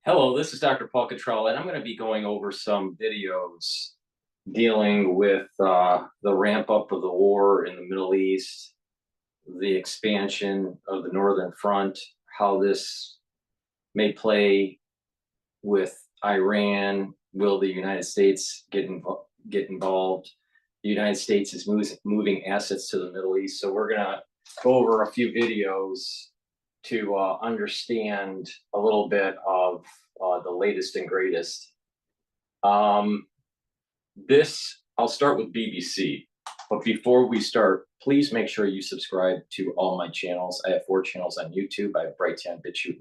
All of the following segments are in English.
Hello, this is Dr. Paul Cottrell, and I'm going to be going over some videos dealing with the ramp up of the war in the Middle East, the expansion of the Northern Front, how this may play with Iran. Will the United States get involved? The United States is moving assets to the Middle East, so we're going to go over a few videos to understand a little bit of the latest and greatest. I'll start with BBC, but before we start, please make sure you subscribe to all my channels. I have 4 channels on YouTube. I have Brighteon, Bitchute,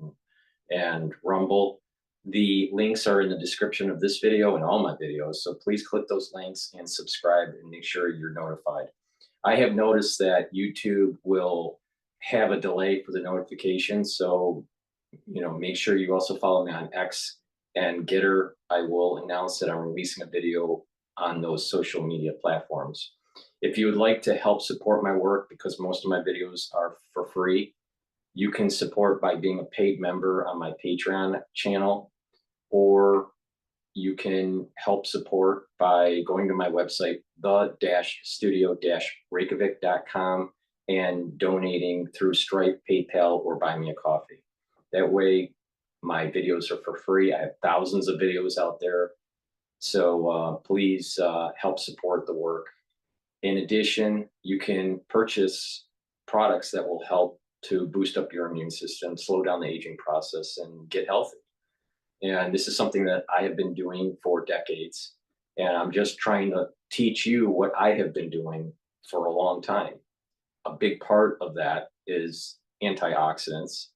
and Rumble. The links are in the description of this video and all my videos, so please click those links and subscribe and make sure you're notified. I have noticed that YouTube will have a delay for the notification, so make sure you also follow me on X and GETTR. I will announce that I'm releasing a video on those social media platforms. If you would like to help support my work, because most of my videos are for free, you can support by being a paid member on my Patreon channel, or you can help support by going to my website, the-studio-reykjavik.com, and donating through Stripe, PayPal, or Buy Me a Coffee. That way, my videos are for free. I have thousands of videos out there, so please help support the work. In addition, you can purchase products that will help to boost up your immune system, slow down the aging process, and get healthy. And this is something that I have been doing for decades, and I'm just trying to teach you what I have been doing for a long time. A big part of that is antioxidants,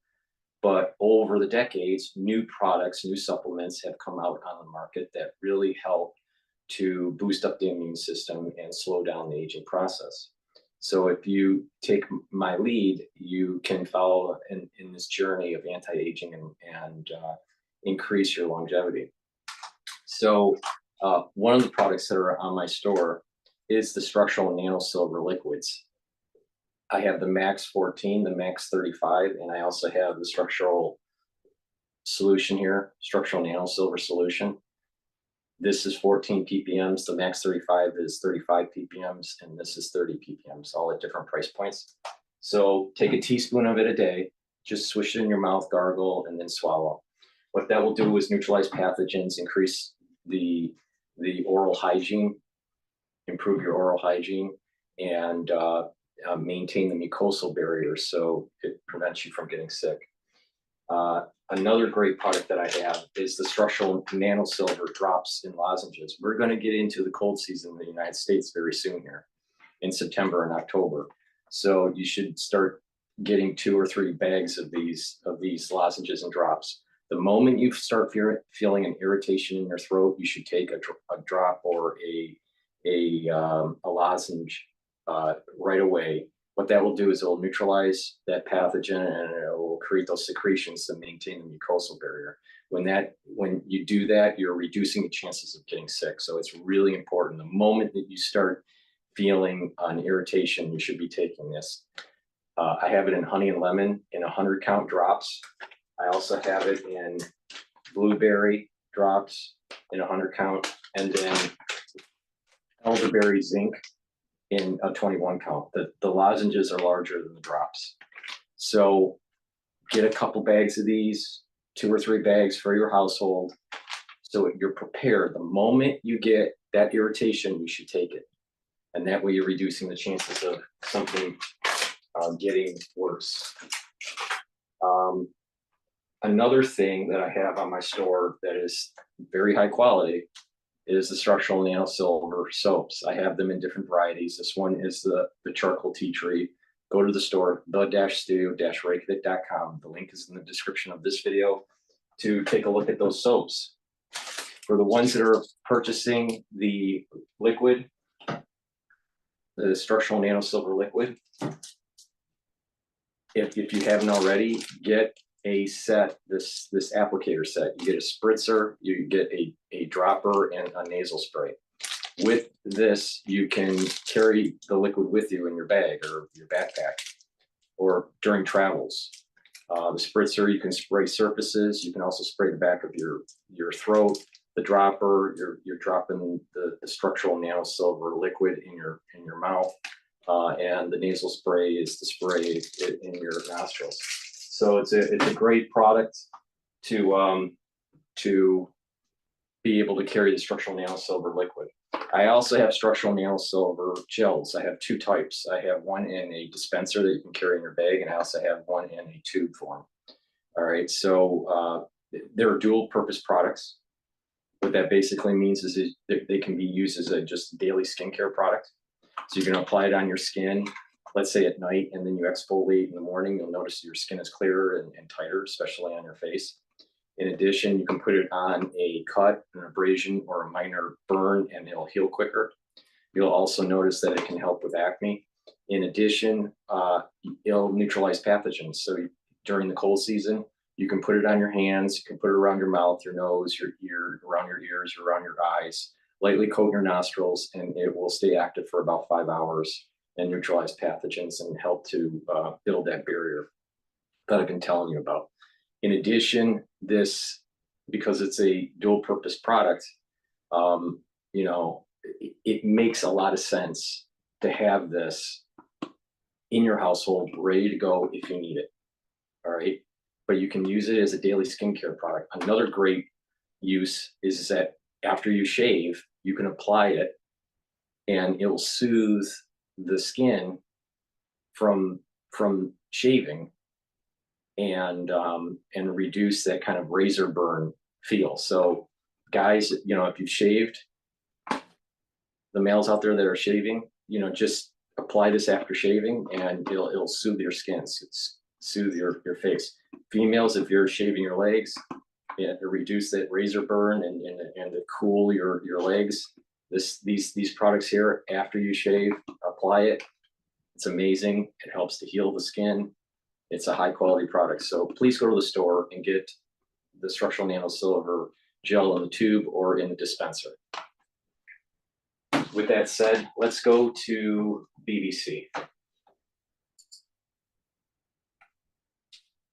but over the decades, new products, new supplements have come out on the market that really help to boost up the immune system and slow down the aging process. So if you take my lead, you can follow in this journey of anti-aging and increase your longevity. So one of the products that are on my store is the structural nanosilver liquids. I have the Max 14, the Max 35, and I also have the structural solution here, structural nanosilver solution. This is 14 ppms, the Max 35 is 35 ppms, and this is 30 ppms, all at different price points. So take a teaspoon of it a day, just swish it in your mouth, gargle, and then swallow. What that will do is neutralize pathogens, increase the oral hygiene, improve your oral hygiene, and maintain the mucosal barrier, so it prevents you from getting sick. Another great product that I have is the structural nanosilver drops in lozenges. We're going to get into the cold season in the United States very soon here in September and October. So you should start getting 2 or 3 bags of these lozenges and drops. The moment you start feeling an irritation in your throat, you should take a drop or a lozenge right away. What that will do is it will neutralize that pathogen, and it will create those secretions to maintain the mucosal barrier. When you do that, you're reducing the chances of getting sick. So it's really important. The moment that you start feeling an irritation, you should be taking this. I have it in honey and lemon in 100 count drops. I also have it in blueberry drops in 100 count, and then elderberry zinc in a 21 count. The lozenges are larger than the drops. So get a couple bags of these, 2 or 3 bags for your household, so you're prepared. The moment you get that irritation, you should take it. And that way you're reducing the chances of something getting worse. Another thing that I have on my store that is very high quality is the structural nanosilver soaps. I have them in different varieties. This one is the charcoal tea tree. Go to the store, the-studio-reykjavik.com. The link is in the description of this video to take a look at those soaps. For the ones that are purchasing the liquid, the structural nanosilver liquid, if you haven't already, get a set, this applicator set. You get a spritzer, you get a dropper, and a nasal spray. With this, you can carry the liquid with you in your bag or your backpack, or during travels. The spritzer, you can spray surfaces. You can also spray the back of your throat. The dropper, you're dropping the structural nanosilver liquid in your mouth, and the nasal spray is to spray it in your nostrils. So it's a great product to be able to carry the structural nanosilver liquid. I also have structural nanosilver gels. I have two types. I have one in a dispenser that you can carry in your bag, and I also have one in a tube form. All right, so they're dual purpose products. What that basically means is they can be used as a just daily skincare product. So you can apply it on your skin, let's say at night, and then you exfoliate in the morning. You'll notice your skin is clearer and tighter, especially on your face. In addition, you can put it on a cut, an abrasion, or a minor burn, and it'll heal quicker. You'll also notice that it can help with acne. In addition, it'll neutralize pathogens. So during the cold season, you can put it on your hands, you can put it around your mouth, your nose, your ear, around your ears, around your eyes, lightly coat your nostrils, and it will stay active for about 5 hours and neutralize pathogens and help to build that barrier that I've been telling you about. In addition, this, because it's a dual purpose product, you know, it makes a lot of sense to have this in your household ready to go if you need it. All right. But you can use it as a daily skincare product. Another great use is that after you shave, you can apply it and it will soothe the skin from shaving and reduce that kind of razor burn feel. So guys, you know, if you've shaved, the males out there that are shaving, you know, just apply this after shaving and it'll soothe your skin, soothe your face. Females, if you're shaving your legs, to reduce that razor burn and to cool your legs, these products here, after you shave, apply it. It's amazing. It helps to heal the skin. It's a high quality product. So please go to the store and get the structural nanosilver gel in the tube or in the dispenser. With that said, let's go to BBC.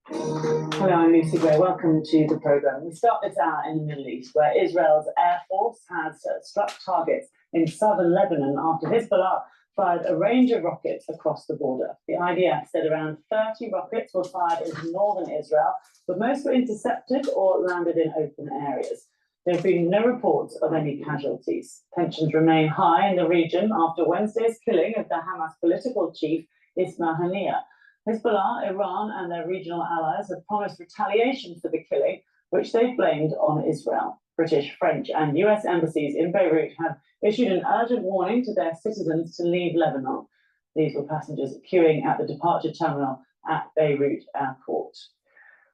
Hello, I'm Lucy Gray. Welcome to the programme. We start this hour in the Middle East, where Israel's Air Force has struck targets in southern Lebanon after Hezbollah fired a range of rockets across the border. The IDF said around 30 rockets were fired into northern Israel, but most were intercepted or landed in open areas. There have been no reports of any casualties. Tensions remain high in the region after Wednesday's killing of the Hamas political chief, Ismail Haniyeh. Hezbollah, Iran, and their regional allies have promised retaliation for the killing, which they've blamed on Israel. British, French, and US embassies in Beirut have issued an urgent warning to their citizens to leave Lebanon. These were passengers queuing at the departure terminal at Beirut Airport.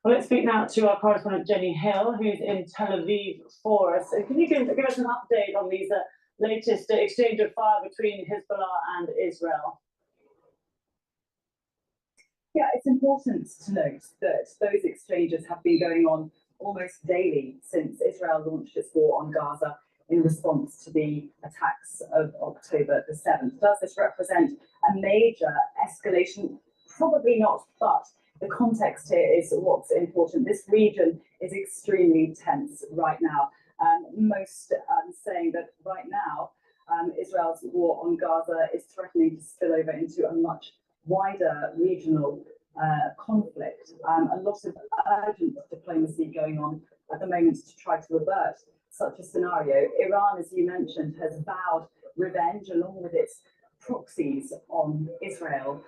Well, let's speak now to our correspondent Jenny Hill, who's in Tel Aviv for us. Can you give us an update on these latest exchange of fire between Hezbollah and Israel? Yeah, it's important to note that those exchanges have been going on almost daily since Israel launched its war on Gaza in response to the attacks of October the 7th. Does this represent a major escalation? Probably not, but the context here is what's important. This region is extremely tense right now. Most saying that right now, Israel's war on Gaza is threatening to spill over into a much wider regional conflict. A lot of urgent diplomacy going on at the moment to try to avert such a scenario. Iran, as you mentioned, has vowed revenge along with its proxies on Israel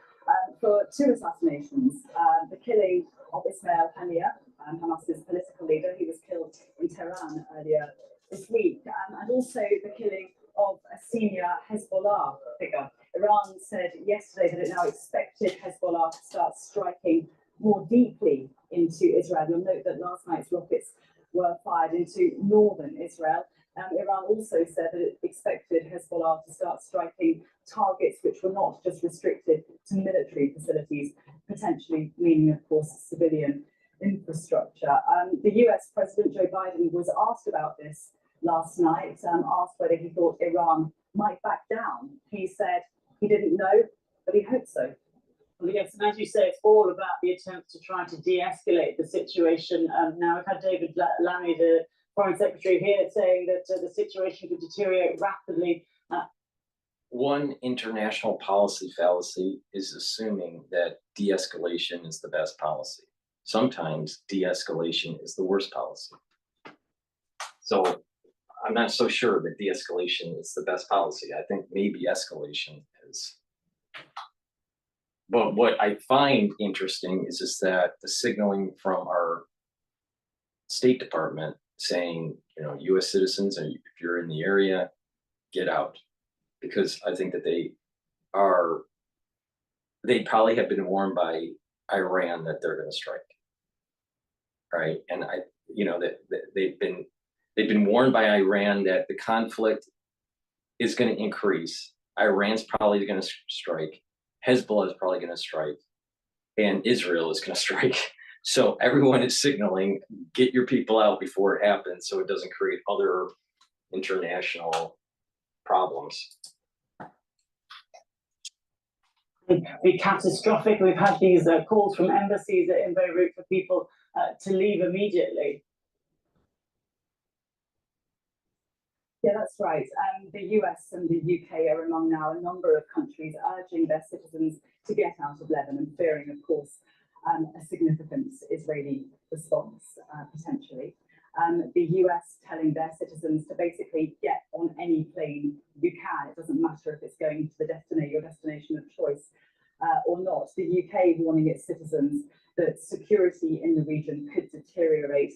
for two assassinations. The killing of Ismail Haniyeh, Hamas's political leader, who was killed in Tehran earlier this week, and also the killing of a senior Hezbollah figure. Iran said yesterday that it now expected Hezbollah to start striking more deeply into Israel. You'll note that last night's rockets were fired into northern Israel. Iran also said that it expected Hezbollah to start striking targets which were not just restricted to military facilities, potentially meaning, of course, civilian infrastructure. The US President Joe Biden was asked about this last night, asked whether he thought Iran might back down. He said he didn't know, but he hoped so. Yes, and as you say, it's all about the attempt to try to de-escalate the situation. Now we've had David Lammy, the Foreign Secretary, here saying that the situation could deteriorate rapidly. One international policy fallacy is assuming that de-escalation is the best policy. Sometimes de-escalation is the worst policy. So I'm not so sure that de-escalation is the best policy. I think maybe escalation is. But what I find interesting is just that the signaling from our State Department saying, you know, US citizens, if you're in the area, get out. Because I think that they probably have been warned by Iran that they're going to strike. Right. And that they've been warned by Iran that the conflict is going to increase. Iran's probably going to strike. Hezbollah is probably going to strike, and Israel is going to strike. So everyone is signaling, get your people out before it happens, so it doesn't create other international problems. Be catastrophic. We've had these calls from embassies in Beirut for people to leave immediately. Yeah, that's right. The US and the UK are among now a number of countries urging their citizens to get out of Lebanon, fearing, of course, a significant Israeli response, potentially. The US telling their citizens to basically get on any plane you can. It doesn't matter if it's going to your destination of choice or not. The UK warning its citizens that security in the region could deteriorate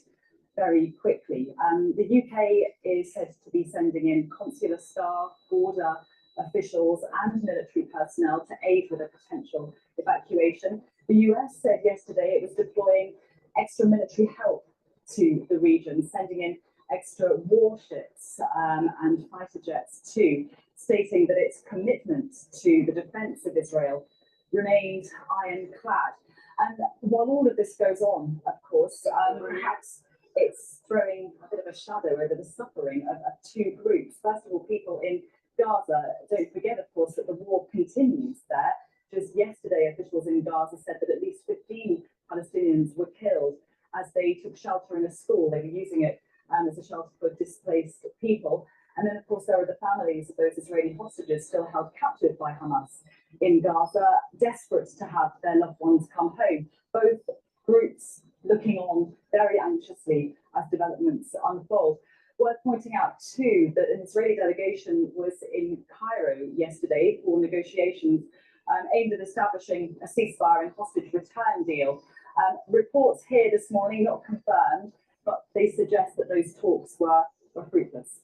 very quickly. The UK is said to be sending in consular staff, border officials and military personnel to aid with a potential evacuation. The US said yesterday it was deploying extra military help to the region, sending in extra warships and fighter jets too, stating that its commitment to the defence of Israel remains ironclad. And while all of this goes on, of course, perhaps it's throwing a bit of a shadow over the suffering of two groups. First of all, people in Gaza. Don't forget, of course, that the war continues there. Just yesterday, officials in Gaza said that at least 15 Palestinians were killed as they took shelter in a school. They were using it as a shelter for displaced people. And then, of course, there are the families of those Israeli hostages still held captive by Hamas in Gaza, desperate to have their loved ones come home. Both groups looking on very anxiously as developments unfold. Worth pointing out too that an Israeli delegation was in Cairo yesterday for negotiations aimed at establishing a ceasefire and hostage return deal. Reports here this morning, not confirmed, but they suggest that those talks were fruitless.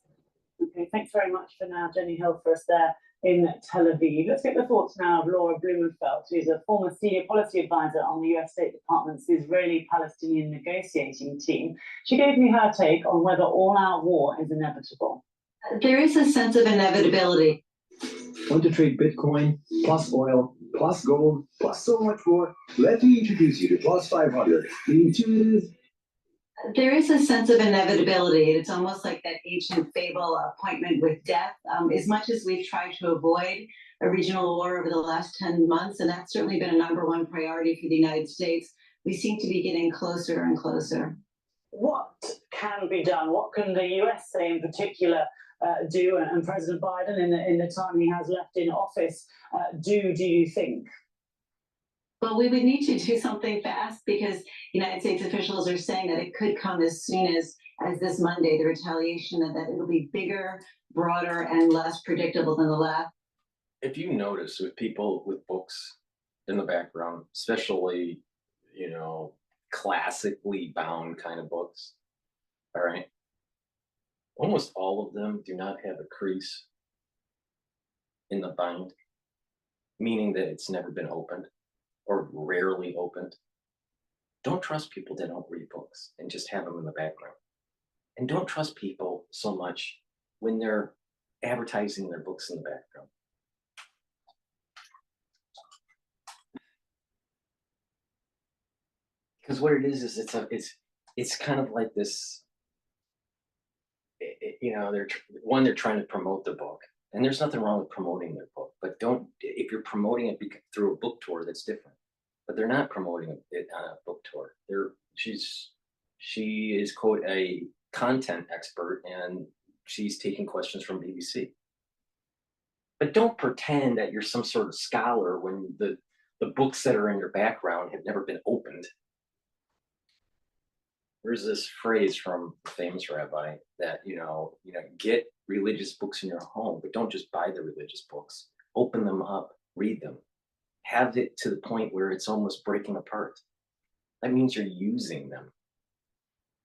Okay, thanks very much for now, Jenny Hill, for us there in Tel Aviv. Let's get the thoughts now of Laura Blumenfeld, who's a former senior policy advisor on the US State Department's Israeli-Palestinian negotiating team. She gave me her take on whether all-out war is inevitable. There is a sense of inevitability. Want to trade Bitcoin, plus oil, plus gold, plus so much more? Let me introduce you to Plus 500, the intuitive. There is a sense of inevitability. It's almost like that ancient fable appointment with death. As much as we've tried to avoid a regional war over the last 10 months, and that's certainly been a #1 priority for the United States, we seem to be getting closer and closer. What can be done? What can the US say in particular do, and President Biden in the time he has left in office do you think? Well, we would need to do something fast because United States officials are saying that it could come as soon as this Monday, the retaliation, and that it'll be bigger, broader, and less predictable than the last. If you notice with people with books in the background, especially, classically bound kind of books, all right, almost all of them do not have a crease in the bind, meaning that it's never been opened or rarely opened. Don't trust people that don't read books and just have them in the background. And don't trust people so much when they're advertising their books in the background. Because what it is it's kind of like this, they're trying to promote the book, And there's nothing wrong with promoting their book, but don't, if you're promoting it through a book tour, that's different. But they're not promoting it on a book tour. She is, quote, a content expert, and she's taking questions from BBC. But don't pretend that you're some sort of scholar when the books that are in your background have never been opened. There's this phrase from a famous rabbi that, get religious books in your home, but don't just buy the religious books. Open them up, read them. Have it to the point where it's almost breaking apart. That means you're using them.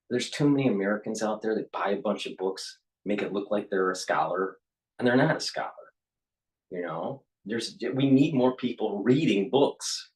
There's too many Americans out there that buy a bunch of books, make it look like they're a scholar, and they're not a scholar. We need more people reading books.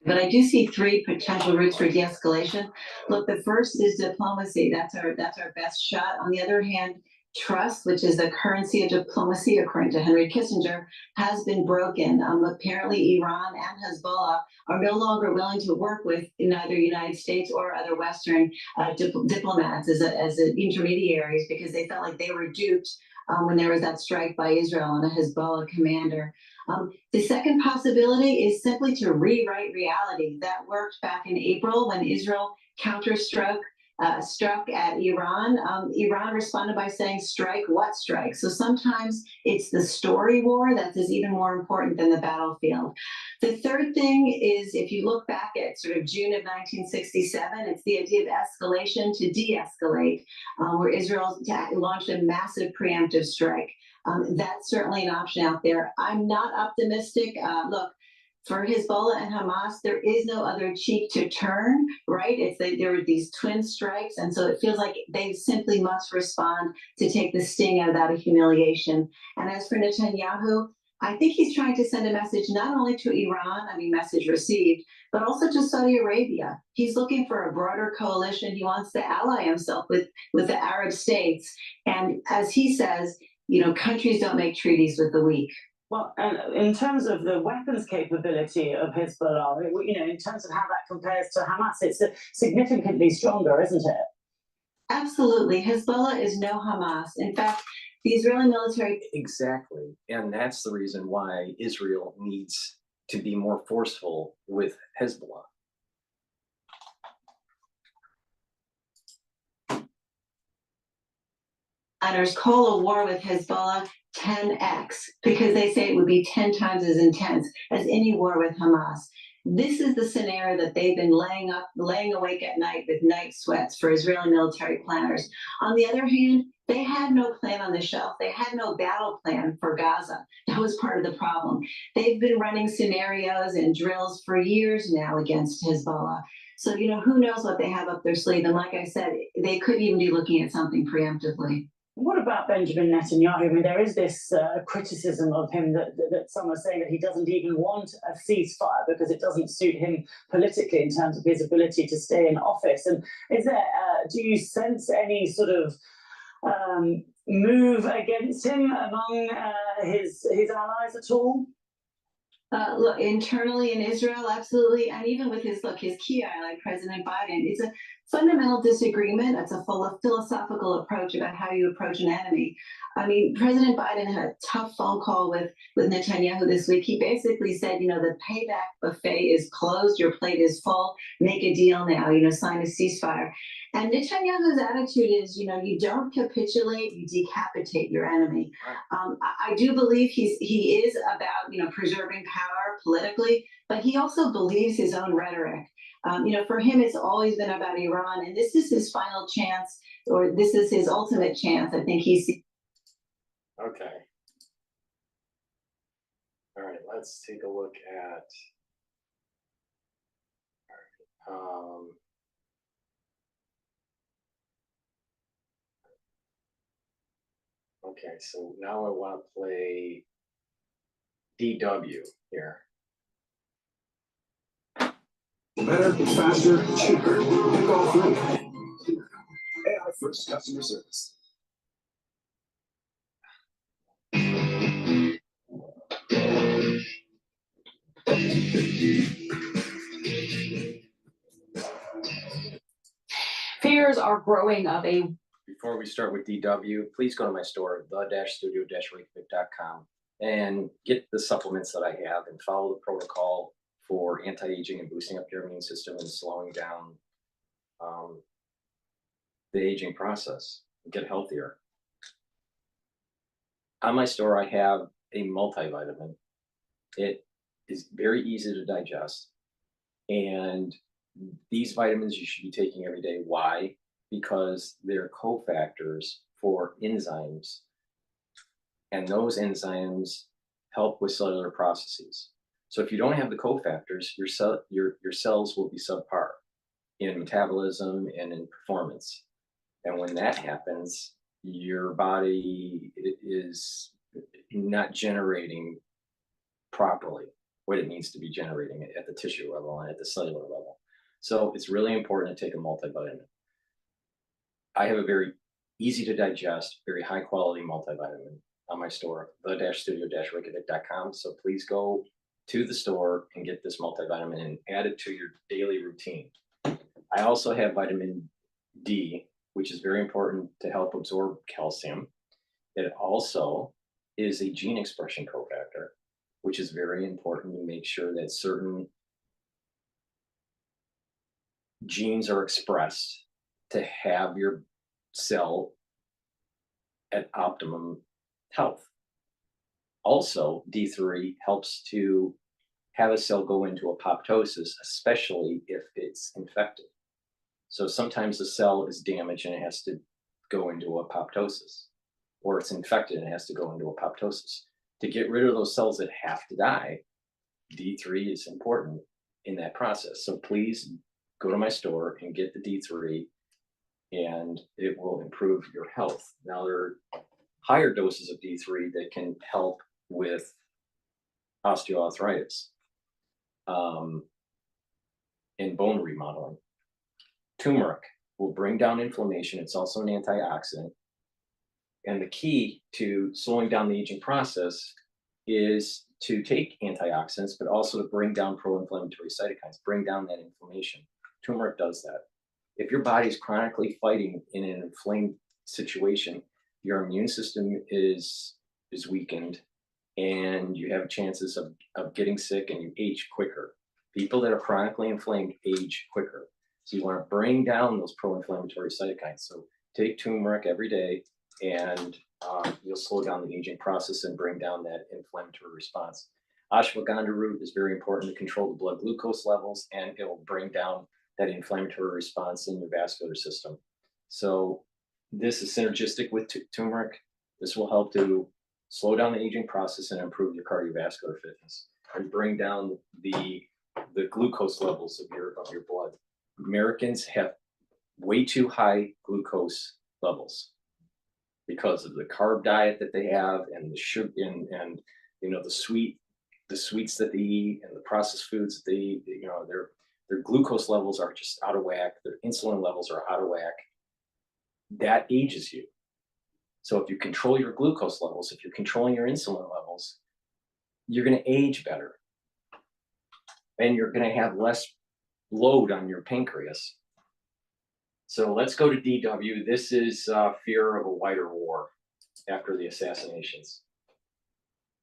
But I do see three potential routes for de-escalation. Look, the first is diplomacy. That's our best shot. On the other hand, trust, which is the currency of diplomacy, according to Henry Kissinger, has been broken. Apparently, Iran and Hezbollah are no longer willing to work with neither United States or other Western diplomats as intermediaries, because they felt like they were duped when there was that strike by Israel on a Hezbollah commander. The second possibility is simply to rewrite reality. That worked back in April when Israel struck at Iran. Iran responded by saying, strike what strike? So sometimes it's the story war that is even more important than the battlefield. The third thing is, if you look back at sort of June of 1967, it's the idea of escalation to de-escalate, where Israel launched a massive preemptive strike. That's certainly an option out there. I'm not optimistic. Look, for Hezbollah and Hamas, there is no other cheek to turn, right? There were these twin strikes, and so it feels like they simply must respond to take the sting out of that humiliation. And as for Netanyahu, I think he's trying to send a message not only to Iran, message received, but also to Saudi Arabia. He's looking for a broader coalition. He wants to ally himself with the Arab states. And as he says, countries don't make treaties with the weak. Well, and in terms of the weapons capability of Hezbollah, in terms of how that compares to Hamas, it's significantly stronger, isn't it? Absolutely. Hezbollah is no Hamas. In fact, the Israeli military... Exactly. And that's the reason why Israel needs to be more forceful with Hezbollah. Call a war with Hezbollah 10x, because they say it would be 10 times as intense as any war with Hamas. This is the scenario that they've been laying awake at night with night sweats for Israeli military planners. On the other hand, they had no plan on the shelf. They had no battle plan for Gaza. That was part of the problem. They've been running scenarios and drills for years now against Hezbollah. So, who knows what they have up their sleeve. And like I said, they could even be looking at something preemptively. What about Benjamin Netanyahu? There is this criticism of him that some are saying that he doesn't even want a ceasefire because it doesn't suit him politically in terms of his ability to stay in office. And do you sense any sort of move against him among his allies at all? Look, internally in Israel, absolutely, and even with his key ally, President Biden, it's a fundamental disagreement. It's a philosophical approach about how you approach an enemy. President Biden had a tough phone call with Netanyahu this week. He basically said, the payback buffet is closed, your plate is full, make a deal now, sign a ceasefire. And Netanyahu's attitude is, you don't capitulate, you decapitate your enemy. I do believe he is about, preserving power politically, but he also believes his own rhetoric. For him, it's always been about Iran, and this is his final chance, or this is his ultimate chance. I think he's... Okay. All right, let's take a look at... okay, so now I want to play DW here. Better, faster, cheaper. Pick all three. AI first customer service. Fear rumors are growing of a Before we start with DW, please go to my store, the-studio-reykjavik.com, and get the supplements that I have and follow the protocol for anti-aging and boosting up your immune system and slowing down the aging process and get healthier. On my store, I have a multivitamin. It is very easy to digest, and these vitamins you should be taking every day. Why? Because they're cofactors for enzymes, and those enzymes help with cellular processes. So if you don't have the cofactors, your cells will be subpar in metabolism and in performance. And when that happens, your body is not generating properly what it needs to be generating at the tissue level and at the cellular level. So it's really important to take a multivitamin. I have a very easy to digest, very high quality multivitamin on my store, the-studio-reykjavik.com. So please go to the store and get this multivitamin and add it to your daily routine. I also have vitamin D, which is very important to help absorb calcium. It also is a gene expression cofactor, which is very important to make sure that certain genes are expressed to have your cell at optimum health. Also, D3 helps to have a cell go into apoptosis, especially if it's infected. So sometimes the cell is damaged and it has to go into apoptosis, or it's infected and it has to go into apoptosis. To get rid of those cells that have to die, D3 is important in that process. So please go to my store and get the D3, and it will improve your health. Now, there are higher doses of D3 that can help with osteoarthritis and bone remodeling. Turmeric will bring down inflammation. It's also an antioxidant. And the key to slowing down the aging process is to take antioxidants, but also to bring down pro-inflammatory cytokines, bring down that inflammation. Turmeric does that. If your body is chronically fighting in an inflamed situation, your immune system is weakened, and you have chances of getting sick, and you age quicker. People that are chronically inflamed age quicker. So you want to bring down those pro-inflammatory cytokines. So take turmeric every day, and you'll slow down the aging process and bring down that inflammatory response. Ashwagandha root is very important to control the blood glucose levels, and it will bring down that inflammatory response in your vascular system. So this is synergistic with turmeric. This will help to slow down the aging process and improve your cardiovascular fitness and bring down the glucose levels of your blood. Americans have way too high glucose levels because of the carb diet that they have, and the sugar and the sweets that they eat, and the processed foods that they eat. Their glucose levels are just out of whack. Their insulin levels are out of whack. That ages you. So if you control your glucose levels, if you're controlling your insulin levels, you're going to age better, and you're going to have less load on your pancreas. So let's go to DW. This is fear of a wider war after the assassinations.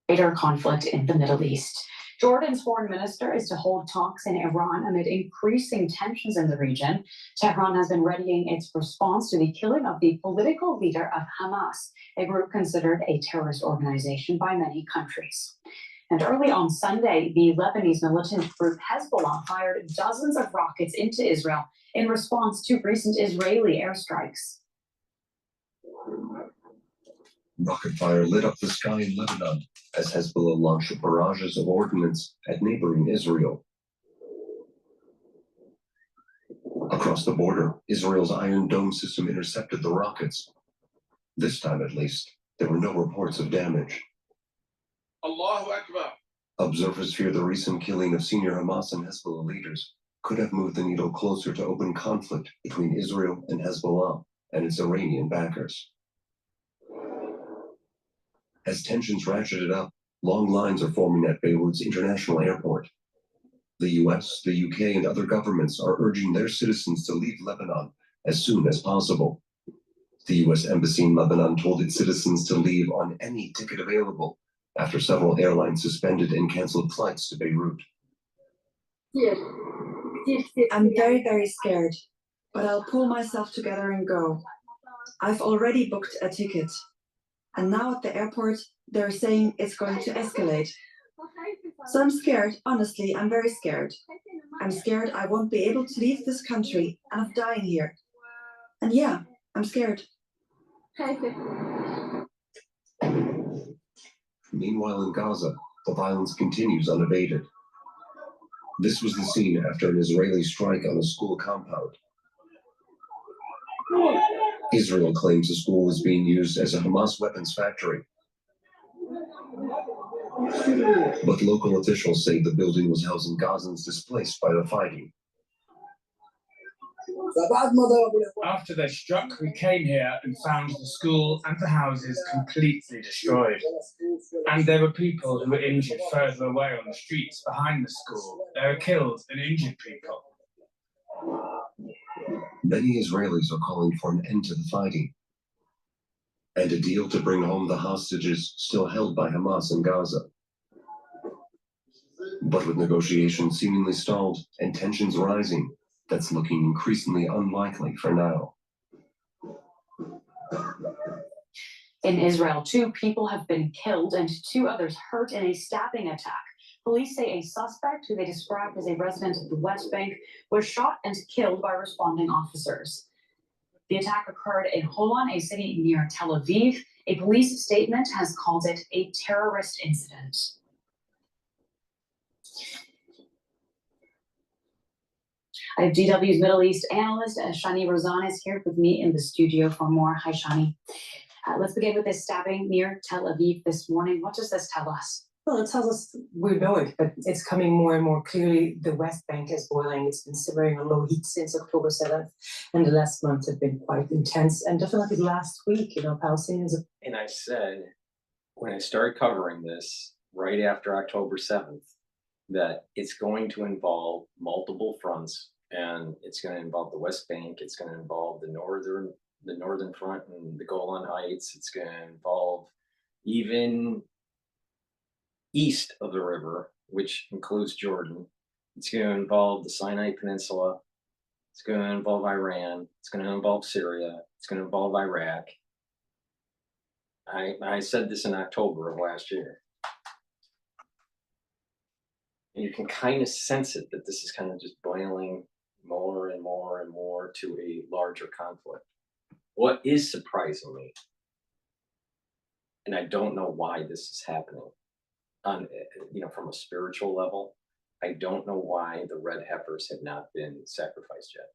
greater conflict in the Middle East. Jordan's foreign minister is to hold talks in Iran amid increasing tensions in the region. Tehran has been readying its response to the killing of the political leader of Hamas, a group considered a terrorist organization by many countries. And early on Sunday, the Lebanese militant group Hezbollah fired dozens of rockets into Israel in response to recent Israeli airstrikes. Rocket fire lit up the sky in Lebanon as Hezbollah launched barrages of ordnance at neighboring Israel. Across the border, Israel's Iron Dome system intercepted the rockets. This time, at least, there were no reports of damage. Allahu Akbar. Observers fear the recent killing of senior Hamas and Hezbollah leaders could have moved the needle closer to open conflict between Israel and Hezbollah and its Iranian backers. As tensions ratcheted up, long lines are forming at Beirut's international airport. The US, the UK, and other governments are urging their citizens to leave Lebanon as soon as possible. The U.S. Embassy in Lebanon told its citizens to leave on any ticket available after several airlines suspended and canceled flights to Beirut. I'm very, very scared, but I'll pull myself together and go. I've already booked a ticket. And now at the airport, they're saying it's going to escalate. So I'm scared, honestly, I'm very scared. I'm scared I won't be able to leave this country and of dying here. And yeah, I'm scared. Meanwhile, in Gaza, the violence continues unabated. This was the scene after an Israeli strike on a school compound. Israel claims the school was being used as a Hamas weapons factory. But local officials say the building was housing Gazans displaced by the fighting. After they struck, we came here and found the school and the houses completely destroyed. And there were people who were injured further away on the streets behind the school. There were killed and injured people. Many Israelis are calling for an end to the fighting and a deal to bring home the hostages still held by Hamas in Gaza. But with negotiations seemingly stalled and tensions rising, that's looking increasingly unlikely for now. In Israel, 2 people have been killed and 2 others hurt in a stabbing attack. Police say a suspect, who they described as a resident of the West Bank, was shot and killed by responding officers. The attack occurred in Holon, a city near Tel Aviv. A police statement has called it a terrorist incident. I have DW's Middle East analyst, Shani Rozan, is here with me in the studio for more. Hi, Shani. Let's begin with this stabbing near Tel Aviv this morning. What does this tell us? Well, it tells us we know it, but it's coming more and more clearly. The West Bank is boiling. It's been simmering on low heat since October 7th, and the last month have been quite intense. And definitely last week, Palestinians. And I said, when I started covering this right after October 7th, that it's going to involve multiple fronts, and it's going to involve the West Bank. It's going to involve the northern front and the Golan Heights. It's going to involve even east of the river, which includes Jordan. It's going to involve the Sinai Peninsula. It's going to involve Iran. It's going to involve Syria. It's going to involve Iraq. I said this in October of last year. And you can kind of sense it, that this is kind of just boiling more and more and more to a larger conflict. What is surprising me, and I don't know why this is happening, from a spiritual level, I don't know why the red heifers have not been sacrificed yet.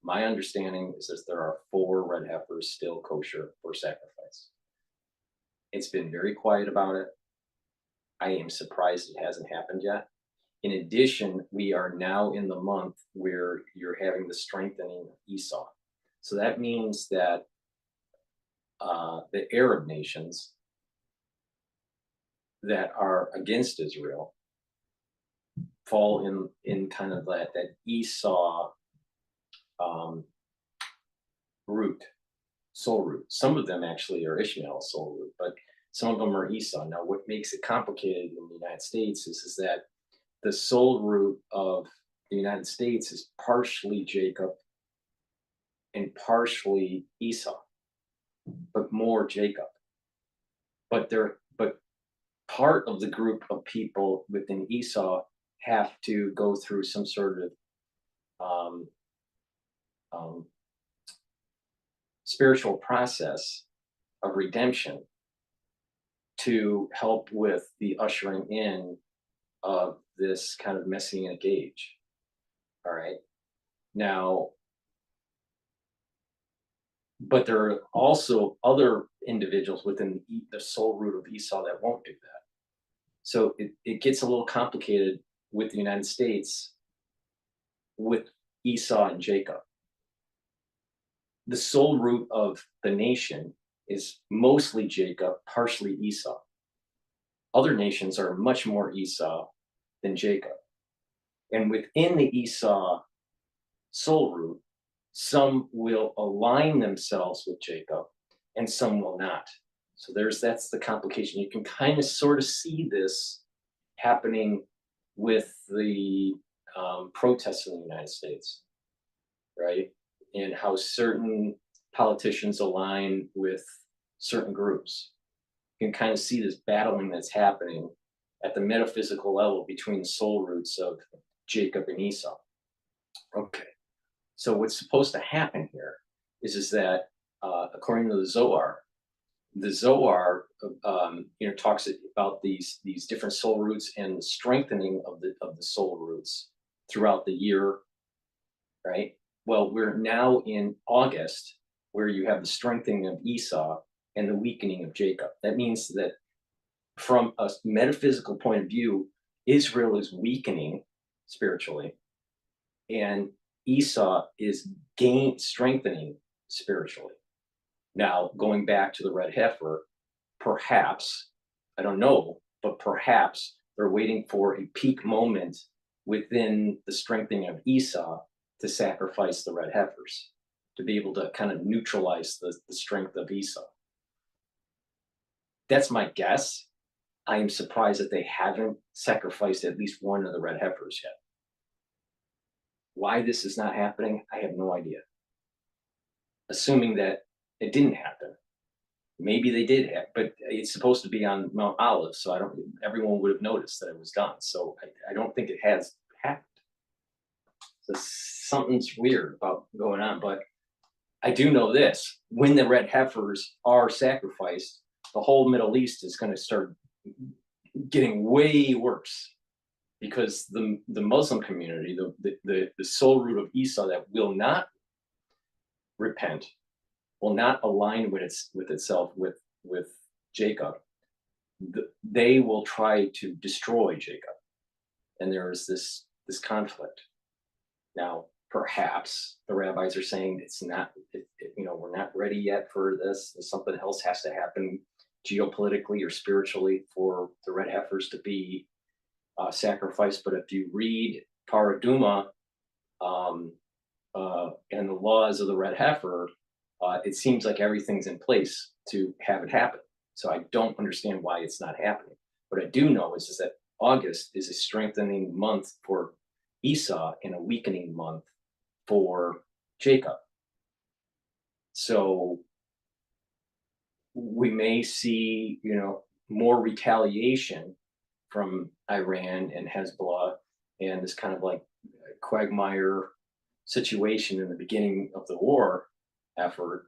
My understanding is that there are 4 red heifers still kosher for sacrifice. It's been very quiet about it. I am surprised it hasn't happened yet. In addition, we are now in the month where you're having the strengthening of Esau. So that means that the Arab nations that are against Israel fall in kind of that Esau root, soul root. Some of them actually are Ishmael's soul root, but some of them are Esau. Now, what makes it complicated in the United States is that the soul root of the United States is partially Jacob and partially Esau, but more Jacob. But part of the group of people within Esau have to go through some sort of spiritual process of redemption to help with the ushering in of this kind of messianic age. All right. Now, but there are also other individuals within the soul root of Esau that won't do that. So it gets a little complicated with the United States with Esau and Jacob. The soul root of the nation is mostly Jacob, partially Esau. Other nations are much more Esau than Jacob. And within the Esau soul root, Some will align themselves with Jacob and some will not. So that's the complication. You can kind of sort of see this happening with the protests in the United States, right? And how certain politicians align with certain groups. You can kind of see this battling that's happening at the metaphysical level between the soul roots of Jacob and Esau. Okay, so what's supposed to happen here is that according to the Zohar talks about these different soul roots and the strengthening of the soul roots throughout the year, right? Well, we're now in August, where you have the strengthening of Esau and the weakening of Jacob. That means that from a metaphysical point of view, Israel is weakening spiritually, and Esau is strengthening spiritually. Now, going back to the red heifer, perhaps, I don't know, but perhaps they're waiting for a peak moment within the strengthening of Esau to sacrifice the red heifers, to be able to kind of neutralize the strength of Esau. That's my guess. I am surprised that they haven't sacrificed at least one of the red heifers yet. Why this is not happening, I have no idea. Assuming that it didn't happen. Maybe they did have, but it's supposed to be on Mount Olive, so everyone would have noticed that it was done. So I don't think it has happened. So something's weird about going on, but I do know this: when the red heifers are sacrificed, the whole Middle East is going to start getting way worse, because the Muslim community, the soul root of Esau that will not repent, will not align with itself with Jacob. They will try to destroy Jacob, and there is this conflict. Now, perhaps the rabbis are saying it's not, we're not ready yet for this. Something else has to happen geopolitically or spiritually for the red heifers to be sacrificed. But if you read Paraduma and the laws of the red heifer, it seems like everything's in place to have it happen. So I don't understand why it's not happening. What I do know is that August is a strengthening month for Esau and a weakening month for Jacob. So we may see, more retaliation from Iran and Hezbollah, and this kind of like quagmire situation in the beginning of the war effort,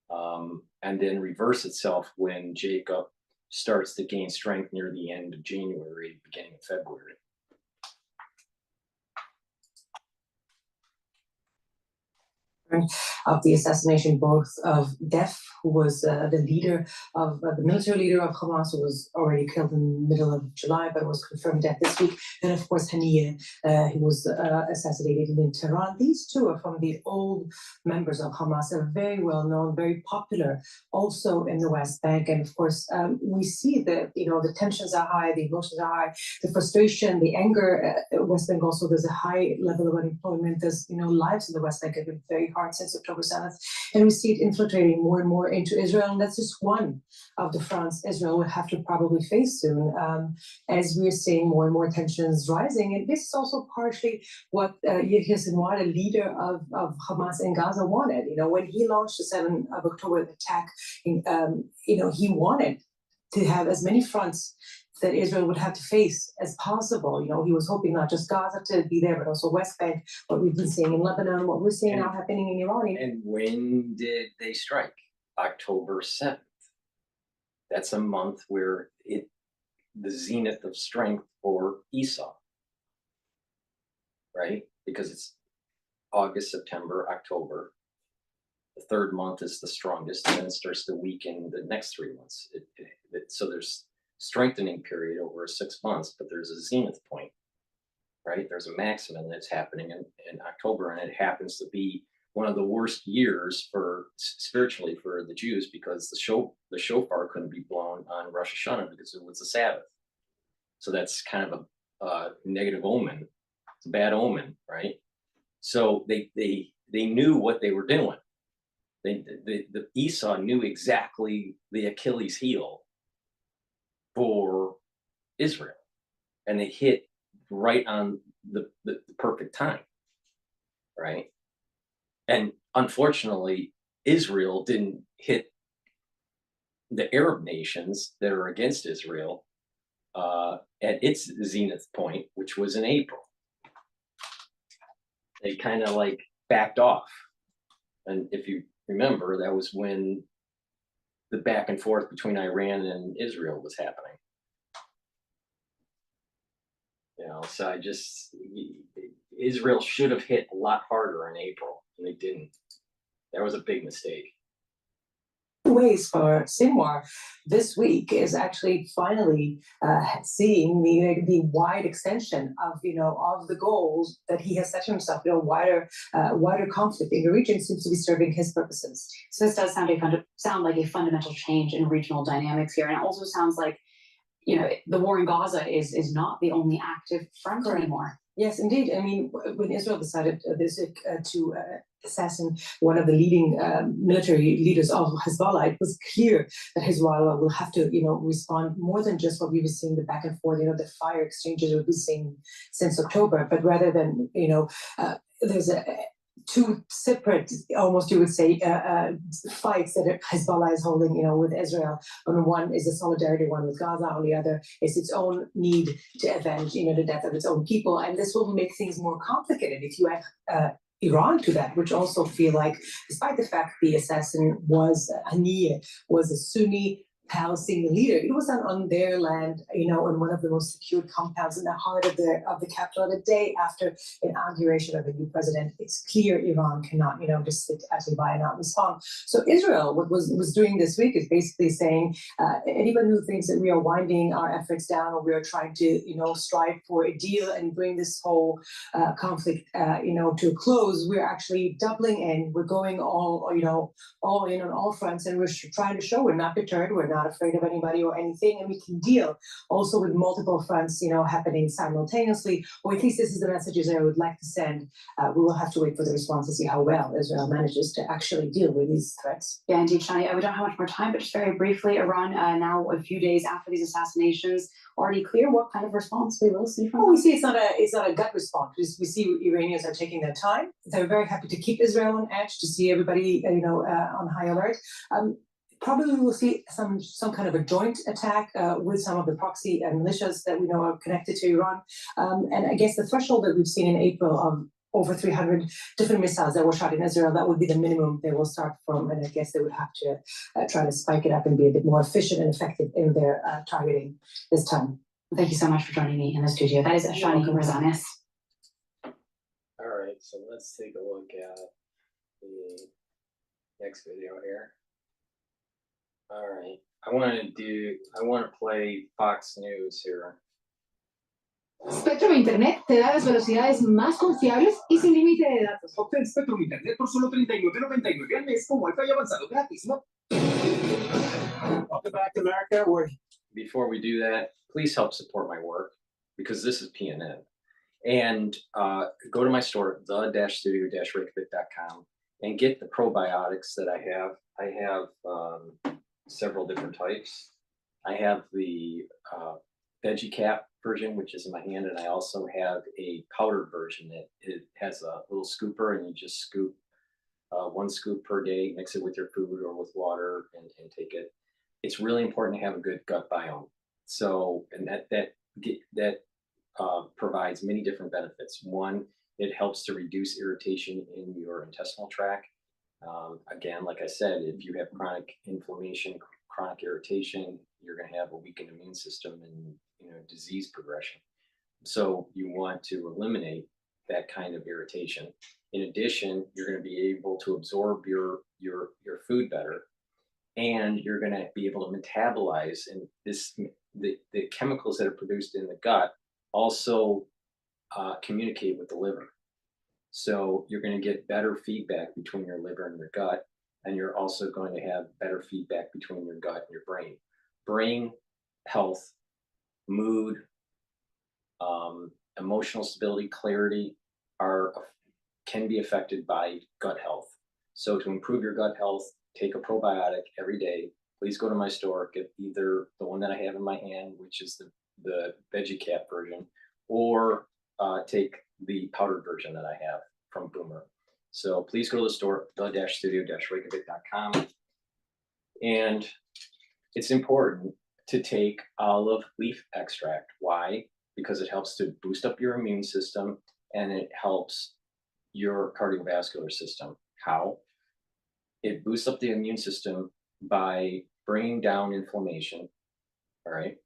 and then reverse itself when Jacob starts to gain strength near the end of January, beginning of February. Of the assassination, both of Def, who was the leader of the military leader of Hamas, who was already killed in the middle of July, but was confirmed dead this week, and of course Haniyeh, who was assassinated in Tehran. These two are from the old members of Hamas, are very well known, very popular, also in the West Bank. And of course, we see that the tensions are high, the emotions are high, the frustration, the anger. West Bank also, there's a high level of unemployment. There's lives in the West Bank have been very hard since October 7th, and we see it infiltrating more and more into Israel, and that's just one of the fronts Israel will have to probably face soon, as we're seeing more and more tensions rising. And this is also partially what Yahya Sinwar, the leader of Hamas in Gaza, wanted. When he launched the 7th of October attack, he wanted to have as many fronts that Israel would have to face as possible. He was hoping not just Gaza to be there, but also West Bank, what we've been seeing in Lebanon, what we're seeing now happening in Iran. And when did they strike? October 7th. That's a month where the zenith of strength for Esau, right? Because it's August, September, October. The third month is the strongest, and then it starts to weaken the next 3 months. So there's strengthening period over 6 months, but there's a zenith point, right? There's a maximum that's happening in October, and it happens to be one of the worst years spiritually for the Jews, because the shofar couldn't be blown on Rosh Hashanah because it was a Sabbath. So that's kind of a negative omen. It's a bad omen, right? So they knew what they were doing. The Esau knew exactly the Achilles heel for Israel, and they hit right on the perfect time, right? And unfortunately, Israel didn't hit the Arab nations that are against Israel at its zenith point, which was in April. They kind of like backed off. And if you remember, that was when the back and forth between Iran and Israel was happening. You know, so Israel should have hit a lot harder in April, and they didn't. That was a big mistake. Ways for Sinwar this week is actually finally seeing the wide extension of of the goals that he has set himself. Wider conflict in the region seems to be serving his purposes. So this does sound like a fundamental change in regional dynamics here, and it also sounds like the war in Gaza is not the only active front anymore. Yes, indeed. I mean, when Israel decided to assassinate one of the leading military leaders of Hezbollah, it was clear that Hezbollah will have to, respond more than just what we were seeing, the back and forth, the fire exchanges we've been seeing since October, but rather than, there's two separate, almost you would say, fights that Hezbollah is holding, with Israel. On one is a solidarity one with Gaza, on the other is its own need to avenge, the death of its own people. And this will make things more complicated if you add Iran to that, which also feel like, despite the fact the assassin was a Sunni Palestinian leader, it was on their land, in one of the most secured compounds in the heart of the capital. The day after inauguration of a new president, it's clear Iran cannot, just sit idly by and not respond. So Israel, what was doing this week is basically saying, anyone who thinks that we are winding our efforts down, or we are trying to, strive for a deal and bring this whole conflict, to a close, we're actually doubling in. We're going all in on all fronts, and we're trying to show we're not deterred. We're not afraid of anybody or anything, and we can deal also with multiple fronts, happening simultaneously. Or at least this is the messages I would like to send. We will have to wait for the response to see how well Israel manages to actually deal with these threats. Yeah, indeed, Shani. We don't have much more time, but just very briefly, Iran, now a few days after these assassinations, already clear what kind of response we will see from them? We see it's not a gut response. We see Iranians are taking their time. They're very happy to keep Israel on edge, to see everybody, on high alert. Probably we will see some kind of a joint attack with some of the proxy militias that we know are connected to Iran. And I guess the threshold that we've seen in April of over 300 different missiles that were shot in Israel, that would be the minimum they will start from. And I guess they would have to try to spike it up and be a bit more efficient and effective in their targeting this time. Thank you so much for joining me in the studio. That is Shani Razanis. All right, so let's take a look at the next video here. All right, I want to play Fox News here. Spectrum Internet te da las velocidades más confiables y sin límite de datos. Obtén Spectrum Internet por solo $39.99 al mes con Wi-Fi avanzado gratis, ¿no? Welcome back to America. Before we do that, please help support my work, because this is PNN. And go to my store, the-studio-reykjavik.com, and get the probiotics that I have. I have several different types. I have the veggie cap version, which is in my hand, and I also have a powdered version that it has a little scooper, and you just scoop 1 scoop per day, mix it with your food or with water, and take it. It's really important to have a good gut biome. So, and that provides many different benefits. One, it helps to reduce irritation in your intestinal tract. Again, like I said, if you have chronic inflammation, chronic irritation, you're going to have a weakened immune system and disease progression. So you want to eliminate that kind of irritation. In addition, you're going to be able to absorb your food better, and you're going to be able to metabolize, and the chemicals that are produced in the gut also communicate with the liver. So you're going to get better feedback between your liver and your gut, and you're also going to have better feedback between your gut and your brain. Brain health, mood, emotional stability, clarity can be affected by gut health. So to improve your gut health, take a probiotic every day. Please go to my store, get either the one that I have in my hand, which is the veggie cap version, or take the powdered version that I have from Boomer. So please go to the store, the-studio-reykjavik.com. And it's important to take olive leaf extract. Why? Because it helps to boost up your immune system and it helps your cardiovascular system. How? It boosts up the immune system by bringing down inflammation, all right?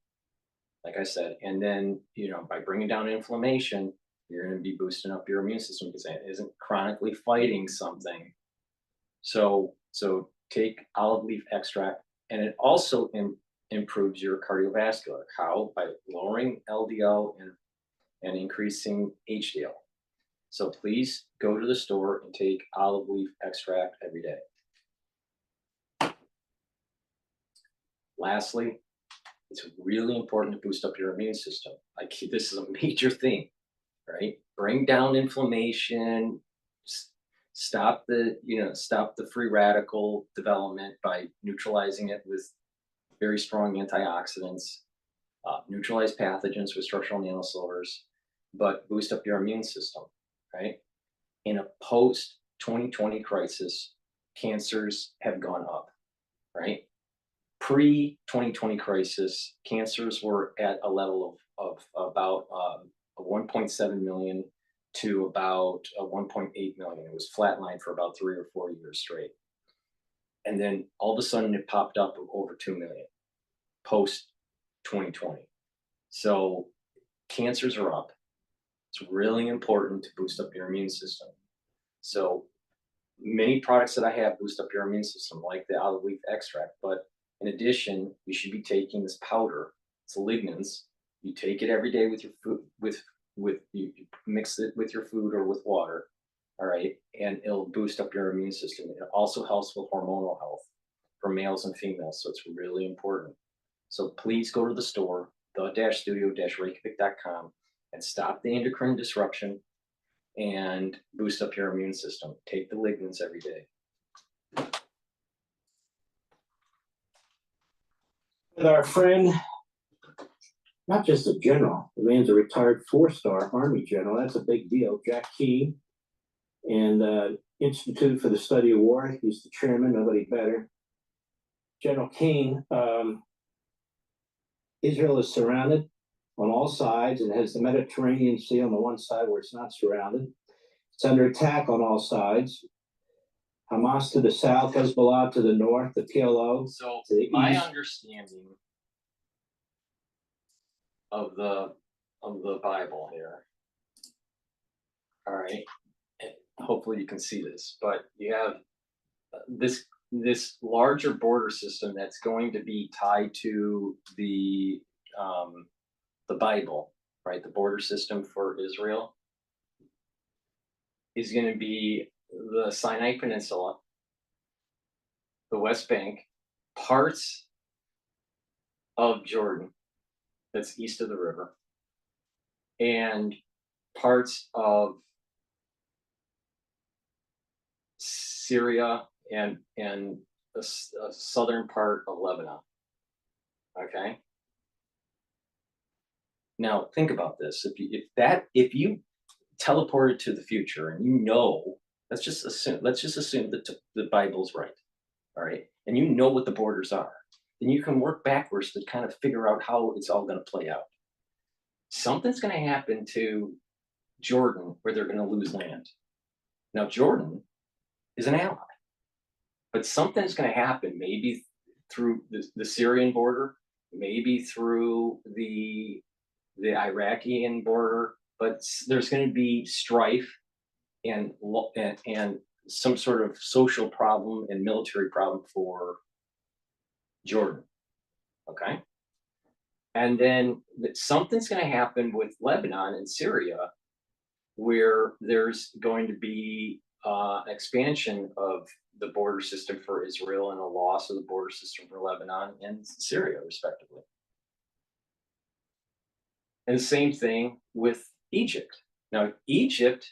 Like I said, and then, by bringing down inflammation, you're going to be boosting up your immune system because it isn't chronically fighting something. So take olive leaf extract, and it also improves your cardiovascular. How? By lowering LDL and increasing HDL. So please go to the store and take olive leaf extract every day. Lastly, it's really important to boost up your immune system. This is a major thing, right? Bring down inflammation, stop the free radical development by neutralizing it with very strong antioxidants, neutralize pathogens with structural nanosilvers, but boost up your immune system, right? In a post-2020 crisis, cancers have gone up, right? Pre-2020 crisis, cancers were at a level of about 1.7 million to about 1.8 million. It was flatlined for about 3 or 4 years straight. And then all of a sudden it popped up over 2 million post 2020. So cancers are up. It's really important to boost up your immune system. So many products that I have boost up your immune system, like the olive leaf extract. But in addition, you should be taking this powder. It's lignans. You take it every day with your food, you mix it with your food or with water, all right, and it'll boost up your immune system. It also helps with hormonal health for males and females, so it's really important. So please go to the store, the-studio-reykjavik.com, and stop the endocrine disruption and boost up your immune system. Take the lignans every day. With our friend, not just a general, the man's a retired 4-star Army general. That's a big deal. Jack Key, and Institute for the Study of War. He's the chairman, nobody better. General Kane, Israel is surrounded on all sides and has the Mediterranean Sea on the one side where it's not surrounded. It's under attack on all sides. Hamas to the south, Hezbollah to the north, the PLO so to the my east. understanding of the Bible here. All right, and hopefully you can see this, but you have this larger border system that's going to be tied to the Bible, right? The border system for Israel is going to be the Sinai Peninsula, the West Bank, parts of Jordan that's east of the river, and parts of Syria and a southern part of Lebanon. Okay. Now think about this. If you teleported to the future and let's just assume that the Bible's right, all right, and you know what the borders are, then you can work backwards to kind of figure out how it's all going to play out. Something's going to happen to Jordan where they're going to lose land. Now Jordan is an ally, but something's going to happen, maybe through the Syrian border, maybe through the Iraqi border, but there's going to be strife and some sort of social problem and military problem for Jordan, okay? And then something's going to happen with Lebanon and Syria where there's going to be expansion of the border system for Israel and a loss of the border system for Lebanon and Syria, respectively. And the same thing with Egypt. Now, Egypt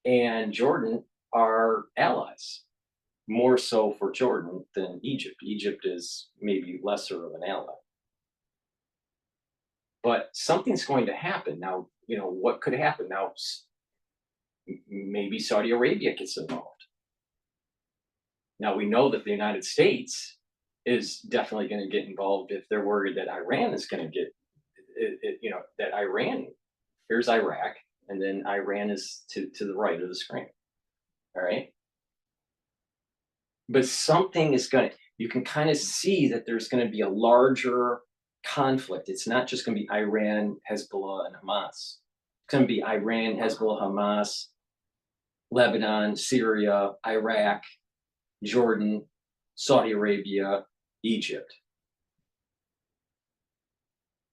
and Jordan are allies, more so for Jordan than Egypt. Egypt is maybe lesser of an ally. But something's going to happen. Now, what could happen? Now, maybe Saudi Arabia gets involved. Now, we know that the United States is definitely going to get involved if they're worried that Iran is going to get, that Iran, here's Iraq, and then Iran is to the right of the screen. All right. But something is going to, you can kind of see that there's going to be a larger conflict. It's not just going to be Iran, Hezbollah, and Hamas. It's going to be Iran, Hezbollah, Hamas, Lebanon, Syria, Iraq, Jordan, Saudi Arabia, Egypt.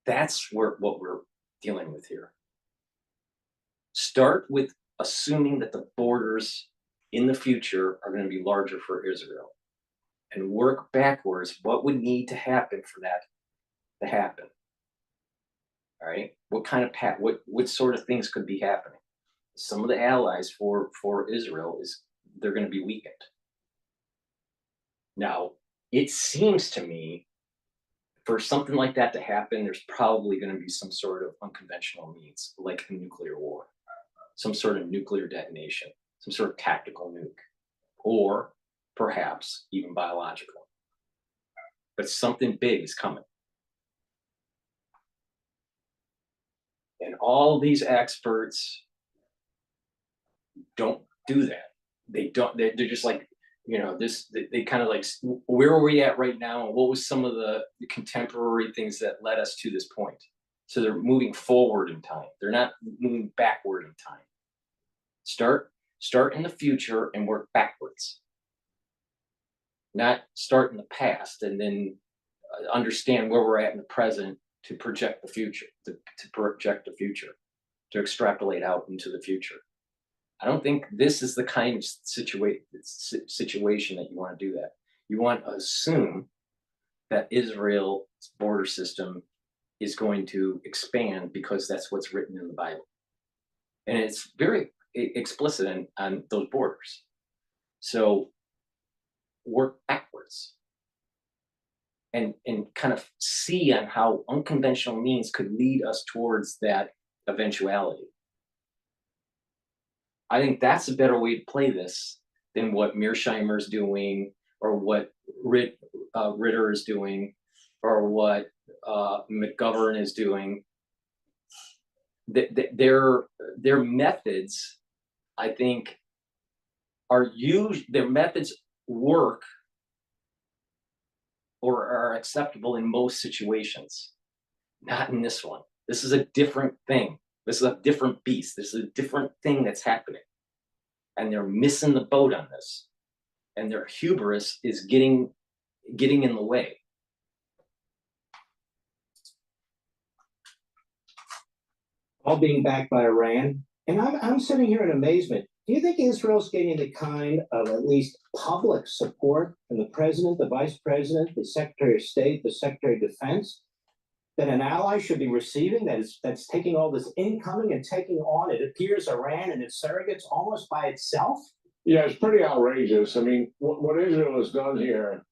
That's what we're dealing with here. Start with assuming that the borders in the future are going to be larger for Israel, and work backwards. What would need to happen for that to happen? All right, what kind of what sort of things could be happening? Some of the allies for Israel they're going to be weakened. Now, it seems to me, for something like that to happen, there's probably going to be some sort of unconventional means, like a nuclear war, some sort of nuclear detonation, some sort of tactical nuke, or perhaps even biological. But something big is coming. And all these experts don't do that. They're just like, they kind of like, where are we at right now? And what was some of the contemporary things that led us to this point? So they're moving forward in time. They're not moving backward in time. Start in the future and work backwards. Not start in the past and then understand where we're at in the present to project the future, to extrapolate out into the future. I don't think this is the kind of situation that you want to do that. You want to assume that Israel's border system is going to expand because that's what's written in the Bible. And it's very explicit on those borders. So work backwards and kind of see on how unconventional means could lead us towards that eventuality. I think that's a better way to play this than what Mearsheimer is doing, or what Ritter is doing, or what McGovern is doing. Their methods, I think, their methods work or are acceptable in most situations. Not in this one. This is a different thing. This is a different beast. This is a different thing that's happening. And they're missing the boat on this. And their hubris is getting in the way. All being backed by Iran. And I'm sitting here in amazement. Do you think Israel's getting the kind of at least public support from the president, the vice president, the secretary of state, the secretary of defense, that an ally should be receiving, that's taking all this incoming and taking on, it appears, Iran and its surrogates almost by itself? Yeah, it's pretty outrageous. I mean, what Israel has done here,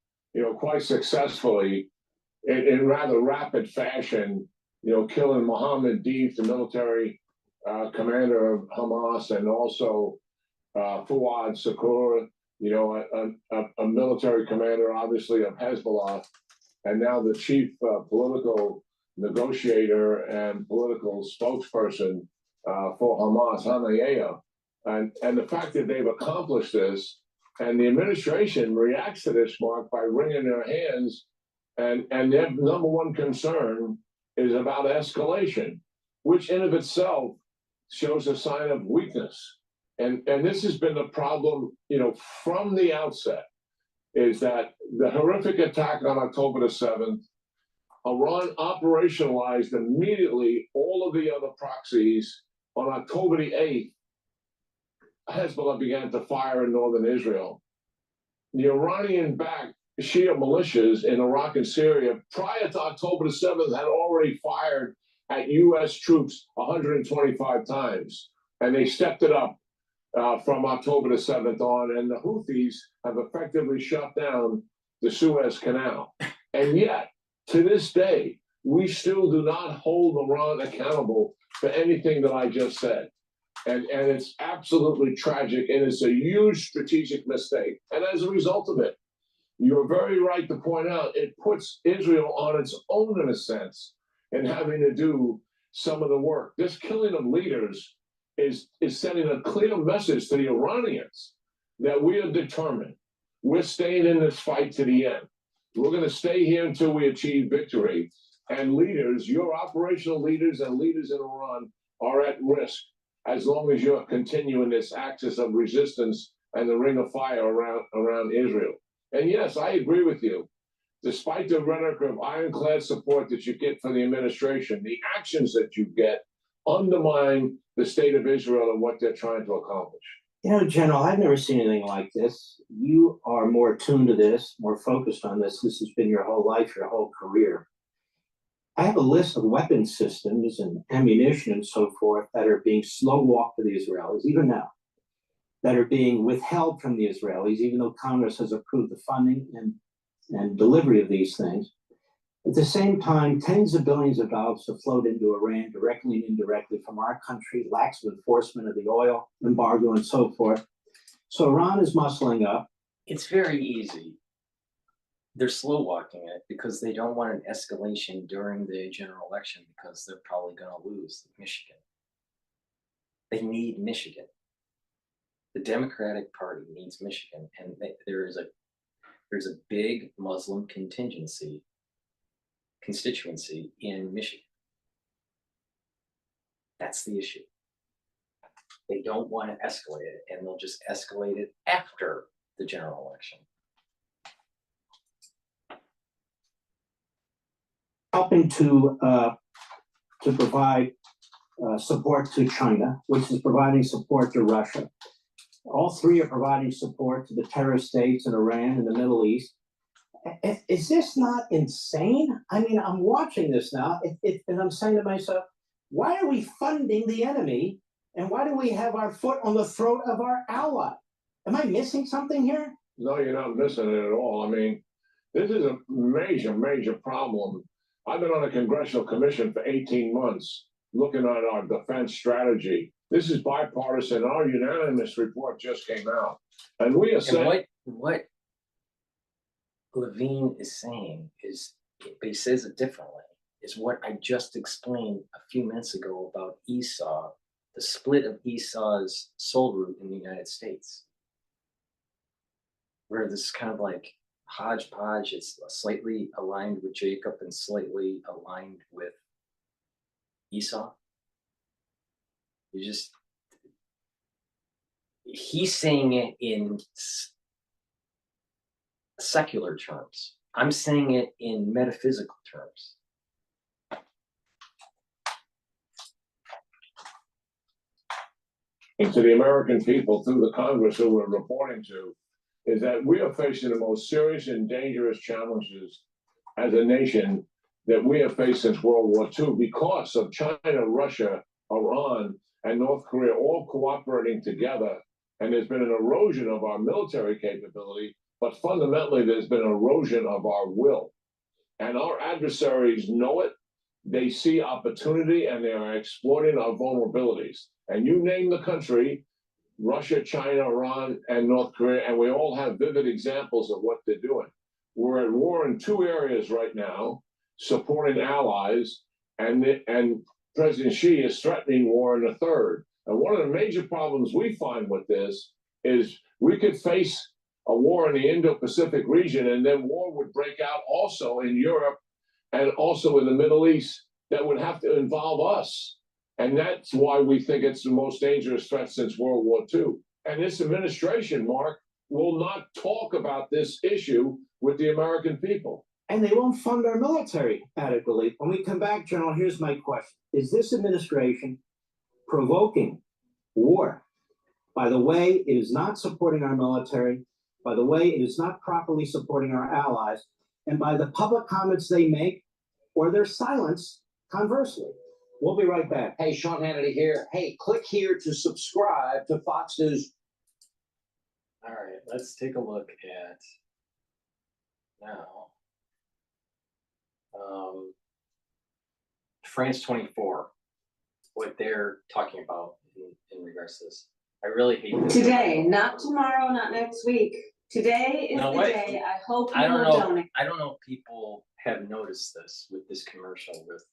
quite successfully, in rather rapid fashion, killing Mohammed Deif, the military commander of Hamas, and also Fuad Shakur, a military commander, obviously, of Hezbollah, and now the chief political negotiator and political spokesperson for Hamas, Hanayeh. And the fact that they've accomplished this, and the administration reacts to this, Mark, by wringing their hands, and their number one concern is about escalation, which in of itself shows a sign of weakness. And this has been the problem, from the outset, is that the horrific attack on October the 7th, Iran operationalized immediately all of the other proxies. On October the 8th, Hezbollah began to fire in northern Israel. The Iranian-backed Shia militias in Iraq and Syria, prior to October the 7th, had already fired at U.S. troops 125 times, and they stepped it up from October the 7th on, and the Houthis have effectively shut down the Suez Canal. And yet, to this day, we still do not hold Iran accountable for anything that I just said. And it's absolutely tragic, and it's a huge strategic mistake. And as a result of it, you're very right to point out, it puts Israel on its own, in a sense, in having to do some of the work. This killing of leaders is sending a clear message to the Iranians that we are determined. We're staying in this fight to the end. We're going to stay here until we achieve victory. And leaders, your operational leaders and leaders in Iran are at risk as long as you're continuing this axis of resistance and the ring of fire around Israel. And yes, I agree with you. Despite the rhetoric of ironclad support that you get from the administration, the actions that you get undermine the state of Israel and what they're trying to accomplish. You know, General, I've never seen anything like this. You are more attuned to this, more focused on this. This has been your whole life, your whole career. I have a list of weapon systems and ammunition and so forth that are being slow walked to the Israelis, even now, that are being withheld from the Israelis, even though Congress has approved the funding and delivery of these things. At the same time, tens of billions of dollars have flowed into Iran directly and indirectly from our country, lax of enforcement of the oil embargo and so forth. So Iran is muscling up. It's very easy. They're slow walking it because they don't want an escalation during the general election because they're probably going to lose Michigan. They need Michigan. The Democratic Party needs Michigan, and there's a big Muslim constituency in Michigan. That's the issue. They don't want to escalate it, and they'll just escalate it after the general election. Helping to provide support to China, which is providing support to Russia. All three are providing support to the terrorist states in Iran and the Middle East. Is this not insane? I mean, I'm watching this now, and I'm saying to myself, why are we funding the enemy, and why do we have our foot on the throat of our ally? Am I missing something here? No, you're not missing it at all. I mean, this is a major, major problem. I've been on a congressional commission for 18 months looking at our defense strategy. This is bipartisan. Our unanimous report just came out. And we are saying... What Levine is saying is, but he says it differently, is what I just explained a few minutes ago about Esau, the split of Esau's soul root in the United States. Where this is kind of like hodgepodge, it's slightly aligned with Jacob and slightly aligned with Esau. He's saying it in secular terms. I'm saying it in metaphysical terms. And to the American people through the Congress who we're reporting to, is that we are facing the most serious and dangerous challenges as a nation that we have faced since World War II because of China, Russia, Iran, and North Korea all cooperating together. And there's been an erosion of our military capability, but fundamentally there's been an erosion of our will. And our adversaries know it. They see opportunity and they are exploiting our vulnerabilities. And you name the country, Russia, China, Iran, and North Korea, and we all have vivid examples of what they're doing. We're at war in two areas right now, supporting allies, and President Xi is threatening war in a third. And one of the major problems we find with this is we could face a war in the Indo-Pacific region, and then war would break out also in Europe and also in the Middle East that would have to involve us. And that's why we think it's the most dangerous threat since World War II. And this administration, Mark, will not talk about this issue with the American people. And they won't fund our military adequately. When we come back, General, here's my question. Is this administration provoking war by the way it is not supporting our military, by the way it is not properly supporting our allies, and by the public comments they make or their silence conversely? We'll be right back. Hey, Sean Hannity here. Hey, click here to subscribe to Fox News. All right, let's take a look at now. France 24, what they're talking about in regards to this. I really hate this. Today, not tomorrow, not next week. Today is the day. I hope you will donate. I don't know if people have noticed this with this commercial with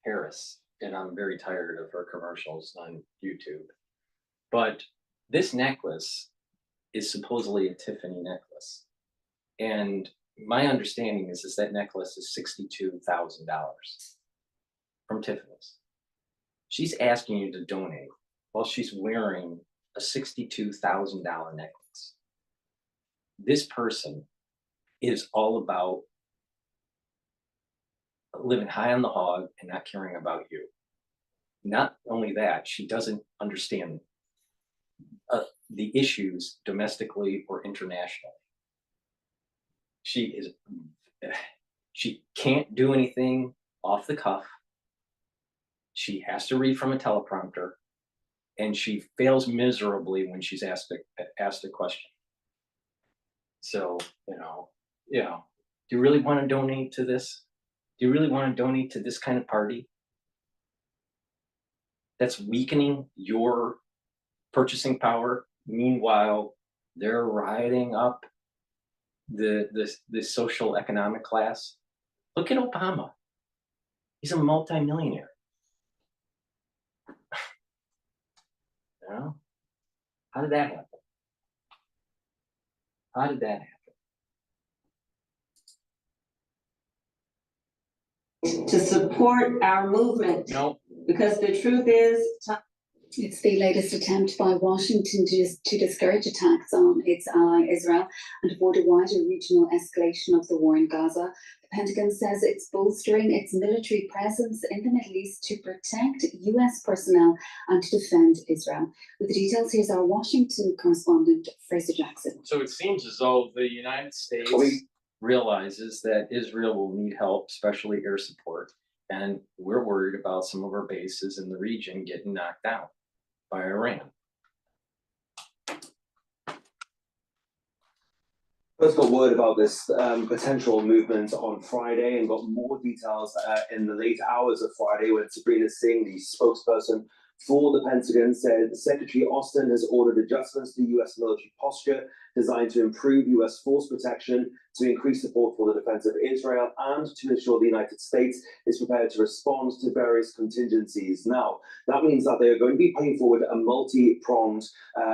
Harris, and I'm very tired of her commercials on YouTube. But this necklace is supposedly a Tiffany necklace. And my understanding is that necklace is $62,000 from Tiffany's. She's asking you to donate while she's wearing a $62,000 necklace. This person is all about living high on the hog and not caring about you. Not only that, she doesn't understand the issues domestically or internationally. She can't do anything off the cuff. She has to read from a teleprompter, and she fails miserably when she's asked a question. So, do you really want to donate to this? Do you really want to donate to this kind of party that's weakening your purchasing power? Meanwhile, they're riding up the social economic class. Look at Obama. He's a multimillionaire. How did that happen? How did that happen? To support our movement. No. Because the truth is, it's the latest attempt by Washington to discourage attacks on its ally Israel and avoid a wider regional escalation of the war in Gaza. The Pentagon says it's bolstering its military presence in the Middle East to protect US personnel and to defend Israel. With the details, here's our Washington correspondent, Fraser Jackson. So it seems as though the United States realizes that Israel will need help, especially air support. And we're worried about some of our bases in the region getting knocked down by Iran. First got word about this potential movement on Friday and got more details in the late hours of Friday when Sabrina Singh, the spokesperson for the Pentagon, said Secretary Austin has ordered adjustments to U.S. military posture designed to improve U.S. force protection, to increase support for the defense of Israel, and to ensure the United States is prepared to respond to various contingencies. Now, that means that they are going to be putting forward a multi-pronged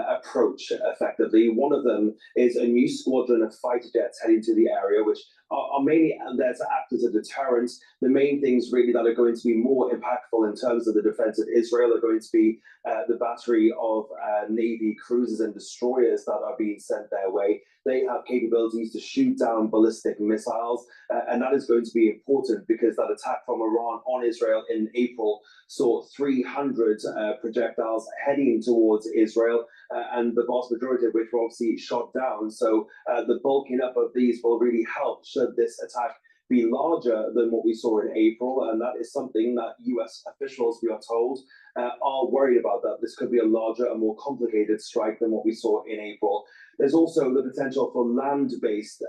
approach, effectively. One of them is a new squadron of fighter jets heading to the area, which are mainly there to act as a deterrent. The main things really that are going to be more impactful in terms of the defense of Israel are going to be the battery of Navy cruisers and destroyers that are being sent their way. They have capabilities to shoot down ballistic missiles, and that is going to be important because that attack from Iran on Israel in April saw 300 projectiles heading towards Israel, and the vast majority of which were obviously shot down. So the bulking up of these will really help should this attack be larger than what we saw in April, and that is something that US officials, we are told, are worried about, that this could be a larger and more complicated strike than what we saw in April. There's also the potential for land-based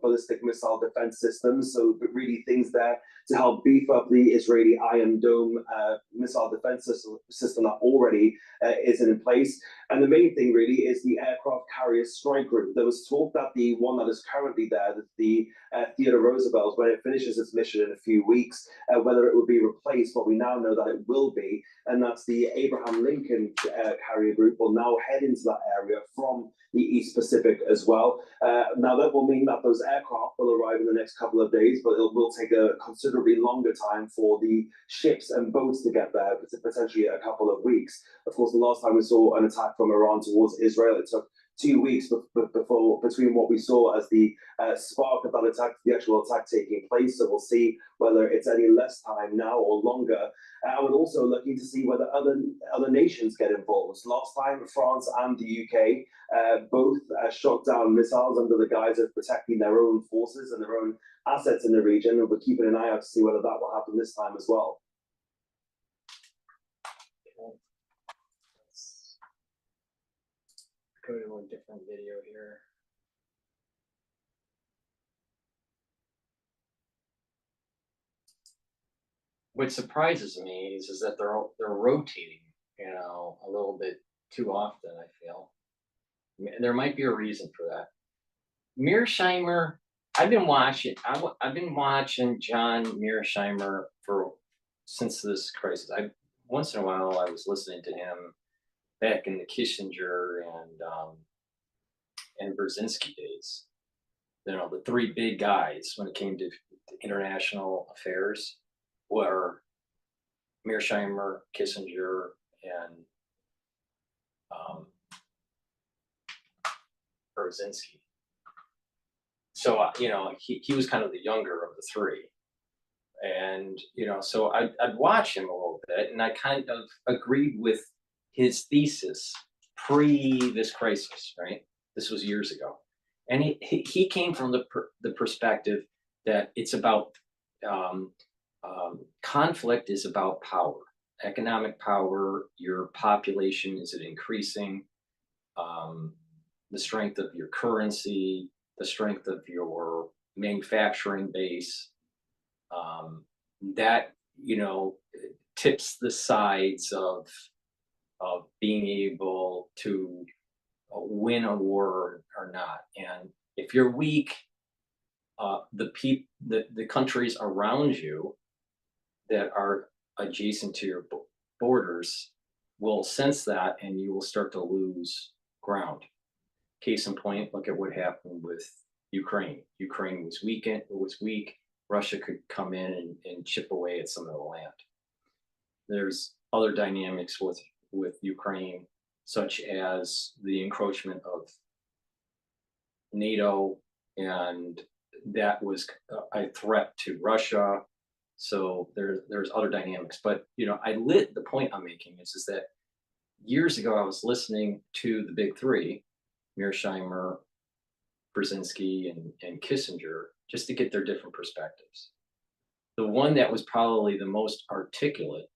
ballistic missile defense systems, so really things there to help beef up the Israeli Iron Dome missile defense system that already is in place. And the main thing really is the aircraft carrier strike group. There was talk that the one that is currently there, the Theodore Roosevelt, when it finishes its mission in a few weeks, whether it will be replaced, but we now know that it will be, and that's the Abraham Lincoln carrier group will now head into that area from the East Pacific as well. Now that will mean that those aircraft will arrive in the next couple of days, but it will take a considerably longer time for the ships and boats to get there, potentially a couple of weeks. Of course, the last time we saw an attack from Iran towards Israel, it took 2 weeks between what we saw as the spark of that attack to the actual attack taking place. So we'll see whether it's any less time now or longer. And we're also looking to see whether other nations get involved. Last time, France and the UK both shot down missiles under the guise of protecting their own forces and their own assets in the region. And we're keeping an eye out to see whether that will happen this time as well. go to a different video here. What surprises me is that they're rotating, a little bit too often, I feel. There might be a reason for that. Mearsheimer, I've been watching John Mearsheimer since this crisis. Once in a while I was listening to him back in the Kissinger and Brzezinski days. The three big guys when it came to international affairs were Mearsheimer, Kissinger, and Brzezinski. So he was kind of the younger of the three, and so I'd watch him a little bit, and I kind of agreed with his thesis pre this crisis. Right, this was years ago, and he came from the perspective that it's about conflict is about power, economic power. Your population, is it increasing? The strength of your currency, the strength of your manufacturing base, that tips the sides of being able to win a war or not. And if you're weak, the countries around you that are adjacent to your borders will sense that, and you will start to lose ground. Case in point, look at what happened with Ukraine. Ukraine was weak. Russia could come in and chip away at some of the land. There's other dynamics with Ukraine, such as the encroachment of NATO, and that was a threat to Russia. So there's other dynamics. But the point I'm making is that years ago I was listening to the big three, Mearsheimer, Brzezinski, and Kissinger, just to get their different perspectives. The one that was probably the most articulate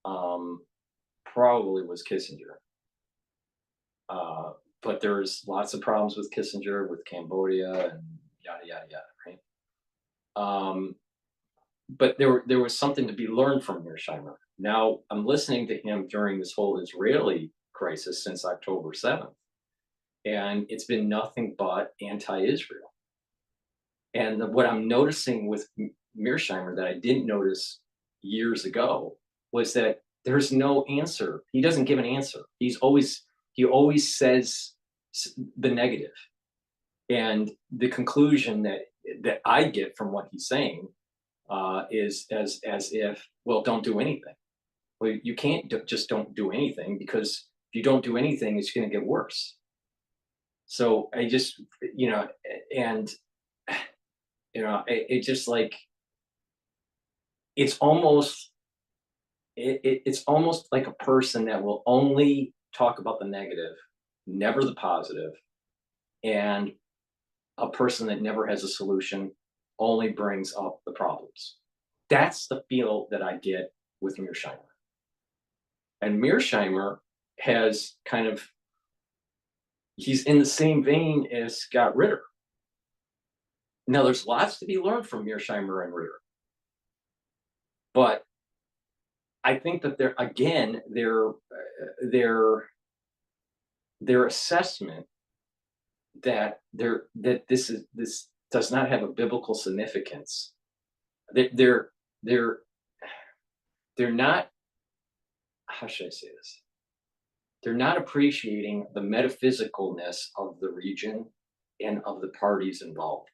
probably was Kissinger. But there's lots of problems with Kissinger, with Cambodia, and yada, yada, yada, right? But there was something to be learned from Mearsheimer. Now, I'm listening to him during this whole Israeli crisis since October 7th. And it's been nothing but anti-Israel. And what I'm noticing with Mearsheimer that I didn't notice years ago was that there's no answer. He doesn't give an answer. He always says the negative. And the conclusion that I get from what he's saying is as if, well, don't do anything. Well, you can't just don't do anything, because if you don't do anything, it's going to get worse. So I just, it just like, it's almost like a person that will only talk about the negative, never the positive, and a person that never has a solution, only brings up the problems. That's the feel that I get with Mearsheimer. And Mearsheimer has he's in the same vein as Scott Ritter. Now, there's lots to be learned from Mearsheimer and Ritter. But I think that their assessment that this does not have a biblical significance. They're not, how should I say this? They're not appreciating the metaphysicalness of the region and of the parties involved.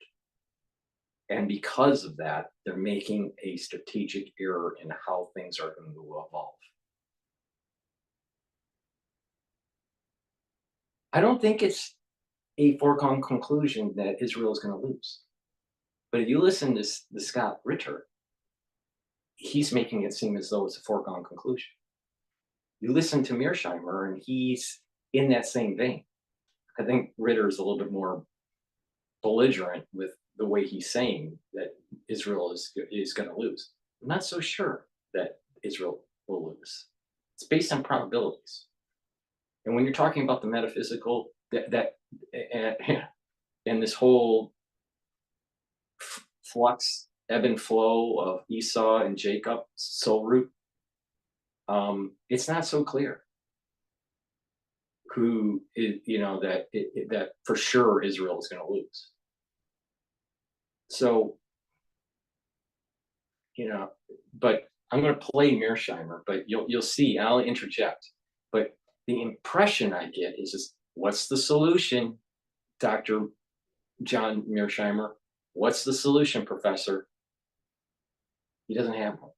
And because of that, they're making a strategic error in how things are going to evolve. I don't think it's a foregone conclusion that Israel is going to lose. But if you listen to Scott Ritter, he's making it seem as though it's a foregone conclusion. You listen to Mearsheimer, and he's in that same vein. I think Ritter is a little bit more belligerent with the way he's saying that Israel is going to lose. I'm not so sure that Israel will lose. It's based on probabilities. And when you're talking about the metaphysical, and this whole flux, ebb and flow of Esau and Jacob's soul root, it's not so clear who is, that for sure Israel is going to lose. So, but I'm going to play Mearsheimer, but you'll see, I'll interject. But the impression I get is just, what's the solution, Dr. John Mearsheimer? What's the solution, Professor? He doesn't have one.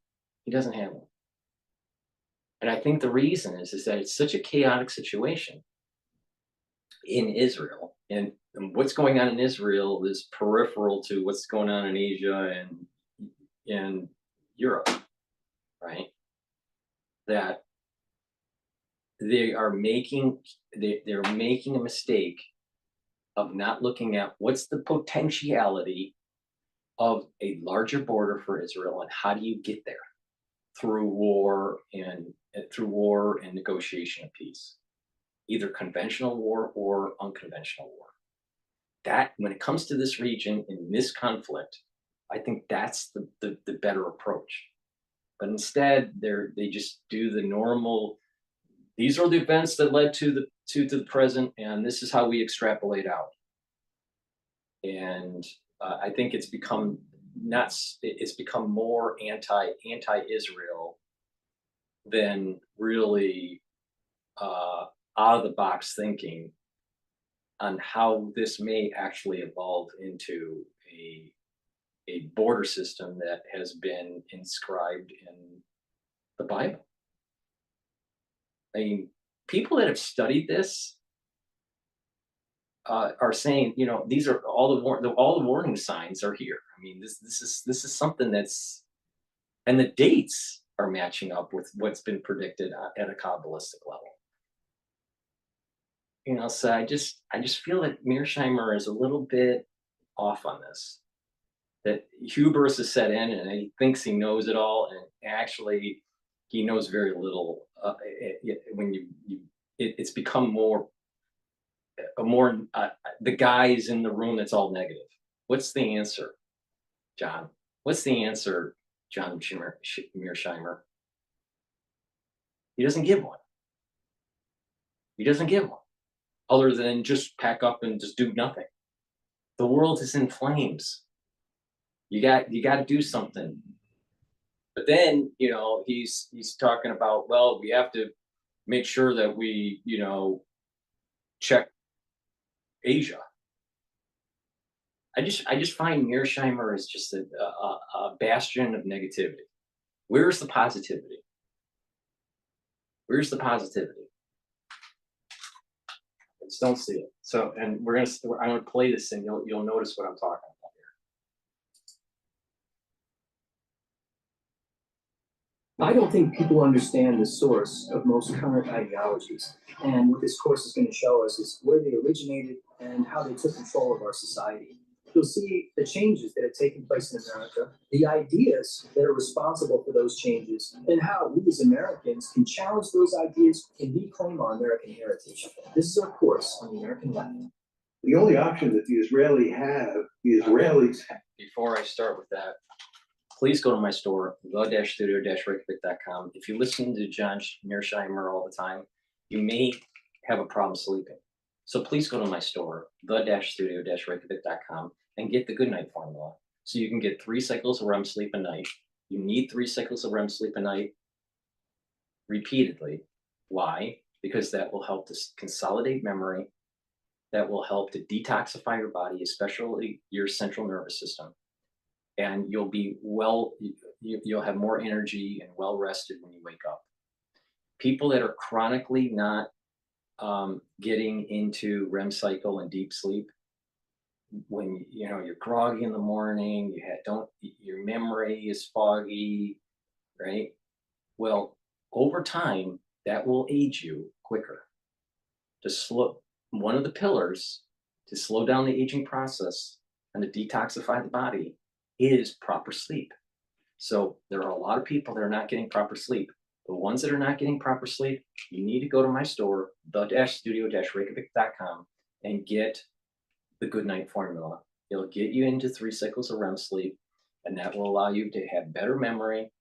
He doesn't have one. And I think the reason is that it's such a chaotic situation in Israel, and what's going on in Israel is peripheral to what's going on in Asia and Europe, right? That they're making a mistake of not looking at what's the potentiality of a larger border for Israel, and how do you get there through war and negotiation of peace, either conventional war or unconventional war. That, when it comes to this region in this conflict, I think that's the better approach. But instead, they just do the normal. These are the events that led to the present, and this is how we extrapolate out. And I think it's become nuts. It's become more anti-Israel than really out of the box thinking on how this may actually evolve into a border system that has been inscribed in the Bible. I mean, people that have studied this are saying, these are all the warning signs are here. I mean, this is something that's, and the dates are matching up with what's been predicted at a Kabbalistic level. So I just feel that Mearsheimer is a little bit off on this. That hubris is set in, and he thinks he knows it all, and actually he knows very little. When it's become more the guys in the room that's all negative. What's the answer, John? What's the answer, John Mearsheimer? He doesn't give one. He doesn't give one, other than just pack up and just do nothing. The world is in flames. You got to do something. But then, he's talking about, well, we have to make sure that we, check Asia. I just find Mearsheimer is just a bastion of negativity. Where's the positivity? Where's the positivity? I just don't see it. So, and I'm gonna play this, and you'll notice what I'm talking about here. I don't think people understand the source of most current ideologies. And what this course is going to show us is where they originated and how they took control of our society. You'll see the changes that have taken place in America, the ideas that are responsible for those changes, and how we as Americans can challenge those ideas and reclaim our American heritage. This is our course on the American left. The only option that the Israelis have. Before I start with that, please go to my store, the-studio-reykjavik.com. If you listen to John Mearsheimer all the time, you may have a problem sleeping. So please go to my store, the-studio-reykjavik.com, and get the Goodnight Formula. So you can get 3 cycles of REM sleep a night. You need 3 cycles of REM sleep a night repeatedly. Why? Because that will help to consolidate memory. That will help to detoxify your body, especially your central nervous system. And you'll be you'll have more energy and well rested when you wake up. People that are chronically not getting into REM cycle and deep sleep, when you're groggy in the morning, your memory is foggy, right? Well, over time, that will age you quicker. One of the pillars to slow down the aging process and to detoxify the body is proper sleep. So there are a lot of people that are not getting proper sleep. The ones that are not getting proper sleep, you need to go to my store, the-studio-reykjavik.com, and get the Good Night Formula. It'll get you into 3 cycles of REM sleep, and that will allow you to have better memory,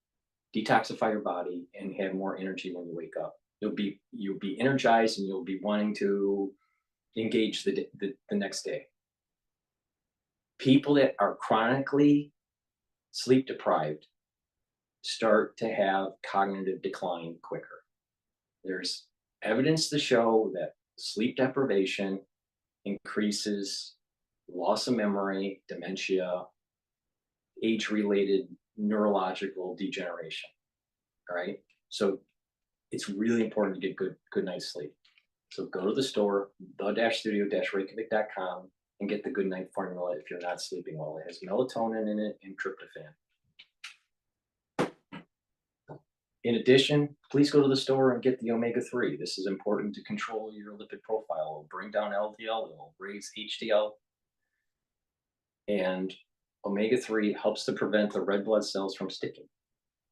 detoxify your body, and have more energy when you wake up. You'll be energized, and you'll be wanting to engage the next day. People that are chronically sleep deprived start to have cognitive decline quicker. There's evidence to show that sleep deprivation increases loss of memory, dementia, age-related neurological degeneration. All right, so it's really important to get good night's sleep. So go to the store, the-studio-reykjavik.com, and get the Good Night Formula if you're not sleeping well. It has melatonin in it and tryptophan. In addition, please go to the store and get the omega-3. This is important to control your lipid profile. It'll bring down LDL, it'll raise HDL. And omega-3 helps to prevent the red blood cells from sticking.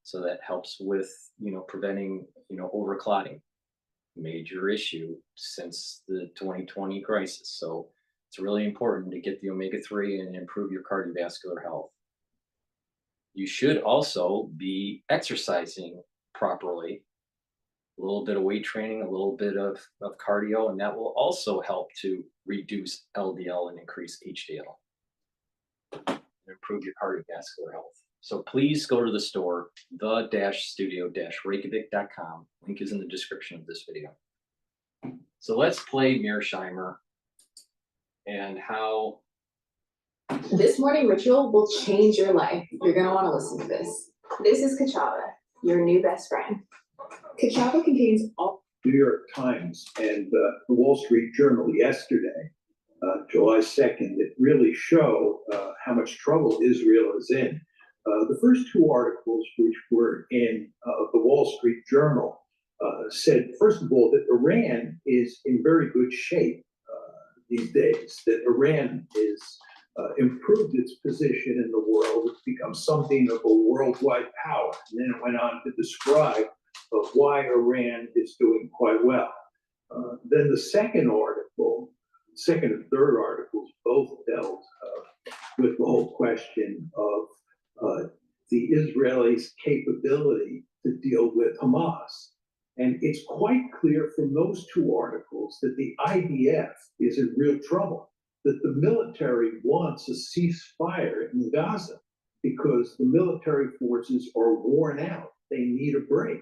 So that helps with, preventing, overclotting. Major issue since the 2020 crisis. So it's really important to get the omega-3 and improve your cardiovascular health. You should also be exercising properly, a little bit of weight training, a little bit of cardio, and that will also help to reduce LDL and increase HDL and improve your cardiovascular health. So please go to the store, the-studio-reykjavik.com. Link is in the description of this video. So let's play Mearsheimer and how This morning ritual will change your life. You're going to want to listen to this. This is Kachava, your new best friend. Kachava contains all New York Times and the Wall Street Journal yesterday, July 2nd, that really show how much trouble Israel is in. The first 2 articles, which were in the Wall Street Journal, said, first of all, that Iran is in very good shape these days, that Iran is improved its position in the world. It's become something of a worldwide power. And then it went on to describe why Iran is doing quite well. Then the second and third articles both dealt with the whole question of the Israelis' capability to deal with Hamas. And it's quite clear from those 2 articles that the IDF is in real trouble, that the military wants a ceasefire in Gaza because the military forces are worn out. They need a break.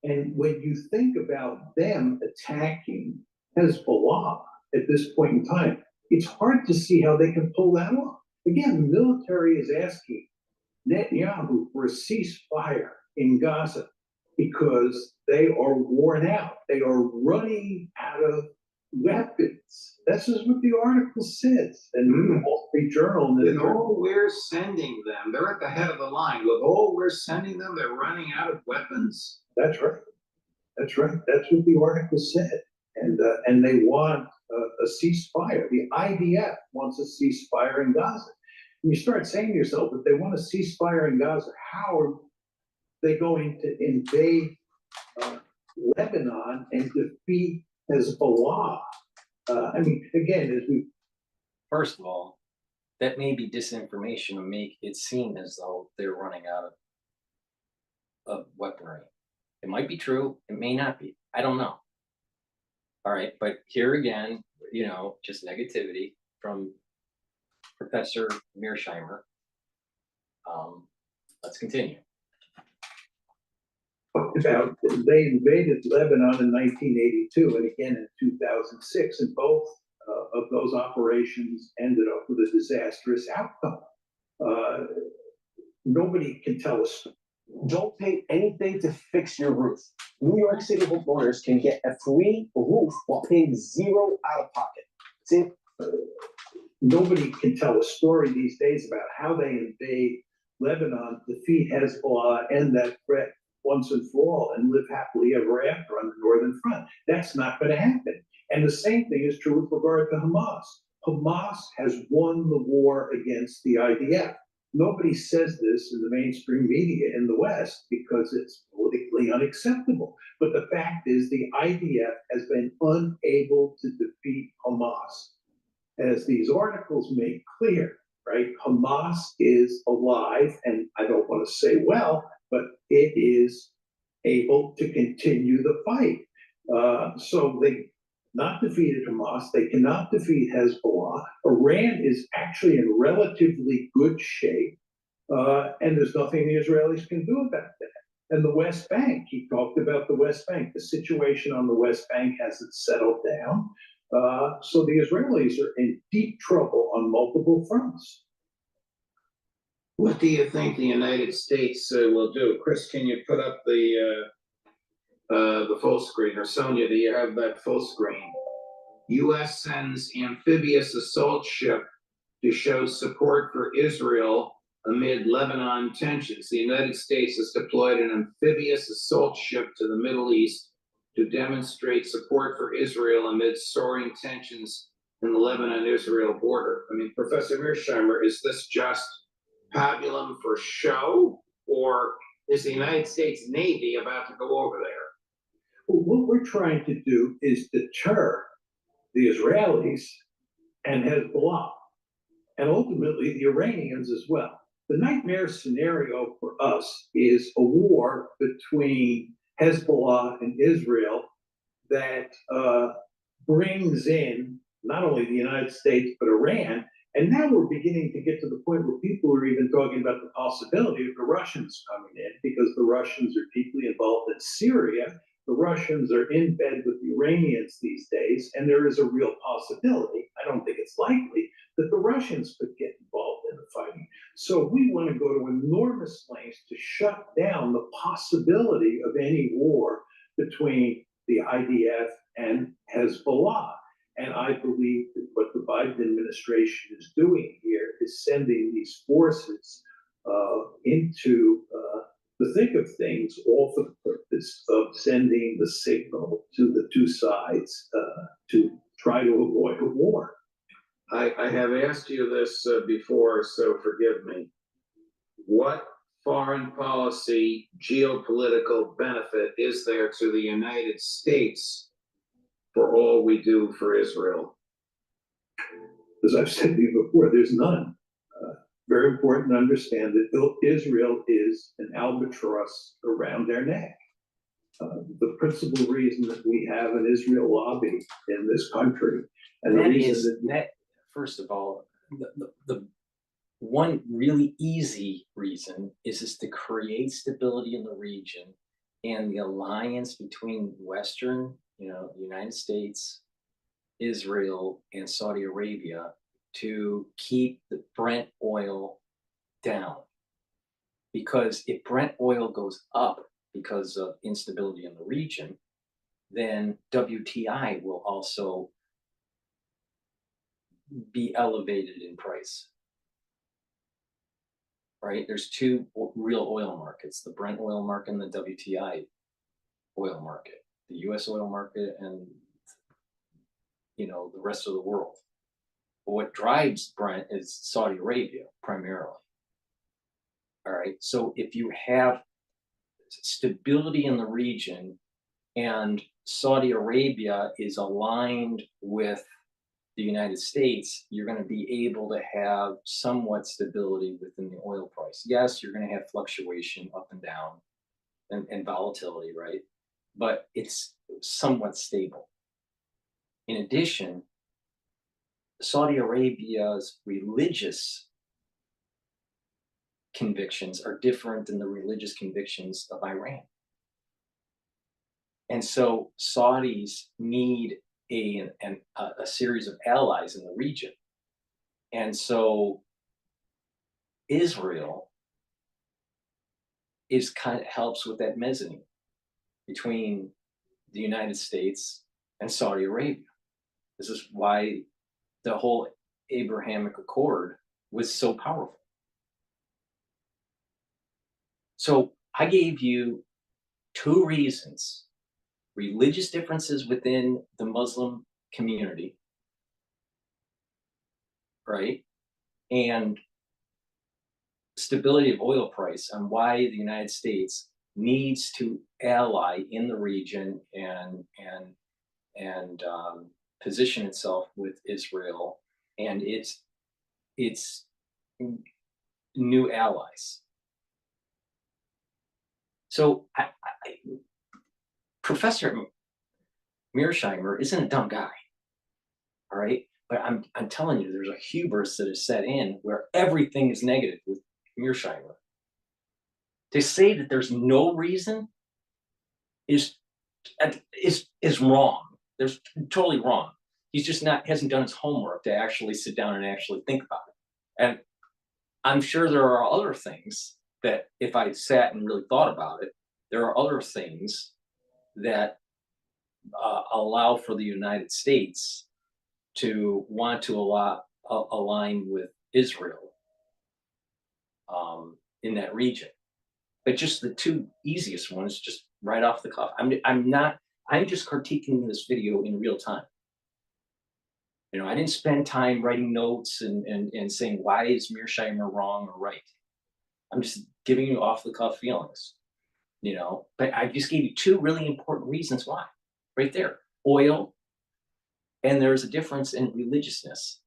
And when you think about them attacking Hezbollah at this point in time, it's hard to see how they can pull that off. Again, the military is asking Netanyahu for a ceasefire in Gaza because they are worn out. They are running out of weapons. That's just what the article says. And the Wall Street Journal. With all we're sending them, they're at the head of the line. With all we're sending them, they're running out of weapons. That's right. That's right. That's what the article said. And they want a ceasefire. The IDF wants a ceasefire in Gaza. And you start saying to yourself, if they want a ceasefire in Gaza, how are they going to invade Lebanon and defeat Hezbollah? Again, first of all, that may be disinformation to make it seem as though they're running out of weaponry. It might be true, it may not be. I don't know. All right, but here again, just negativity from Professor Mearsheimer. Let's continue. They invaded Lebanon in 1982 and again in 2006, and both of those operations ended up with a disastrous outcome. Nobody can tell us. Don't pay anything to fix your roof. New York City homeowners can get a free roof while paying $0 out of pocket. See? Nobody can tell a story these days about how they invade Lebanon, defeat Hezbollah, end that threat once and for all, and live happily ever after on the Northern Front. That's not going to happen. And the same thing is true with regard to Hamas. Hamas has won the war against the IDF. Nobody says this in the mainstream media in the West because it's politically unacceptable. But the fact is, the IDF has been unable to defeat Hamas. As these articles make clear, right? Hamas is alive, and I don't want to say well, but it is able to continue the fight. So they not defeated Hamas. They cannot defeat Hezbollah. Iran is actually in relatively good shape, and there's nothing the Israelis can do about that. And the West Bank, he talked about the West Bank. The situation on the West Bank hasn't settled down. So the Israelis are in deep trouble on multiple fronts. What do you think the United States will do? Chris, can you put up the full screen? Or Sonia, do you have that full screen? U.S. sends amphibious assault ship to show support for Israel amid Lebanon tensions. The United States has deployed an amphibious assault ship to the Middle East to demonstrate support for Israel amid soaring tensions in the Lebanon-Israel border. I mean, Professor Mearsheimer, is this just pabulum for show, or is the United States Navy about to go over there? Well, what we're trying to do is deter the Israelis and Hezbollah, and ultimately the Iranians as well. The nightmare scenario for us is a war between Hezbollah and Israel that brings in not only the United States, but Iran. And now we're beginning to get to the point where people are even talking about the possibility of the Russians coming in, because the Russians are deeply involved in Syria. The Russians are in bed with the Iranians these days, and there is a real possibility, I don't think it's likely, that the Russians could get involved in the fighting. So we want to go to enormous lengths to shut down the possibility of any war between the IDF and Hezbollah. And I believe that what the Biden administration is doing here is sending these forces into the thick of things, all for the purpose of sending the signal to the two sides to try to avoid a war. I have asked you this before, so forgive me. What foreign policy geopolitical benefit is there to the United States for all we do for Israel? As I've said to you before, there's none. Very important to understand that Israel is an albatross around their neck. The principal reason that we have an Israel lobby in this country, and the reason that first of all, the one really easy reason is to create stability in the region, and the alliance between Western, the United States, Israel, and Saudi Arabia to keep the Brent oil down. Because if Brent oil goes up because of instability in the region, then WTI will also be elevated in price. Right? There's two real oil markets, the Brent oil market and the WTI oil market, the US oil market and the rest of the world. But what drives Brent is Saudi Arabia primarily. All right. So if you have stability in the region and Saudi Arabia is aligned with the United States, you're going to be able to have somewhat stability within the oil price. Yes, you're going to have fluctuation up and down and volatility, right? But it's somewhat stable. In addition, Saudi Arabia's religious convictions are different than the religious convictions of Iran. And so Saudis need a series of allies in the region. And so Israel helps with that mezzanine between the United States and Saudi Arabia. This is why the whole Abrahamic Accord was so powerful. So I gave you two reasons: religious differences within the Muslim community, right? And stability of oil price on why the United States needs to ally in the region and position itself with Israel and its new allies. So Professor Mearsheimer isn't a dumb guy, all right? But I'm telling you, there's a hubris that is set in where everything is negative with Mearsheimer. To say that there's no reason is wrong. There's totally wrong. He's just hasn't done his homework to actually sit down and actually think about it. And I'm sure there are other things that if I sat and really thought about it, there are other things that allow for the United States to want to align with Israel in that region. But just the two easiest ones, just right off the cuff. I'm just critiquing this video in real time. You know, I didn't spend time writing notes and saying, why is Mearsheimer wrong or right? I'm just giving you off the cuff feelings, you know, but I just gave you two really important reasons why, right there. Oil, and there's a difference in religiousness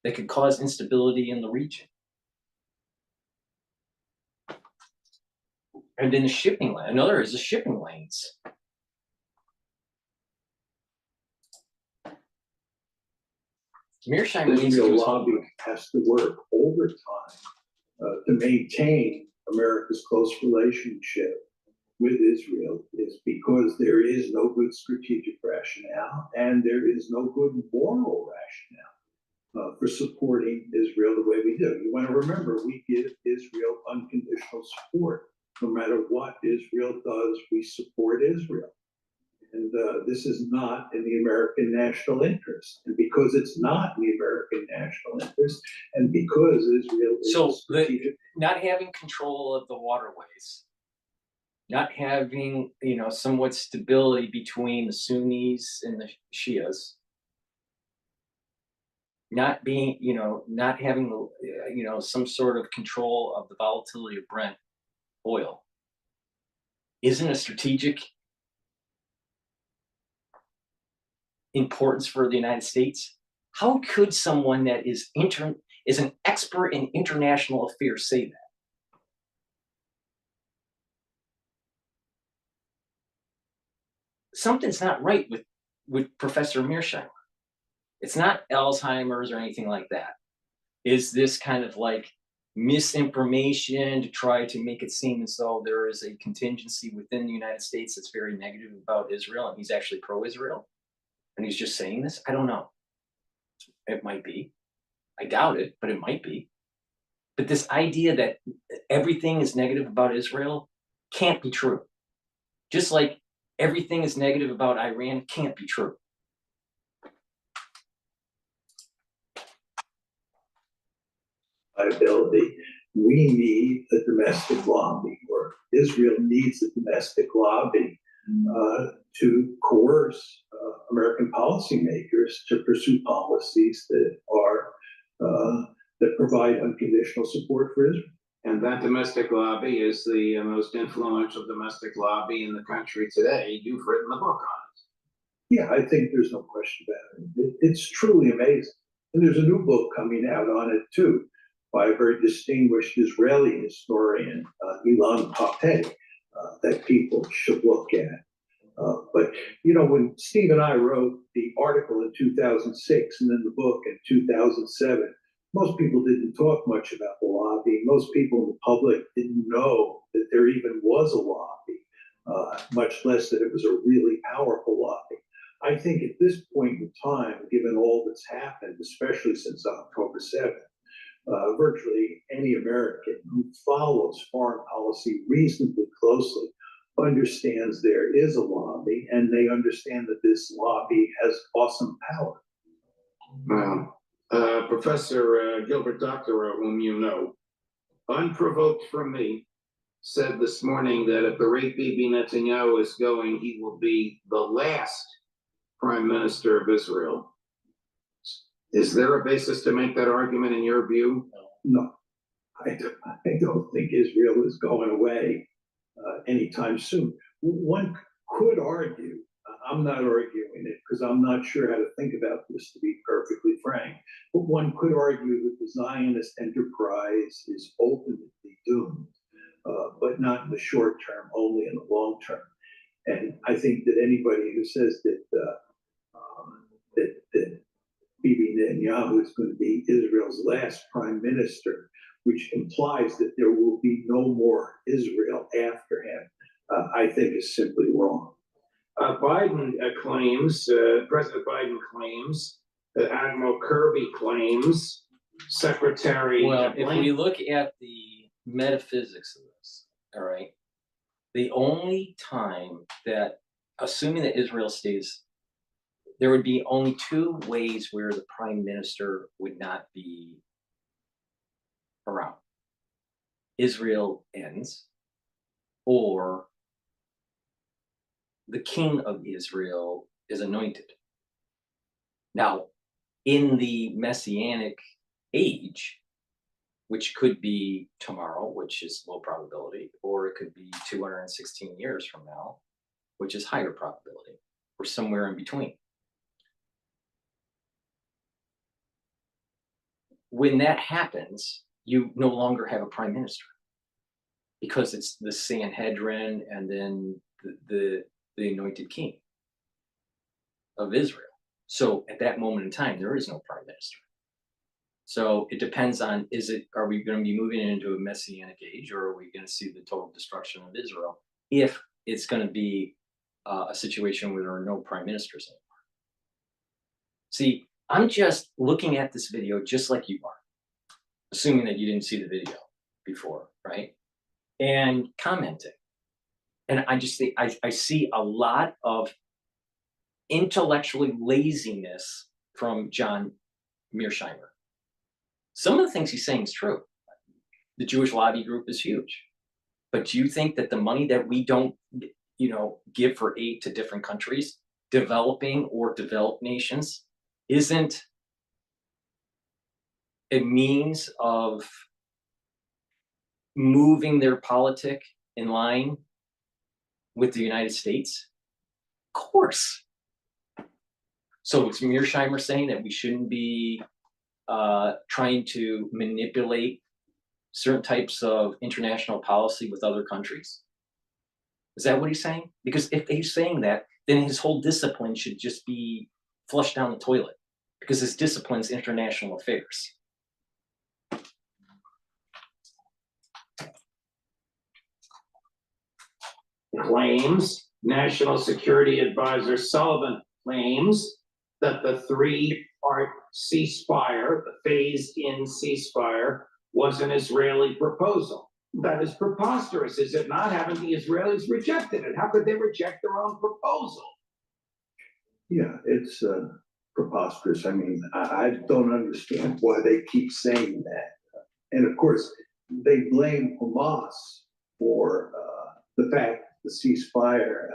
that could cause instability in the region. And then the shipping lane, another is the shipping lanes. Mearsheimer needs to do his lobby has to work overtime to maintain America's close relationship with Israel is because there is no good strategic rationale and there is no good moral rationale for supporting Israel the way we do. You want to remember, we give Israel unconditional support. No matter what Israel does, we support Israel. And this is not in the American national interest. And because it's not in the American national interest, and because Israel is not having control of the waterways, not having, you know, somewhat stability between the Sunnis and the Shias, not being, you know, not having, you know, some sort of control of the volatility of Brent oil isn't a strategic importance for the United States. How could someone that is an expert in international affairs say that? Something's not right with Professor Mearsheimer. It's not Alzheimer's or anything like that. Is this kind of like misinformation to try to make it seem as though there is a contingency within the United States that's very negative about Israel and he's actually pro-Israel? And he's just saying this? I don't know. It might be. I doubt it, but it might be. But this idea that everything is negative about Israel can't be true. Just like everything is negative about Iran can't be true. Liability. We need a domestic lobby, or Israel needs a domestic lobby to coerce American policymakers to pursue policies that are that provide unconditional support for Israel. And that domestic lobby is the most influential domestic lobby in the country today. You've written the book on it. Yeah, I think there's no question about it. It's truly amazing. And there's a new book coming out on it too, by a very distinguished Israeli historian, Ilan Pappé, that people should look at. But, you know, when Steve and I wrote the article in 2006 and then the book in 2007, most people didn't talk much about the lobby. Most people in the public didn't know that there even was a lobby, much less that it was a really powerful lobby. I think at this point in time, given all that's happened, especially since October 7th, virtually any American who follows foreign policy reasonably closely understands there is a lobby, and they understand that this lobby has awesome power. Wow. Professor Gilbert Doctorow, whom you know, unprovoked from me, said this morning that at the rate Bibi Netanyahu is going, he will be the last prime minister of Israel. Is there a basis to make that argument in your view? No. I don't think Israel is going away anytime soon. One could argue, I'm not arguing it because I'm not sure how to think about this, to be perfectly frank, but one could argue that the Zionist enterprise is ultimately doomed, but not in the short term, only in the long term. And I think that anybody who says that that Bibi Netanyahu is going to be Israel's last prime minister, which implies that there will be no more Israel after him, I think is simply wrong. Biden claims, President Biden claims, that Admiral Kirby claims, Secretary. Well, if we look at the metaphysics of this, all right, the only time that, assuming that Israel stays, there would be only two ways where the prime minister would not be around. Israel ends, or the king of Israel is anointed. Now, in the Messianic age, which could be tomorrow, which is low probability, or it could be 216 years from now, which is higher probability, or somewhere in between. When that happens, you no longer have a prime minister, because it's the Sanhedrin and then the anointed king of Israel. So at that moment in time, there is no prime minister. So it depends on, are we going to be moving into a Messianic age, or are we going to see the total destruction of Israel if it's going to be a situation where there are no prime ministers anymore? See, I'm just looking at this video just like you are, assuming that you didn't see the video before, right? And commenting. And I just think I see a lot of intellectually laziness from John Mearsheimer. Some of the things he's saying is true. The Jewish lobby group is huge. But do you think that the money that we don't, give for aid to different countries, developing or developed nations, isn't a means of moving their politic in line with the United States? Of course. So it's Mearsheimer saying that we shouldn't be trying to manipulate certain types of international policy with other countries? Is that what he's saying? Because if he's saying that, then his whole discipline should just be flushed down the toilet, because his discipline's international affairs. Claims, National Security Advisor Sullivan claims that the three-part ceasefire, the phased-in ceasefire, was an Israeli proposal. That is preposterous, is it not? Haven't the Israelis rejected it? How could they reject their own proposal? Yeah, it's preposterous. I mean, I don't understand why they keep saying that. And of course, they blame Hamas for the fact the ceasefire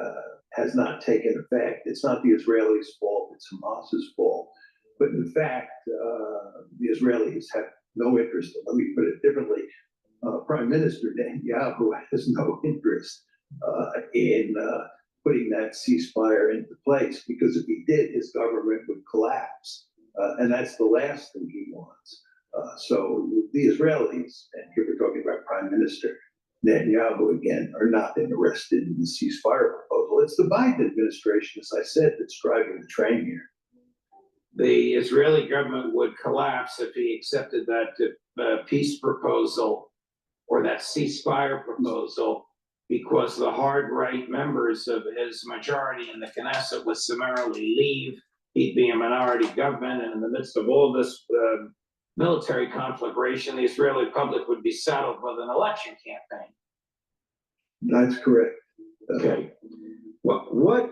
has not taken effect. It's not the Israelis' fault, it's Hamas's fault. But in fact, the Israelis have no interest. Let me put it differently. Prime Minister Netanyahu has no interest in putting that ceasefire into place, because if he did, his government would collapse. And that's the last thing he wants. So the Israelis, and here we're talking about Prime Minister Netanyahu again, are not interested in the ceasefire proposal. It's the Biden administration, as I said, that's driving the train here. The Israeli government would collapse if he accepted that peace proposal or that ceasefire proposal, because the hard right members of his majority in the Knesset would summarily leave. He'd be a minority government, and in the midst of all this military conflagration, the Israeli public would be saddled with an election campaign. That's correct. Okay. What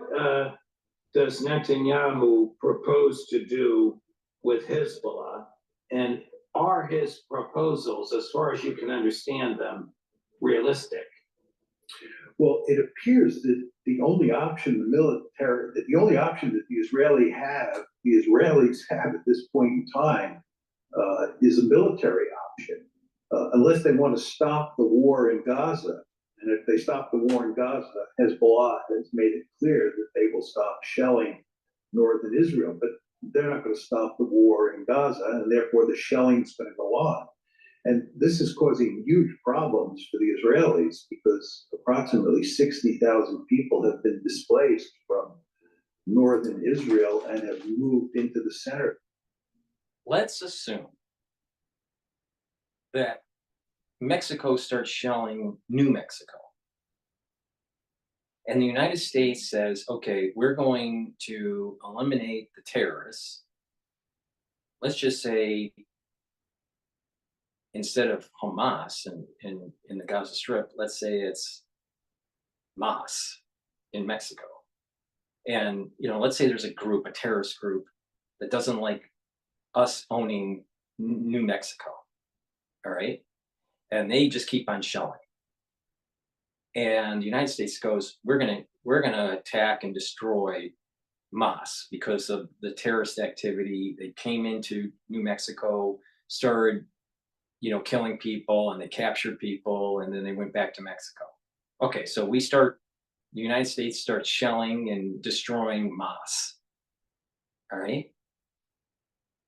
does Netanyahu propose to do with Hezbollah? And are his proposals, as far as you can understand them, realistic? Well, it appears that the only option that the Israelis have at this point in time is a military option. unless they want to stop the war in Gaza. And if they stop the war in Gaza, Hezbollah has made it clear that they will stop shelling northern Israel, but they're not going to stop the war in Gaza, and therefore the shelling is going to go on. And this is causing huge problems for the Israelis because approximately 60,000 people have been displaced from northern Israel and have moved into the center. Let's assume that Mexico starts shelling New Mexico. And the United States says, okay, we're going to eliminate the terrorists. Let's just say, instead of Hamas in the Gaza Strip, let's say it's Mas in Mexico. And, let's say there's a group, a terrorist group, that doesn't like us owning New Mexico. All right. And they just keep on shelling. And the United States goes, we're gonna attack and destroy Mas because of the terrorist activity. They came into New Mexico, started, killing people, and they captured people, and then they went back to Mexico. Okay, so the United States starts shelling and destroying Mas. All right.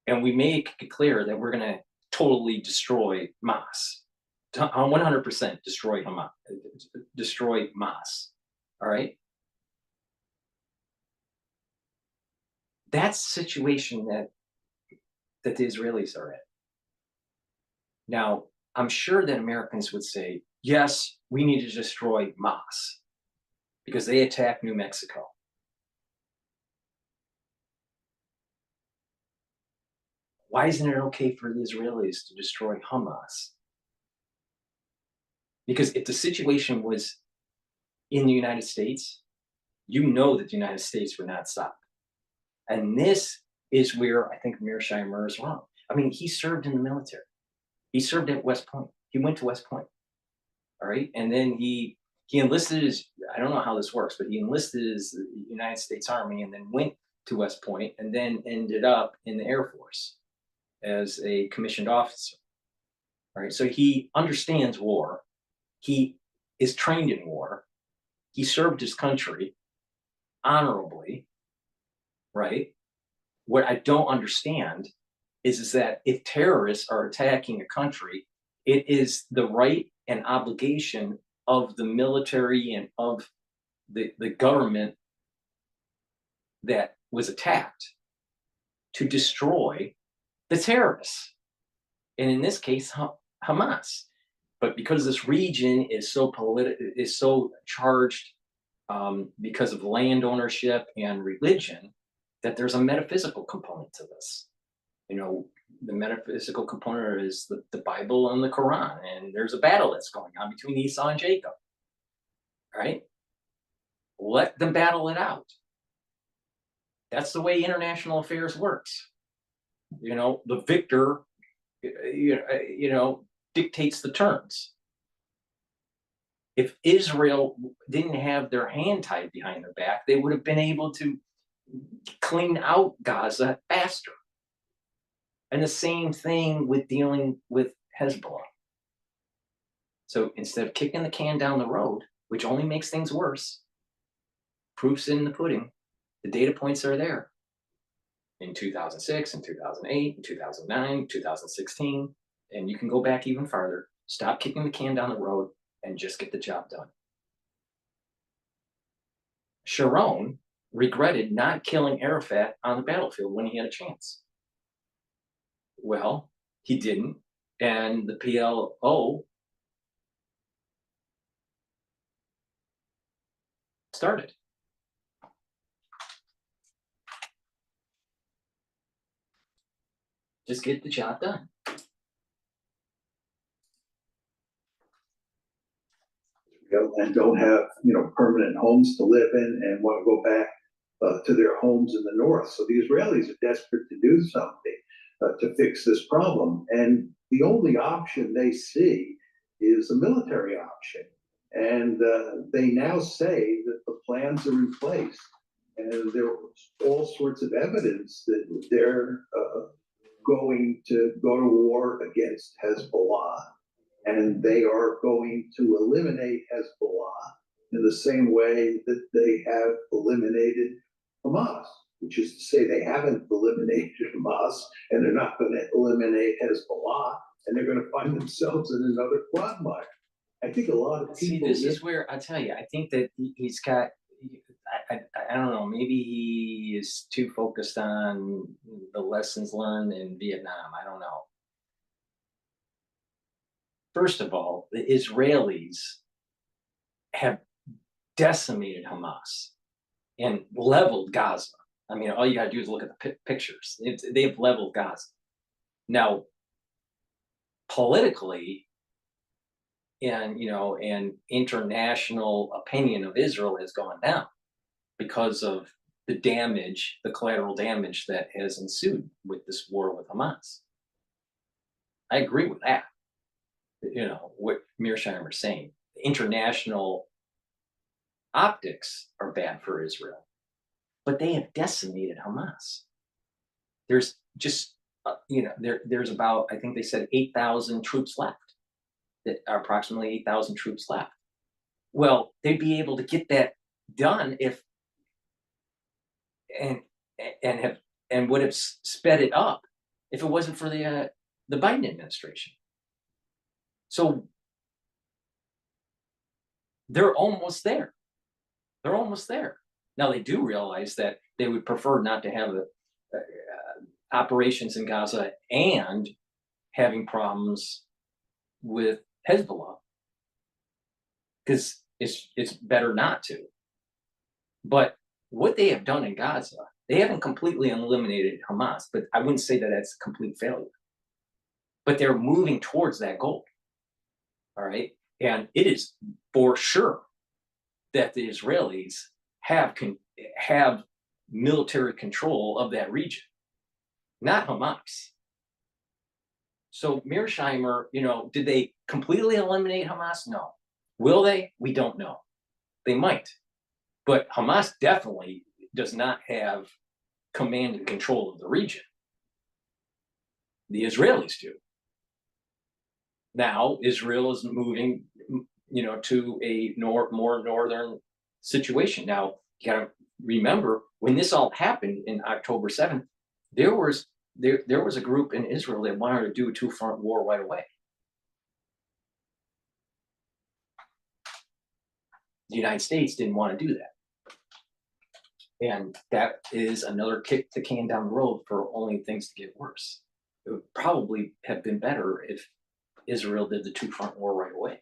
And we make it clear that we're gonna totally destroy Mas. 100% destroy Hamas, destroy Mas. All right. That's the situation that the Israelis are in. Now, I'm sure that Americans would say, yes, we need to destroy Mas because they attacked New Mexico. Why isn't it okay for the Israelis to destroy Hamas? Because if the situation was in the United States, that the United States would not stop. And this is where I think Mearsheimer is wrong. I mean, he served in the military. He served at West Point. He went to West Point. All right. And then he enlisted I don't know how this works, but he enlisted the United States Army and then went to West Point and then ended up in the Air Force as a commissioned officer. All right. So he understands war. He is trained in war. He served his country honorably, right? What I don't understand is that if terrorists are attacking a country, it is the right and obligation of the military and of the government that was attacked to destroy the terrorists. And in this case, Hamas. But because this region is so charged because of land ownership and religion, that there's a metaphysical component to this. The metaphysical component is the Bible and the Quran, and there's a battle that's going on between Esau and Jacob. Right? Let them battle it out. That's the way international affairs works. The victor, dictates the terms. If Israel didn't have their hand tied behind their back, they would have been able to clean out Gaza faster. And the same thing with dealing with Hezbollah. So instead of kicking the can down the road, which only makes things worse, proof's in the pudding, the data points are there. In 2006, in 2008, in 2009, 2016, and you can go back even farther. Stop kicking the can down the road and just get the job done. Sharon regretted not killing Arafat on the battlefield when he had a chance. Well, he didn't, and the PLO started. Just get the job done. And don't have permanent homes to live in and want to go back to their homes in the north. So the Israelis are desperate to do something to fix this problem. And the only option they see is a military option. And they now say that the plans are in place. And there's all sorts of evidence that they're going to go to war against Hezbollah. And they are going to eliminate Hezbollah in the same way that they have eliminated Hamas, which is to say they haven't eliminated Hamas and they're not going to eliminate Hezbollah, and they're going to find themselves in another quagmire. I think a lot of See, people. this is where I tell you, I think that he's got. I don't know. Maybe he is too focused on the lessons learned in Vietnam. I don't know. First of all, the Israelis have decimated Hamas and leveled Gaza. I mean, all you got to do is look at the pictures. They have leveled Gaza. Now, politically, and international opinion of Israel has gone down because of the damage, the collateral damage that has ensued with this war with Hamas. I agree with that. What Mearsheimer is saying. International optics are bad for Israel, but they have decimated Hamas. There's just, there's about, I think they said 8,000 troops left. That are approximately 8,000 troops left. Well, they'd be able to get that done if, and would have sped it up if it wasn't for the Biden administration. So they're almost there. They're almost there. Now they do realize that they would prefer not to have operations in Gaza and having problems with Hezbollah, because it's better not to. But what they have done in Gaza, they haven't completely eliminated Hamas, but I wouldn't say that that's a complete failure. But they're moving towards that goal. All right. And it is for sure that the Israelis have military control of that region, not Hamas. So Mearsheimer, did they completely eliminate Hamas? No. Will they? We don't know. They might. But Hamas definitely does not have command and control of the region. The Israelis do. Now Israel is moving, to a more northern situation. Now you got to remember when this all happened in October 7th, there was a group in Israel that wanted to do a two-front war right away. The United States didn't want to do that. And that is another kick the can down the road for only things to get worse. It would probably have been better if Israel did the two-front war right away.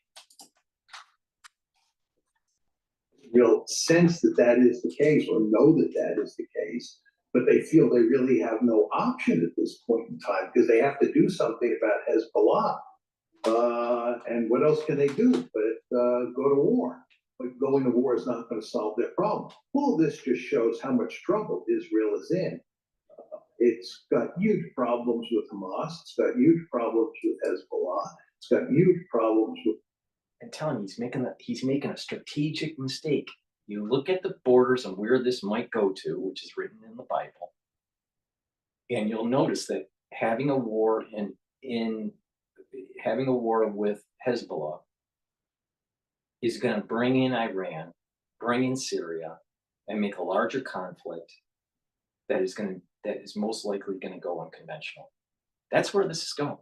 Real sense that is the case, or know that is the case, but they feel they really have no option at this point in time because they have to do something about Hezbollah. And what else can they do but go to war? But going to war is not going to solve their problem. All this just shows how much trouble Israel is in. It's got huge problems with Hamas. It's got huge problems with Hezbollah. It's got huge problems with. I'm telling you, he's making a strategic mistake. You look at the borders and where this might go to, which is written in the Bible, and you'll notice that having a war with Hezbollah is going to bring in Iran, bring in Syria, and make a larger conflict that is most likely going to go unconventional. That's where this is going.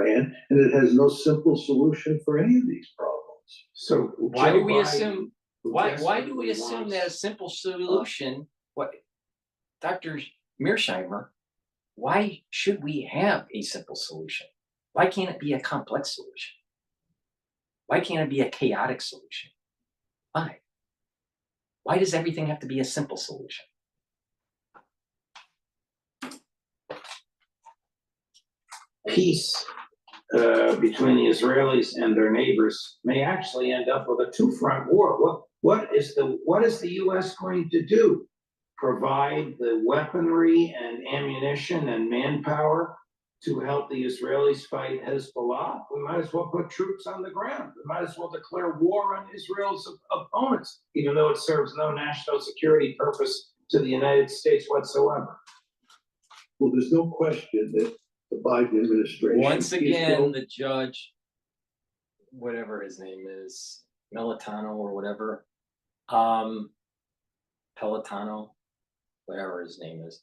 And it has no simple solution for any of these problems. So why do we assume that a simple solution? What, Dr. Mearsheimer? Why should we have a simple solution? Why can't it be a complex solution? Why can't it be a chaotic solution? Why? Why does everything have to be a simple solution? Peace between the Israelis and their neighbors may actually end up with a two-front war. What is the U.S. going to do? Provide the weaponry and ammunition and manpower to help the Israelis fight Hezbollah? We might as well put troops on the ground. We might as well declare war on Israel's opponents, even though it serves no national security purpose to the United States whatsoever. Well, there's no question that the Biden administration. Once is again, going- the judge, whatever his name is, Melitano or whatever, Pelotano, whatever his name is.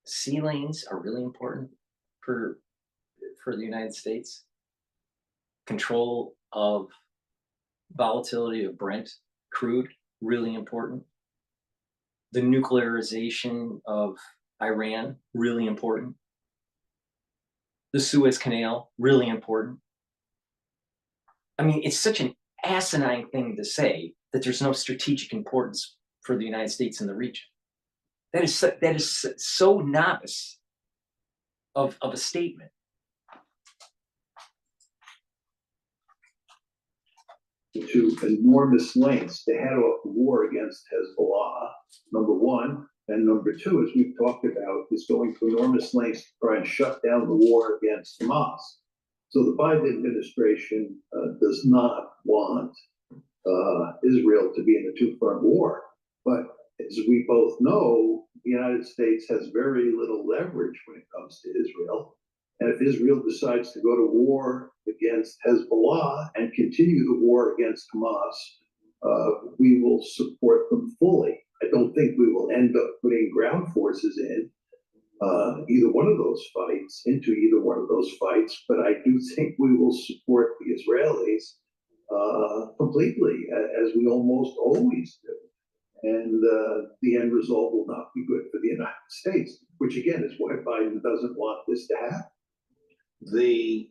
Sea lanes are really important for the United States. Control of volatility of Brent crude, really important. The nuclearization of Iran, really important. The Suez Canal, really important. I mean, it's such an asinine thing to say that there's no strategic importance for the United States in the region. That is so novice of a statement. To enormous lengths to head off the war against Hezbollah, number one. And number two, as we've talked about, is going to enormous lengths to try and shut down the war against Hamas. So the Biden administration does not want Israel to be in a two-front war. But as we both know, the United States has very little leverage when it comes to Israel. And if Israel decides to go to war against Hezbollah and continue the war against Hamas, we will support them fully. I don't think we will end up putting ground forces in either one of those fights, but I do think we will support the Israelis completely, as we almost always do. And the end result will not be good for the United States, which again is why Biden doesn't want this to happen. The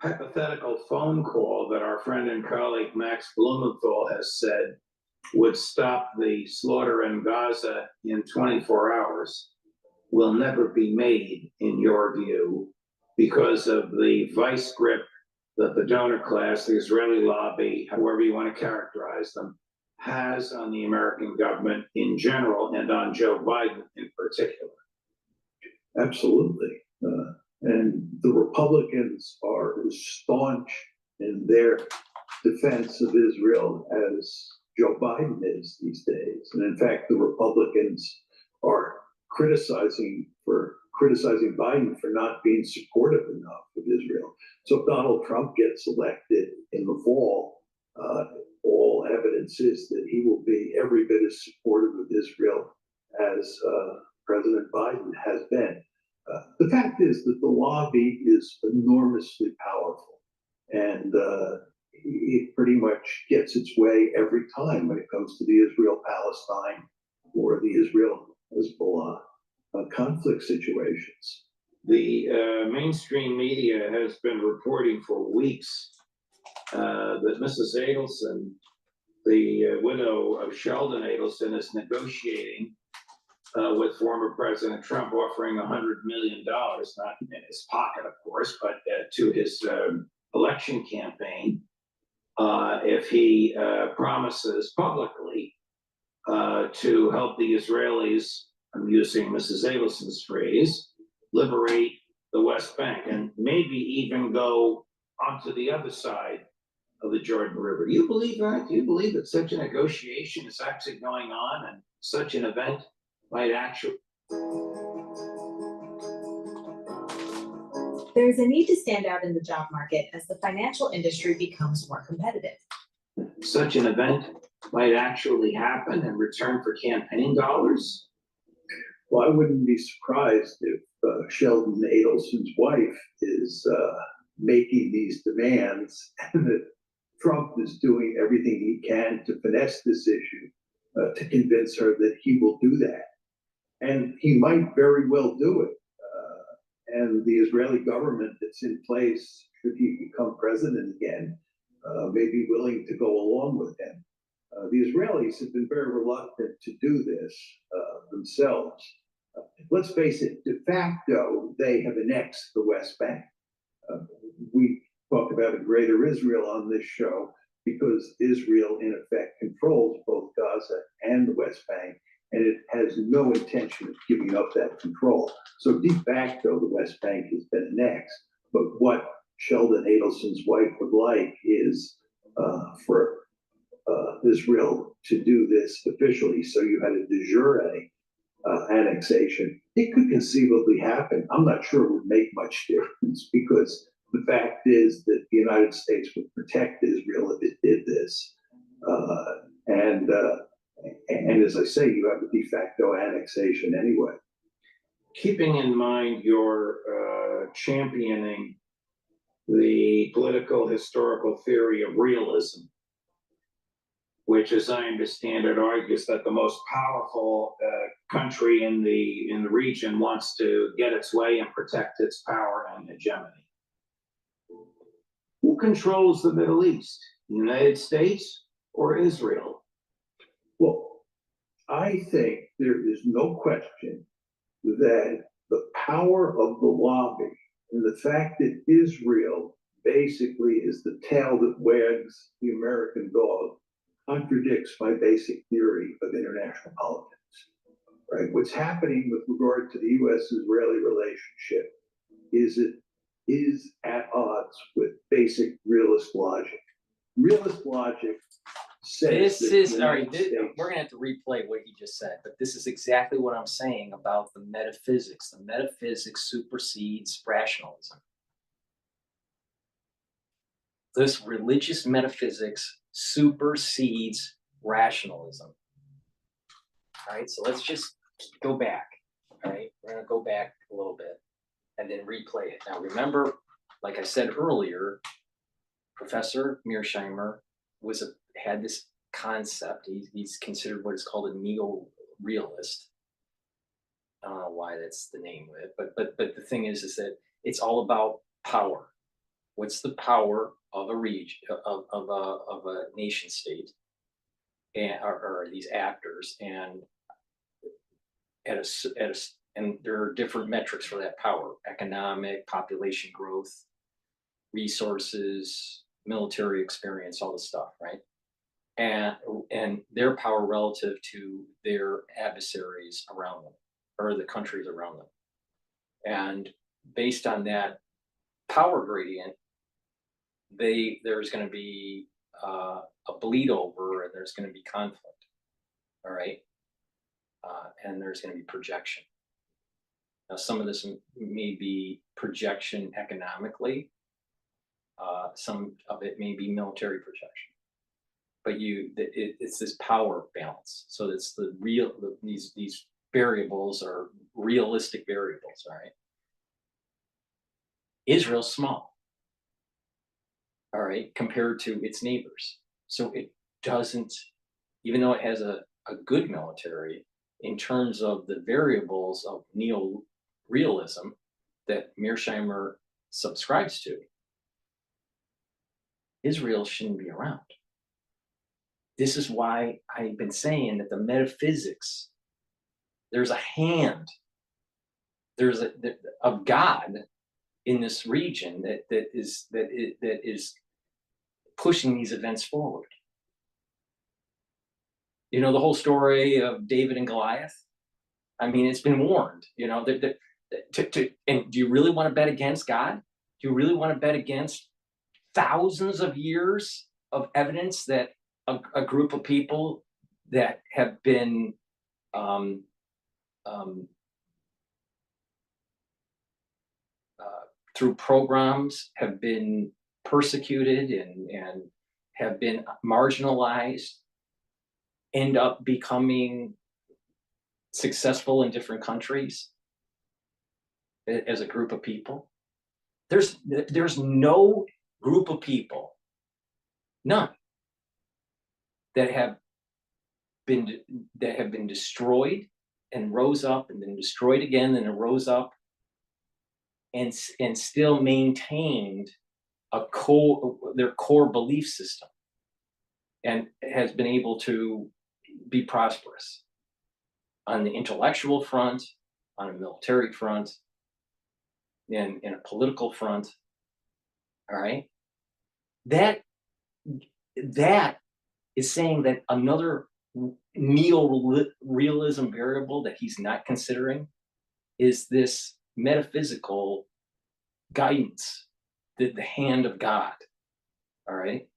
hypothetical phone call that our friend and colleague Max Blumenthal has said would stop the slaughter in Gaza in 24 hours will never be made, in your view, because of the vice grip that the donor class, the Israeli lobby, however you want to characterize them, has on the American government in general and on Joe Biden in particular. Absolutely. And the Republicans are as staunch in their defense of Israel as Joe Biden is these days. And in fact, the Republicans are criticizing Biden for not being supportive enough of Israel. So if Donald Trump gets elected in the fall, all evidence is that he will be every bit as supportive of Israel as President Biden has been. The fact is that the lobby is enormously powerful, and it pretty much gets its way every time when it comes to the Israel-Palestine or the Israel-Hezbollah conflict situations. The mainstream media has been reporting for weeks that Mrs. Adelson, the widow of Sheldon Adelson, is negotiating with former President Trump, offering $100 million, not in his pocket, of course, but to his election campaign, if he promises publicly to help the Israelis, I'm using Mrs. Adelson's phrase, liberate the West Bank and maybe even go onto the other side of the Jordan River. Do you believe that? Do you believe that such a negotiation is actually going on and such an event might actually? There is a need to stand out in the job market as the financial industry becomes more competitive. Such an event might actually happen in return for campaign dollars? Well, I wouldn't be surprised if Sheldon Adelson's wife is making these demands and that Trump is doing everything he can to finesse this issue to convince her that he will do that. And he might very well do it. And the Israeli government that's in place, should he become president again, may be willing to go along with him. The Israelis have been very reluctant to do this themselves. Let's face it, de facto, they have annexed the West Bank. We talk about a greater Israel on this show because Israel, in effect, controls both Gaza and the West Bank, and it has no intention of giving up that control. So de facto, the West Bank has been annexed. But what Sheldon Adelson's wife would like is for Israel to do this officially, so you had a de jure annexation. It could conceivably happen. I'm not sure it would make much difference, because the fact is that the United States would protect Israel if it did this. And as I say, you have a de facto annexation anyway. Keeping in mind your championing the political historical theory of realism, which, as I understand it, argues that the most powerful country in the region wants to get its way and protect its power and hegemony. Who controls the Middle East? The United States or Israel? Well, I think there is no question that the power of the lobby and the fact that Israel basically is the tail that wags the American dog contradicts my basic theory of international politics. Right? What's happening with regard to the U.S.-Israeli relationship is it is at odds with basic realist logic. Realist logic says This is, all right, we're gonna have to replay what he just said, but this is exactly what I'm saying about the metaphysics. The metaphysics supersedes rationalism. This religious metaphysics supersedes rationalism. All right, so let's just go back. All right, we're gonna go back a little bit and then replay it. Now remember, like I said earlier, Professor Mearsheimer had this concept. He's considered what is called a neo-realist. I don't know why that's the name of it, but the thing is that it's all about power. What's the power of a region, of a nation state, and or these actors, and and there are different metrics for that power: economic, population growth, resources, military experience, all this stuff, right? And their power relative to their adversaries around them, or the countries around them. And based on that power gradient, there's going to be a bleed over, and there's going to be conflict, all right? And there's going to be projection. Now, some of this may be projection economically. Some of it may be military projection. But it's this power balance. So it's these variables are realistic variables, all right? Israel's small, all right, compared to its neighbors. So it doesn't, even though it has a good military, in terms of the variables of neo-realism that Mearsheimer subscribes to, Israel shouldn't be around. This is why I've been saying that the metaphysics, there's a hand, of God in this region that is pushing these events forward. You know, the whole story of David and Goliath. I mean, it's been warned. You know, and do you really want to bet against God? Do you really want to bet against thousands of years of evidence that a group of people that have been through programs have been persecuted and have been marginalized, end up becoming successful in different countries as a group of people? There's no group of people, none, that have been destroyed and rose up and then destroyed again and then rose up and still maintained their core belief system and has been able to be prosperous on the intellectual front, on a military front, in a political front. All right, that is saying that another neo-realism variable that he's not considering is this metaphysical guidance, the hand of God. All right.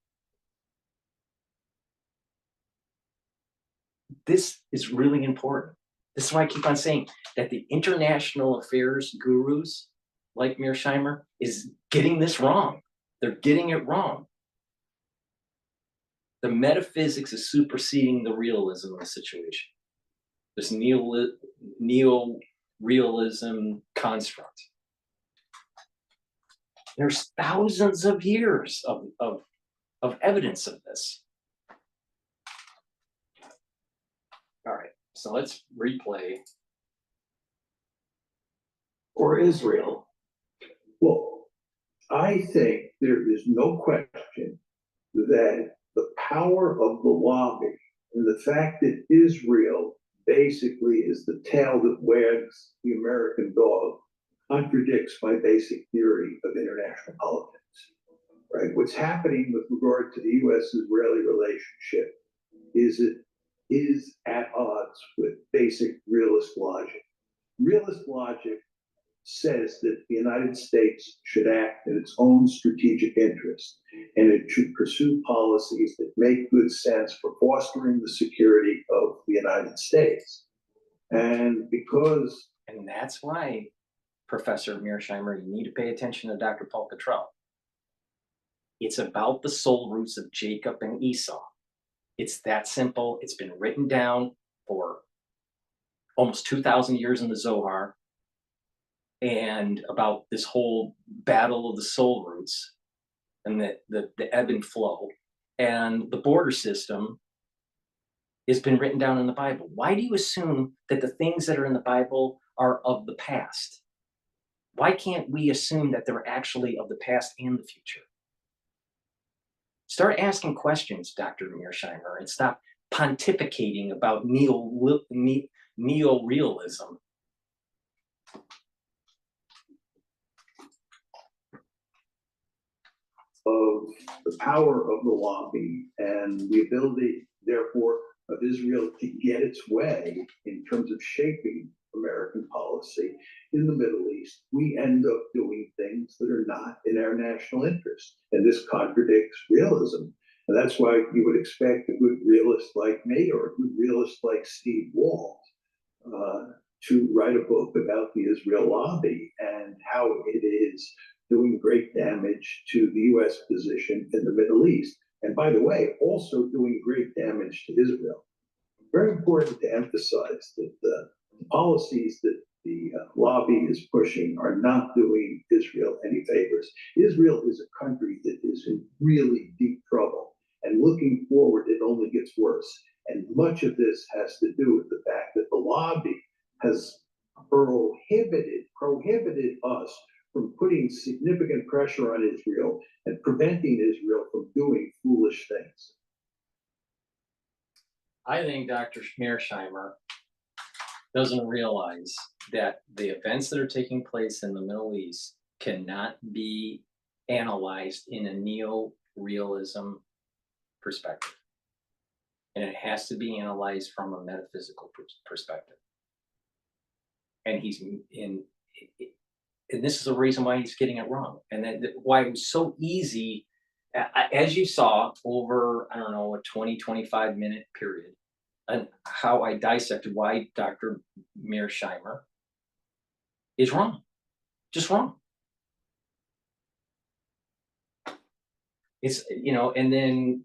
this is really important. This is why I keep on saying that the international affairs gurus like Mearsheimer is getting this wrong. They're getting it wrong. The metaphysics is superseding the realism of the situation. This neo-realism construct. There's thousands of years of evidence of this. All right, so let's replay. Or Israel. Well, I think there is no question that the power of the lobby and the fact that Israel basically is the tail that wags the American dog contradicts my basic theory of international politics. Right? What's happening with regard to the U.S.-Israeli relationship is it is at odds with basic realist logic. Realist logic says that the United States should act in its own strategic interest, and it should pursue policies that make good sense for fostering the security of the United States. And that's why, Professor Mearsheimer, you need to pay attention to Dr. Paul Cottrell. It's about the soul roots of Jacob and Esau. It's that simple. It's been written down for almost 2,000 years in the Zohar, and about this whole battle of the soul roots and the ebb and flow. And the border system has been written down in the Bible. Why do you assume that the things that are in the Bible are of the past? Why can't we assume that they're actually of the past and the future? Start asking questions, Dr. Mearsheimer, and stop pontificating about neo-realism. Of the power of the lobby and the ability, therefore, of Israel to get its way in terms of shaping American policy in the Middle East, we end up doing things that are not in our national interest. And this contradicts realism. And that's why you would expect a good realist like me or a good realist like Steve Walt to write a book about the Israel lobby and how it is doing great damage to the U.S. position in the Middle East. And by the way, also doing great damage to Israel. Very important to emphasize that the policies that the lobby is pushing are not doing Israel any favors. Israel is a country that is in really deep trouble. And looking forward, it only gets worse. And much of this has to do with the fact that the lobby has prohibited us from putting significant pressure on Israel and preventing Israel from doing foolish things. I think Dr. Mearsheimer doesn't realize that the events that are taking place in the Middle East cannot be analyzed in a neo-realism perspective. And it has to be analyzed from a metaphysical perspective. And and this is the reason why he's getting it wrong. And why it was so easy, as you saw over, I don't know, a 20, 25 minute period, and how I dissected why Dr. Mearsheimer is wrong, just wrong. It's, you know, and then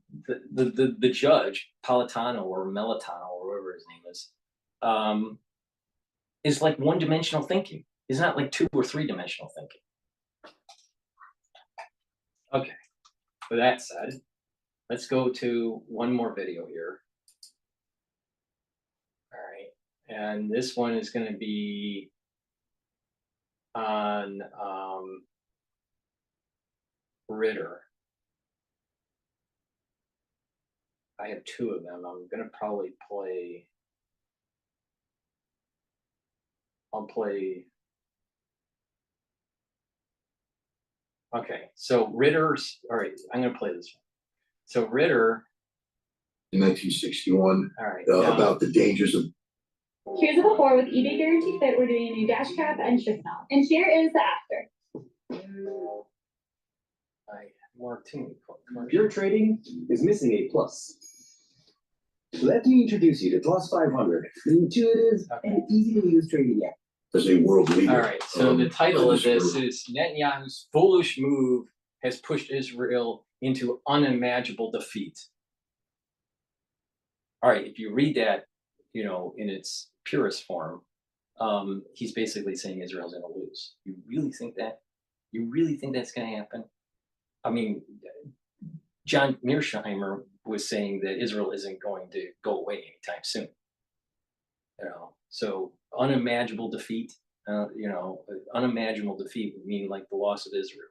the judge, Politano or Melitano or whatever his name is like one-dimensional thinking. It's not like 2 or 3 dimensional thinking. Okay, with that said, let's go to one more video here. All right, and this one is going to be on Ritter. I have 2 of them. I'm going to probably play. I'll play. Okay, so Ritter's, all right, I'm going to play this one. So Ritter. In 1961, all right, about the dangers of. Here's a before with eBay Guarantee Fit. We're doing a new dash cap and shift now. And here is the after. More team. Pure trading is missing a plus. Let me introduce you to Plus 500, the intuitive and easy to use trading app. As a world leader. All right, so the title of this is Netanyahu's foolish move has pushed Israel into unimaginable defeat. All right, if you read that, you know, in its purest form, he's basically saying Israel's going to lose. You really think that? You really think that's going to happen? I mean, John Mearsheimer was saying that Israel isn't going to go away anytime soon. You know, so unimaginable defeat. Unimaginable defeat would mean like the loss of Israel.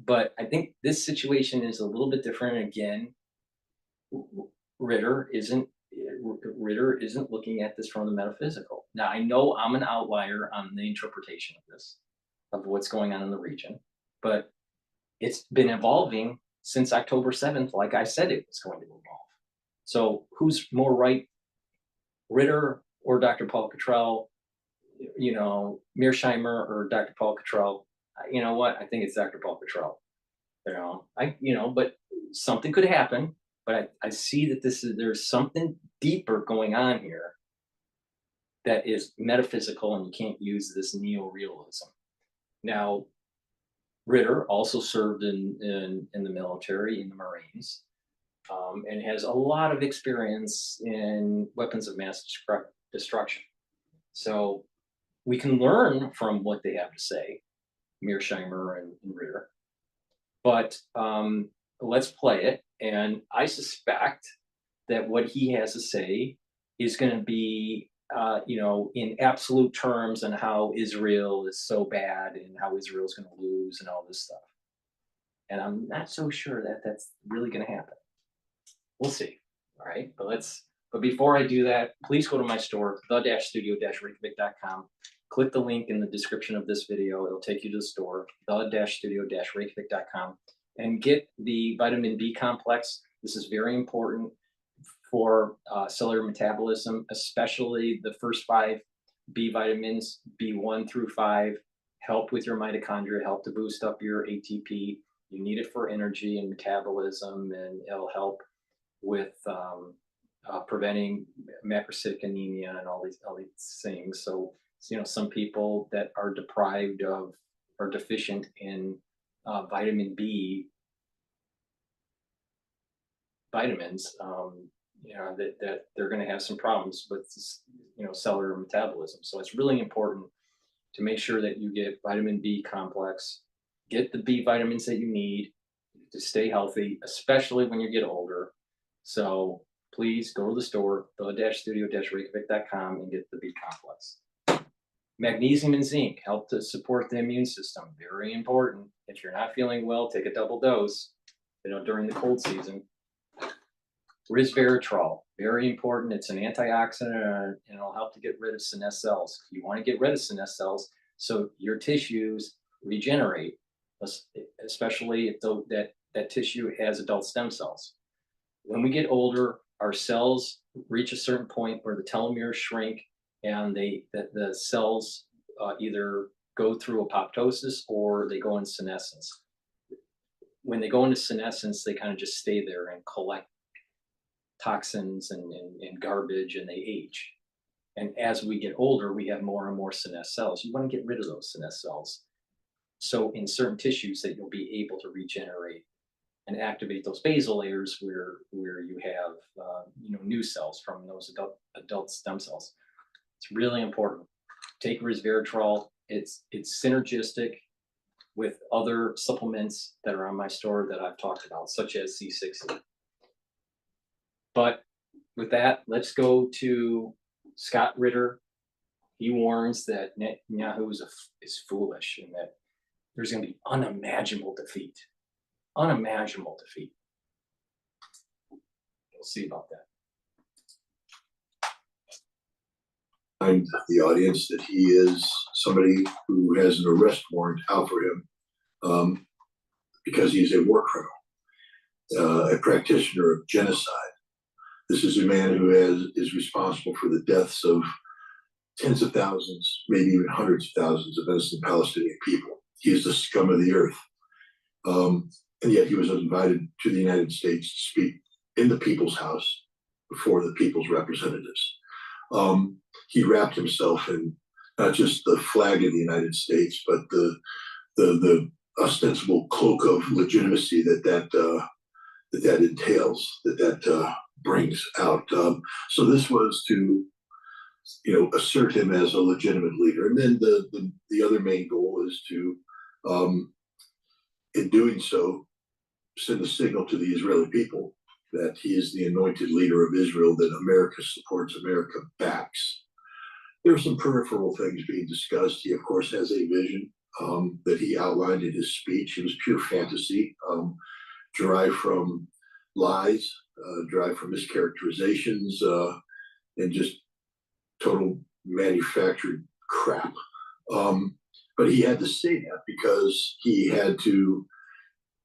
But I think this situation is a little bit different. Again, Ritter isn't looking at this from the metaphysical. Now, I know I'm an outlier on the interpretation of this, of what's going on in the region, but it's been evolving since October 7th, like I said it was going to evolve. So who's more right, Ritter or DrPaulCottrell? You know, Mearsheimer or DrPaulCottrell? You know what? I think it's DrPaulCottrell. You know, but something could happen. But I see that there's something deeper going on here that is metaphysical, and you can't use this neo-realism. Now, Ritter also served in the military, in the Marines, and has a lot of experience in weapons of mass destruction. So we can learn from what they have to say, Mearsheimer and Ritter. But let's play it. And I suspect that what he has to say is going to be, you know, in absolute terms on how Israel is so bad and how Israel is going to lose and all this stuff. And I'm not so sure that that's really going to happen. We'll see. All right. But before I do that, please go to my store, the-studio-reykjavik.com. Click the link in the description of this video. It'll take you to the store, the-studio-reykjavik.com. And get the vitamin B complex. This is very important for cellular metabolism, especially the first 5 B vitamins, B1 through 5, help with your mitochondria, help to boost up your ATP. You need it for energy and metabolism, and it'll help with preventing macrocytic anemia and all these things. So, you know, some people that are deprived of or deficient in vitamin B vitamins, you know, that they're going to have some problems with, you know, cellular metabolism. So it's really important to make sure that you get vitamin B complex, get the B vitamins that you need to stay healthy, especially when you get older. So please go to the store, the-studio-reykjavik.com, and get the B complex. Magnesium and zinc help to support the immune system. Very important. If you're not feeling well, take a double dose, you know, during the cold season. Resveratrol, very important. It's an antioxidant, and it'll help to get rid of senescent cells. You want to get rid of senescent cells so your tissues regenerate, especially if that tissue has adult stem cells. When we get older, our cells reach a certain point where the telomeres shrink, and the cells either go through apoptosis or they go in senescence. When they go into senescence, they kind of just stay there and collect toxins and garbage, and they age. And as we get older, we have more and more senescent cells. You want to get rid of those senescent cells. So in certain tissues that you'll be able to regenerate and activate those basal layers where you have you know, new cells from those adult stem cells. It's really important. Take resveratrol. It's synergistic with other supplements that are on my store that I've talked about, such as C60. But with that, let's go to Scott Ritter. He warns that Netanyahu is foolish and that there's going to be unimaginable defeat. Unimaginable defeat. We'll see about that. Remind the audience that he is somebody who has an arrest warrant out for him because he's a war criminal, a practitioner of genocide. This is a man who is responsible for the deaths of tens of thousands, maybe even hundreds of thousands of innocent Palestinian people. He is the scum of the earth. And yet he was invited to the United States to speak in the People's House before the people's representatives. He wrapped himself in not just the flag of the United States, but the ostensible cloak of legitimacy that entails, that brings out. So this was to, assert him as a legitimate leader. And then the other main goal is to, in doing so, send a signal to the Israeli people that he is the anointed leader of Israel, that America supports, America backs. There are some peripheral things being discussed. He, of course, has a vision that he outlined in his speech. It was pure fantasy, derived from lies, derived from mischaracterizations, and just total manufactured crap. But he had to say that because he had to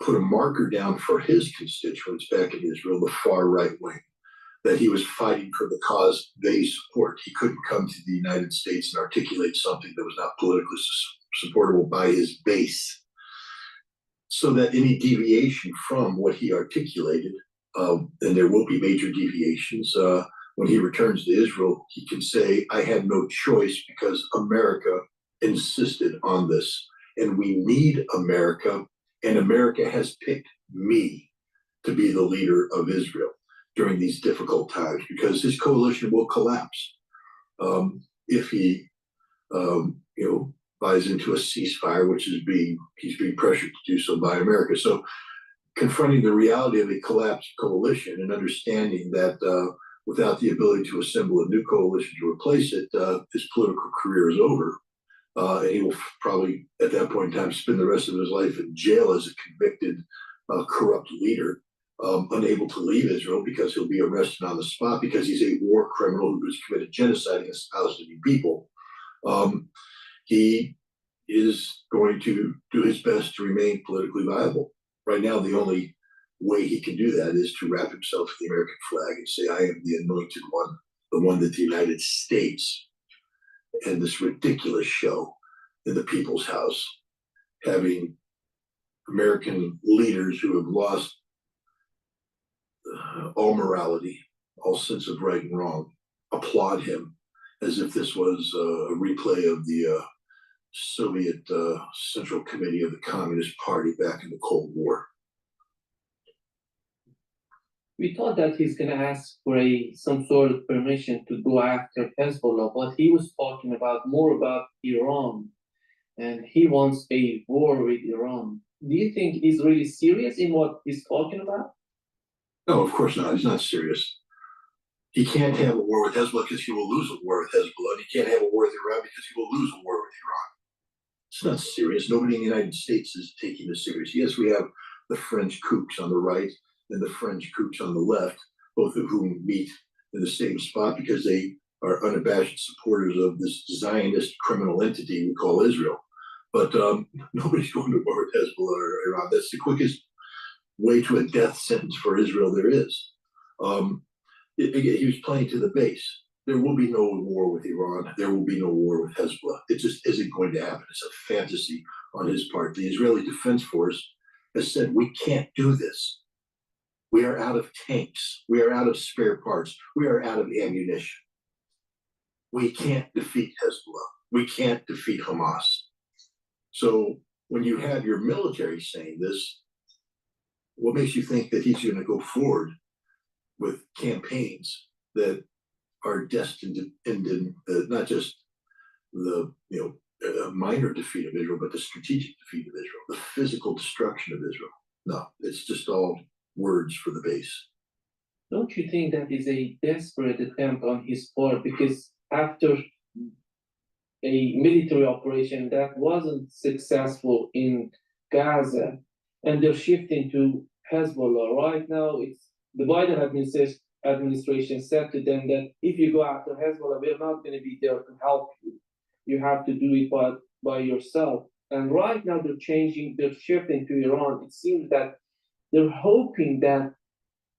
put a marker down for his constituents back in Israel, the far right wing, that he was fighting for the cause they support. He couldn't come to the United States and articulate something that was not politically supportable by his base. So that any deviation from what he articulated, and there will be major deviations, when he returns to Israel, he can say, I had no choice because America insisted on this. And we need America, and America has picked me to be the leader of Israel during these difficult times, because his coalition will collapse if he, buys into a ceasefire, which he's being pressured to do so by America. So confronting the reality of a collapsed coalition and understanding that without the ability to assemble a new coalition to replace it, his political career is over. And he will probably, at that point in time, spend the rest of his life in jail as a convicted, corrupt leader, unable to leave Israel because he'll be arrested on the spot because he's a war criminal who has committed genocide against Palestinian people. He is going to do his best to remain politically viable. Right now, the only way he can do that is to wrap himself in the American flag and say, I am the anointed one, the one that the United States, and this ridiculous show in the People's House, having American leaders who have lost all morality, all sense of right and wrong, applaud him as if this was a replay of the Soviet Central Committee of the Communist Party back in the Cold War. We thought that he's going to ask for some sort of permission to go after Hezbollah, but he was talking more about Iran, and he wants a war with Iran. Do you think he's really serious in what he's talking about? No, of course not. He's not serious. He can't have a war with Hezbollah because he will lose a war with Hezbollah. And he can't have a war with Iran because he will lose a war with Iran. It's not serious. Nobody in the United States is taking this serious. Yes, we have the French kooks on the right and the French kooks on the left, both of whom meet in the same spot because they are unabashed supporters of this Zionist criminal entity we call Israel. But nobody's going to war with Hezbollah or Iran. That's the quickest way to a death sentence for Israel there is. Again, he was playing to the base. There will be no war with Iran. There will be no war with Hezbollah. It just isn't going to happen. It's a fantasy on his part. The Israeli Defense Force has said, we can't do this. We are out of tanks. We are out of spare parts. We are out of ammunition. We can't defeat Hezbollah. We can't defeat Hamas. So when you have your military saying this, what makes you think that he's going to go forward with campaigns that are destined to end in not just the minor defeat of Israel, but the strategic defeat of Israel, the physical destruction of Israel? No, it's just all words for the base. Don't you think that is a desperate attempt on his part? Because after a military operation that wasn't successful in Gaza, and they're shifting to Hezbollah right now, it's the Biden administration said to them that if you go after Hezbollah, we're not going to be there to help you. You have to do it by yourself. And right now they're shifting to Iran. It seems that they're hoping that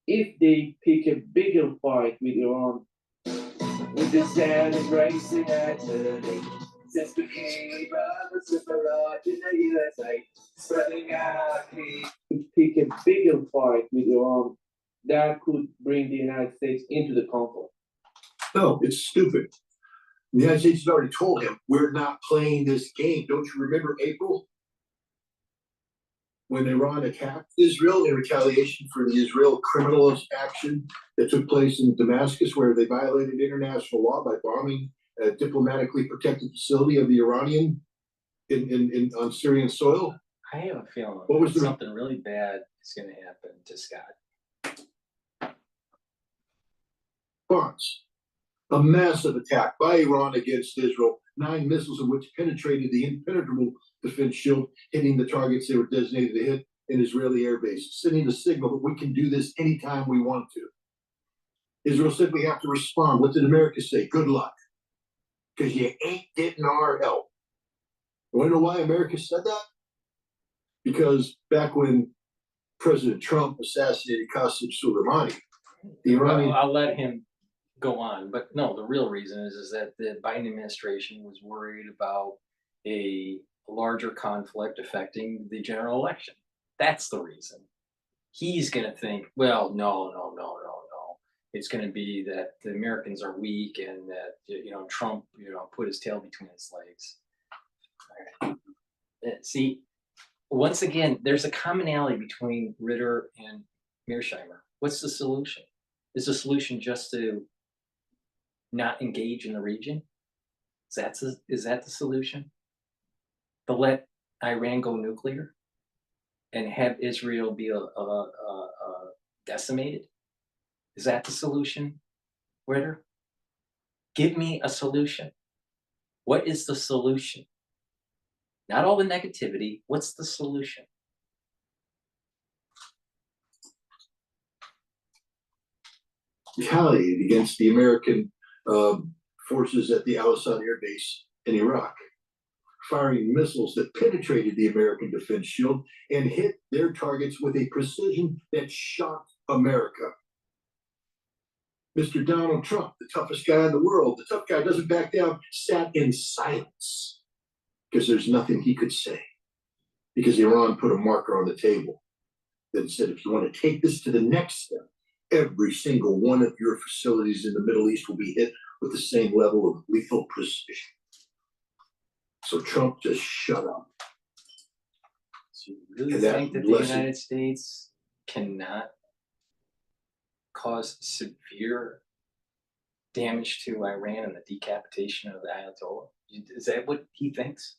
if they pick a bigger fight with Iran, with the sand is racing at the since the king brothers with the Lord in the USA, spreading out to pick a bigger fight with Iran, that could bring the United States into the conflict? No, it's stupid. The United States has already told him, we're not playing this game. Don't you remember April? When Iran attacked Israel in retaliation for the Israel criminal action that took place in Damascus, where they violated international law by bombing a diplomatically protected facility of the Iranian on Syrian soil. I have a feeling What was something really bad is going to happen to Scott. Response? A massive attack by Iran against Israel, 9 missiles of which penetrated the impenetrable defense shield, hitting the targets they were designated to hit in Israeli air bases, sending the signal that we can do this anytime we want to. Israel said we have to respond. What did America say? Good luck. Because you ain't getting our help. You want to know why America said that? Because back when President Trump assassinated Qasem Soleimani, the Iranian... I'll let him go on, but no, the real reason is that the Biden administration was worried about a larger conflict affecting the general election. That's the reason. He's going to think, well, no. It's going to be that the Americans are weak and that, Trump, put his tail between his legs. All right. See, once again, there's a commonality between Ritter and Mearsheimer. What's the solution? Is the solution just to not engage in the region? Is that the solution? To let Iran go nuclear and have Israel be decimated? Is that the solution, Ritter? Give me a solution. What is the solution? Not all the negativity. What's the solution? Retaliated against the American forces at the Al-Assad Air Base in Iraq, firing missiles that penetrated the American defense shield and hit their targets with a precision that shocked America. Mr. Donald Trump, the toughest guy in the world, the tough guy doesn't back down, sat in silence because there's nothing he could say, because Iran put a marker on the table that said, if you want to take this to the next step, every single one of your facilities in the Middle East will be hit with the same level of lethal precision. So Trump just shut up. So you really think that the United States cannot cause severe damage to Iran and the decapitation of the Ayatollah? Is that what he thinks?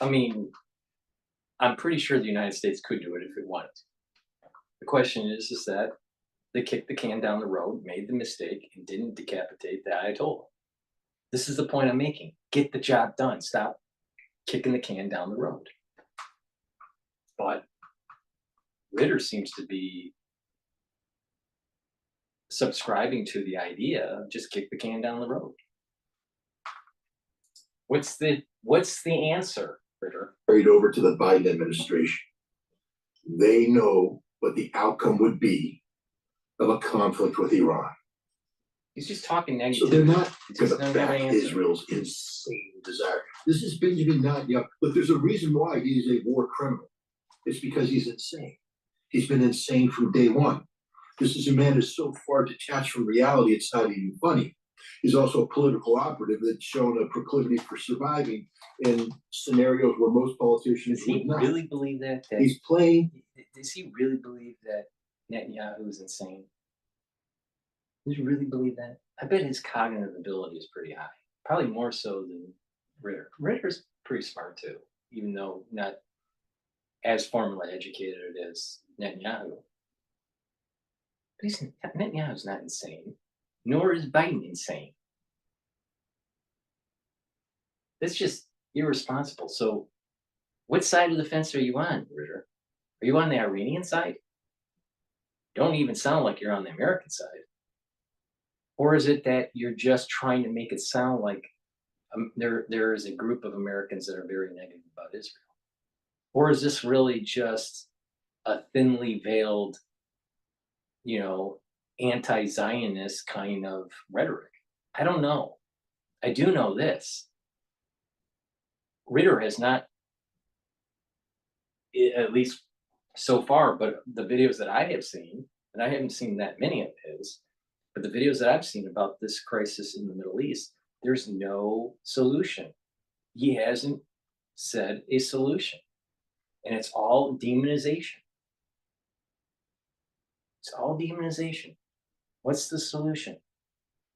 I mean, I'm pretty sure the United States could do it if it wanted to. The question is that they kicked the can down the road, made the mistake, and didn't decapitate the Ayatollah. This is the point I'm making. Get the job done. Stop kicking the can down the road. But Ritter seems to be subscribing to the idea of just kick the can down the road. What's the answer, Ritter? Carried over to the Biden administration. They know what the outcome would be of a conflict with Iran. He's just talking negative. So they're not going to back Israel's insane desire. This is Benjamin Netanyahu. Look, there's a reason why he's a war criminal. It's because he's insane. He's been insane from day one. This is a man who's so far detached from reality, it's not even funny. He's also a political operative that's shown a proclivity for surviving in scenarios where most politicians would not. Does he really believe that? He's playing. Does he really believe that Netanyahu is insane? Does he really believe that? I bet his cognitive ability is pretty high. Probably more so than Ritter. Ritter's pretty smart too, even though not as formally educated as Netanyahu. But Netanyahu's not insane, nor is Biden insane. That's just irresponsible. So what side of the fence are you on, Ritter? Are you on the Iranian side? Don't even sound like you're on the American side. Or is it that you're just trying to make it sound like there is a group of Americans that are very negative about Israel? Or is this really just a thinly veiled, anti-Zionist kind of rhetoric? I don't know. I do know this. Ritter has not, at least so far, but the videos that I have seen, and I haven't seen that many of his, but the videos that I've seen about this crisis in the Middle East, there's no solution. He hasn't said a solution, and it's all demonization. It's all demonization. What's the solution?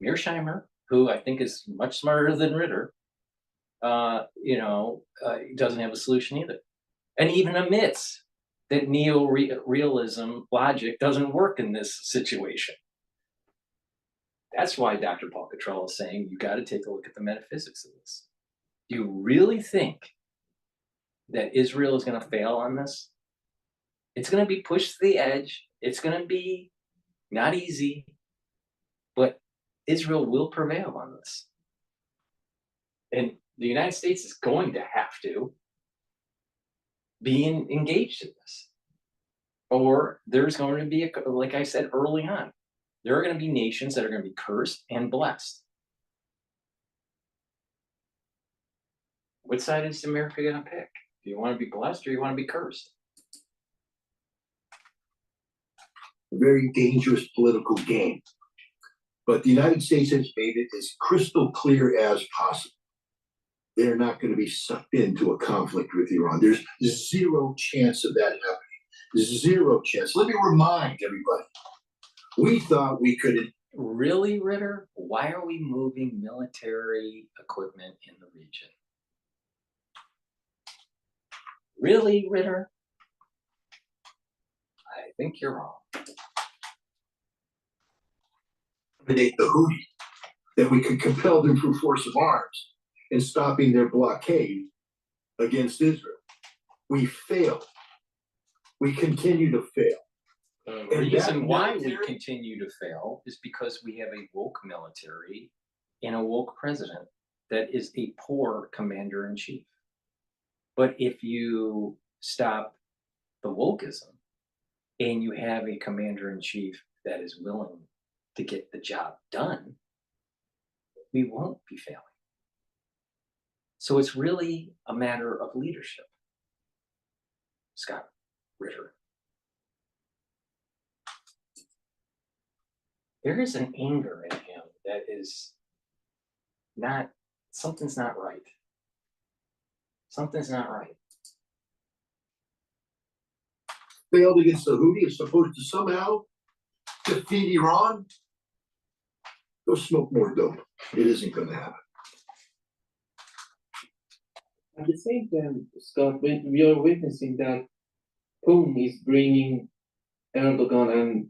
Mearsheimer, who I think is much smarter than Ritter, doesn't have a solution either, and even admits that neo-realism logic doesn't work in this situation. That's why Dr. Paul Cottrell is saying you got to take a look at the metaphysics of this. Do you really think that Israel is going to fail on this? It's going to be pushed to the edge. It's going to be not easy, but Israel will prevail on this. And the United States is going to have to be engaged in this. Or there's going to be, like I said early on, there are going to be nations that are going to be cursed and blessed. What side is America going to pick? Do you want to be blessed or you want to be cursed? A very dangerous political game. But the United States has made it as crystal clear as possible. They're not going to be sucked into a conflict with Iran. There's zero chance of that happening. Zero chance. Let me remind everybody, we thought we could. Really, Ritter? Why are we moving military equipment in the region? Really, Ritter? I think you're wrong. The Houthi, that we could compel them through force of arms in stopping their blockade against Israel. We failed. We continue to fail. The reason why we continue to fail is because we have a woke military and a woke president that is a poor commander-in-chief. But if you stop the wokeism and you have a commander-in-chief that is willing to get the job done, we won't be failing. So it's really a matter of leadership, Scott Ritter. There is an anger in him that is not, something's not right. Something's not right. Failed against the Houthi is supposed to somehow defeat Iran. Go smoke more dope. It isn't going to happen. At the same time, Scott, we are witnessing that Putin is bringing Erdogan and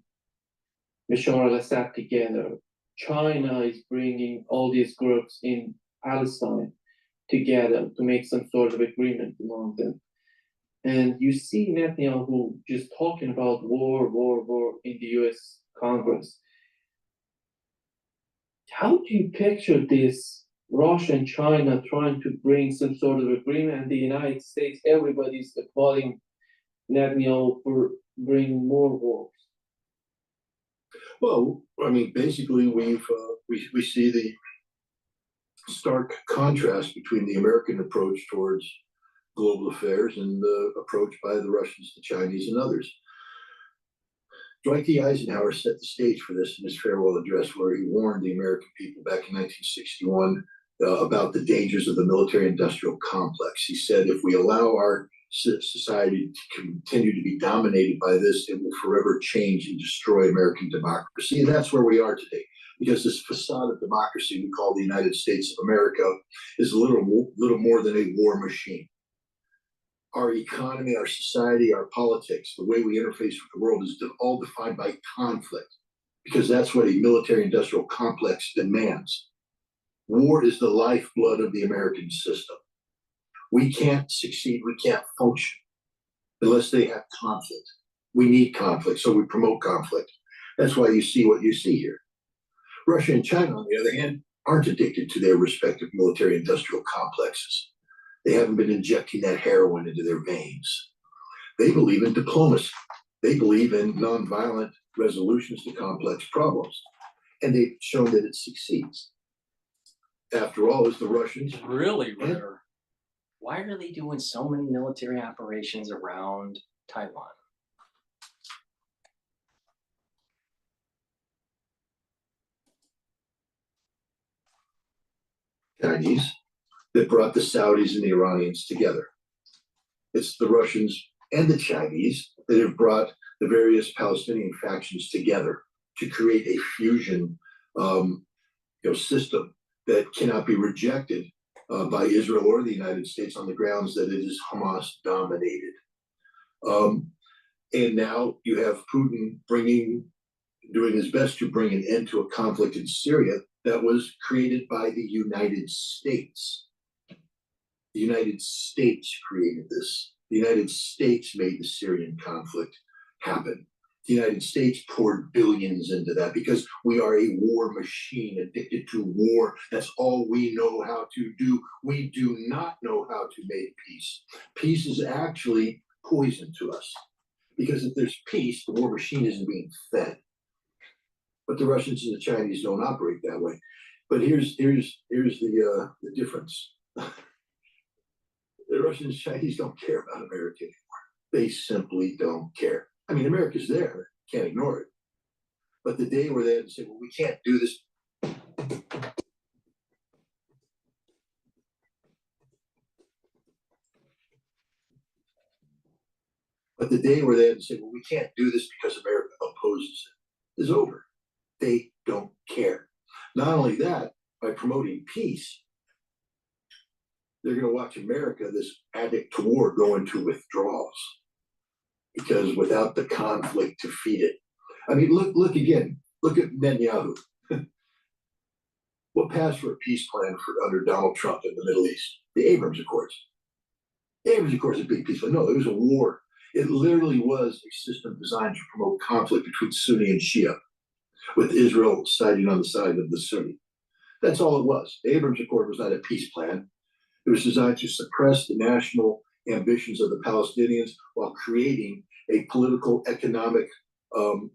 Bashar al-Assad together. China is bringing all these groups in Palestine together to make some sort of agreement among them. And you see Netanyahu just talking about war in the US Congress. How do you picture this Russia and China trying to bring some sort of agreement, and the United States, everybody's applauding Netanyahu for bringing more wars? Well, I mean, basically, we see the stark contrast between the American approach towards global affairs and the approach by the Russians, the Chinese, and others. Dwight D. Eisenhower set the stage for this in his farewell address, where he warned the American people back in 1961 about the dangers of the military-industrial complex. He said, if we allow our society to continue to be dominated by this, it will forever change and destroy American democracy. And that's where we are today, because this facade of democracy we call the United States of America is a little more than a war machine. Our economy, our society, our politics, the way we interface with the world is all defined by conflict, because that's what a military-industrial complex demands. War is the lifeblood of the American system. We can't succeed, we can't function unless they have conflict. We need conflict, so we promote conflict. That's why you see what you see here. Russia and China, on the other hand, aren't addicted to their respective military-industrial complexes. They haven't been injecting that heroin into their veins. They believe in diplomacy. They believe in nonviolent resolutions to complex problems. And they've shown that it succeeds. After all, it's the Russians. Really, Ritter? Why are they doing so many military operations around Taiwan? Chinese that brought the Saudis and the Iranians together. It's the Russians and the Chinese that have brought the various Palestinian factions together to create a fusion system that cannot be rejected by Israel or the United States on the grounds that it is Hamas dominated. And now you have Putin doing his best to bring an end to a conflict in Syria that was created by the United States. The United States created this. The United States made the Syrian conflict happen. The United States poured billions into that because we are a war machine addicted to war. That's all we know how to do. We do not know how to make peace. Peace is actually poison to us because if there's peace, the war machine isn't being fed. But the Russians and the Chinese don't operate that way. But here's the difference. The Russians and Chinese don't care about America anymore. They simply don't care. I mean, America's there, can't ignore it. But the day where they had to say, well, we can't do this. But the day where they had to say, well, we can't do this because America opposes it is over. They don't care. Not only that, by promoting peace, they're going to watch America, this addict to war, go into withdrawals. Because without the conflict to feed it. I mean, look again. Look at Netanyahu. What passed for a peace plan under Donald Trump in the Middle East? The Abrams Accords. The Abrams Accords is a big peace plan. No, it was a war. It literally was a system designed to promote conflict between Sunni and Shia, with Israel siding on the side of the Sunni. That's all it was. The Abrams Accord was not a peace plan. It was designed to suppress the national ambitions of the Palestinians while creating a political economic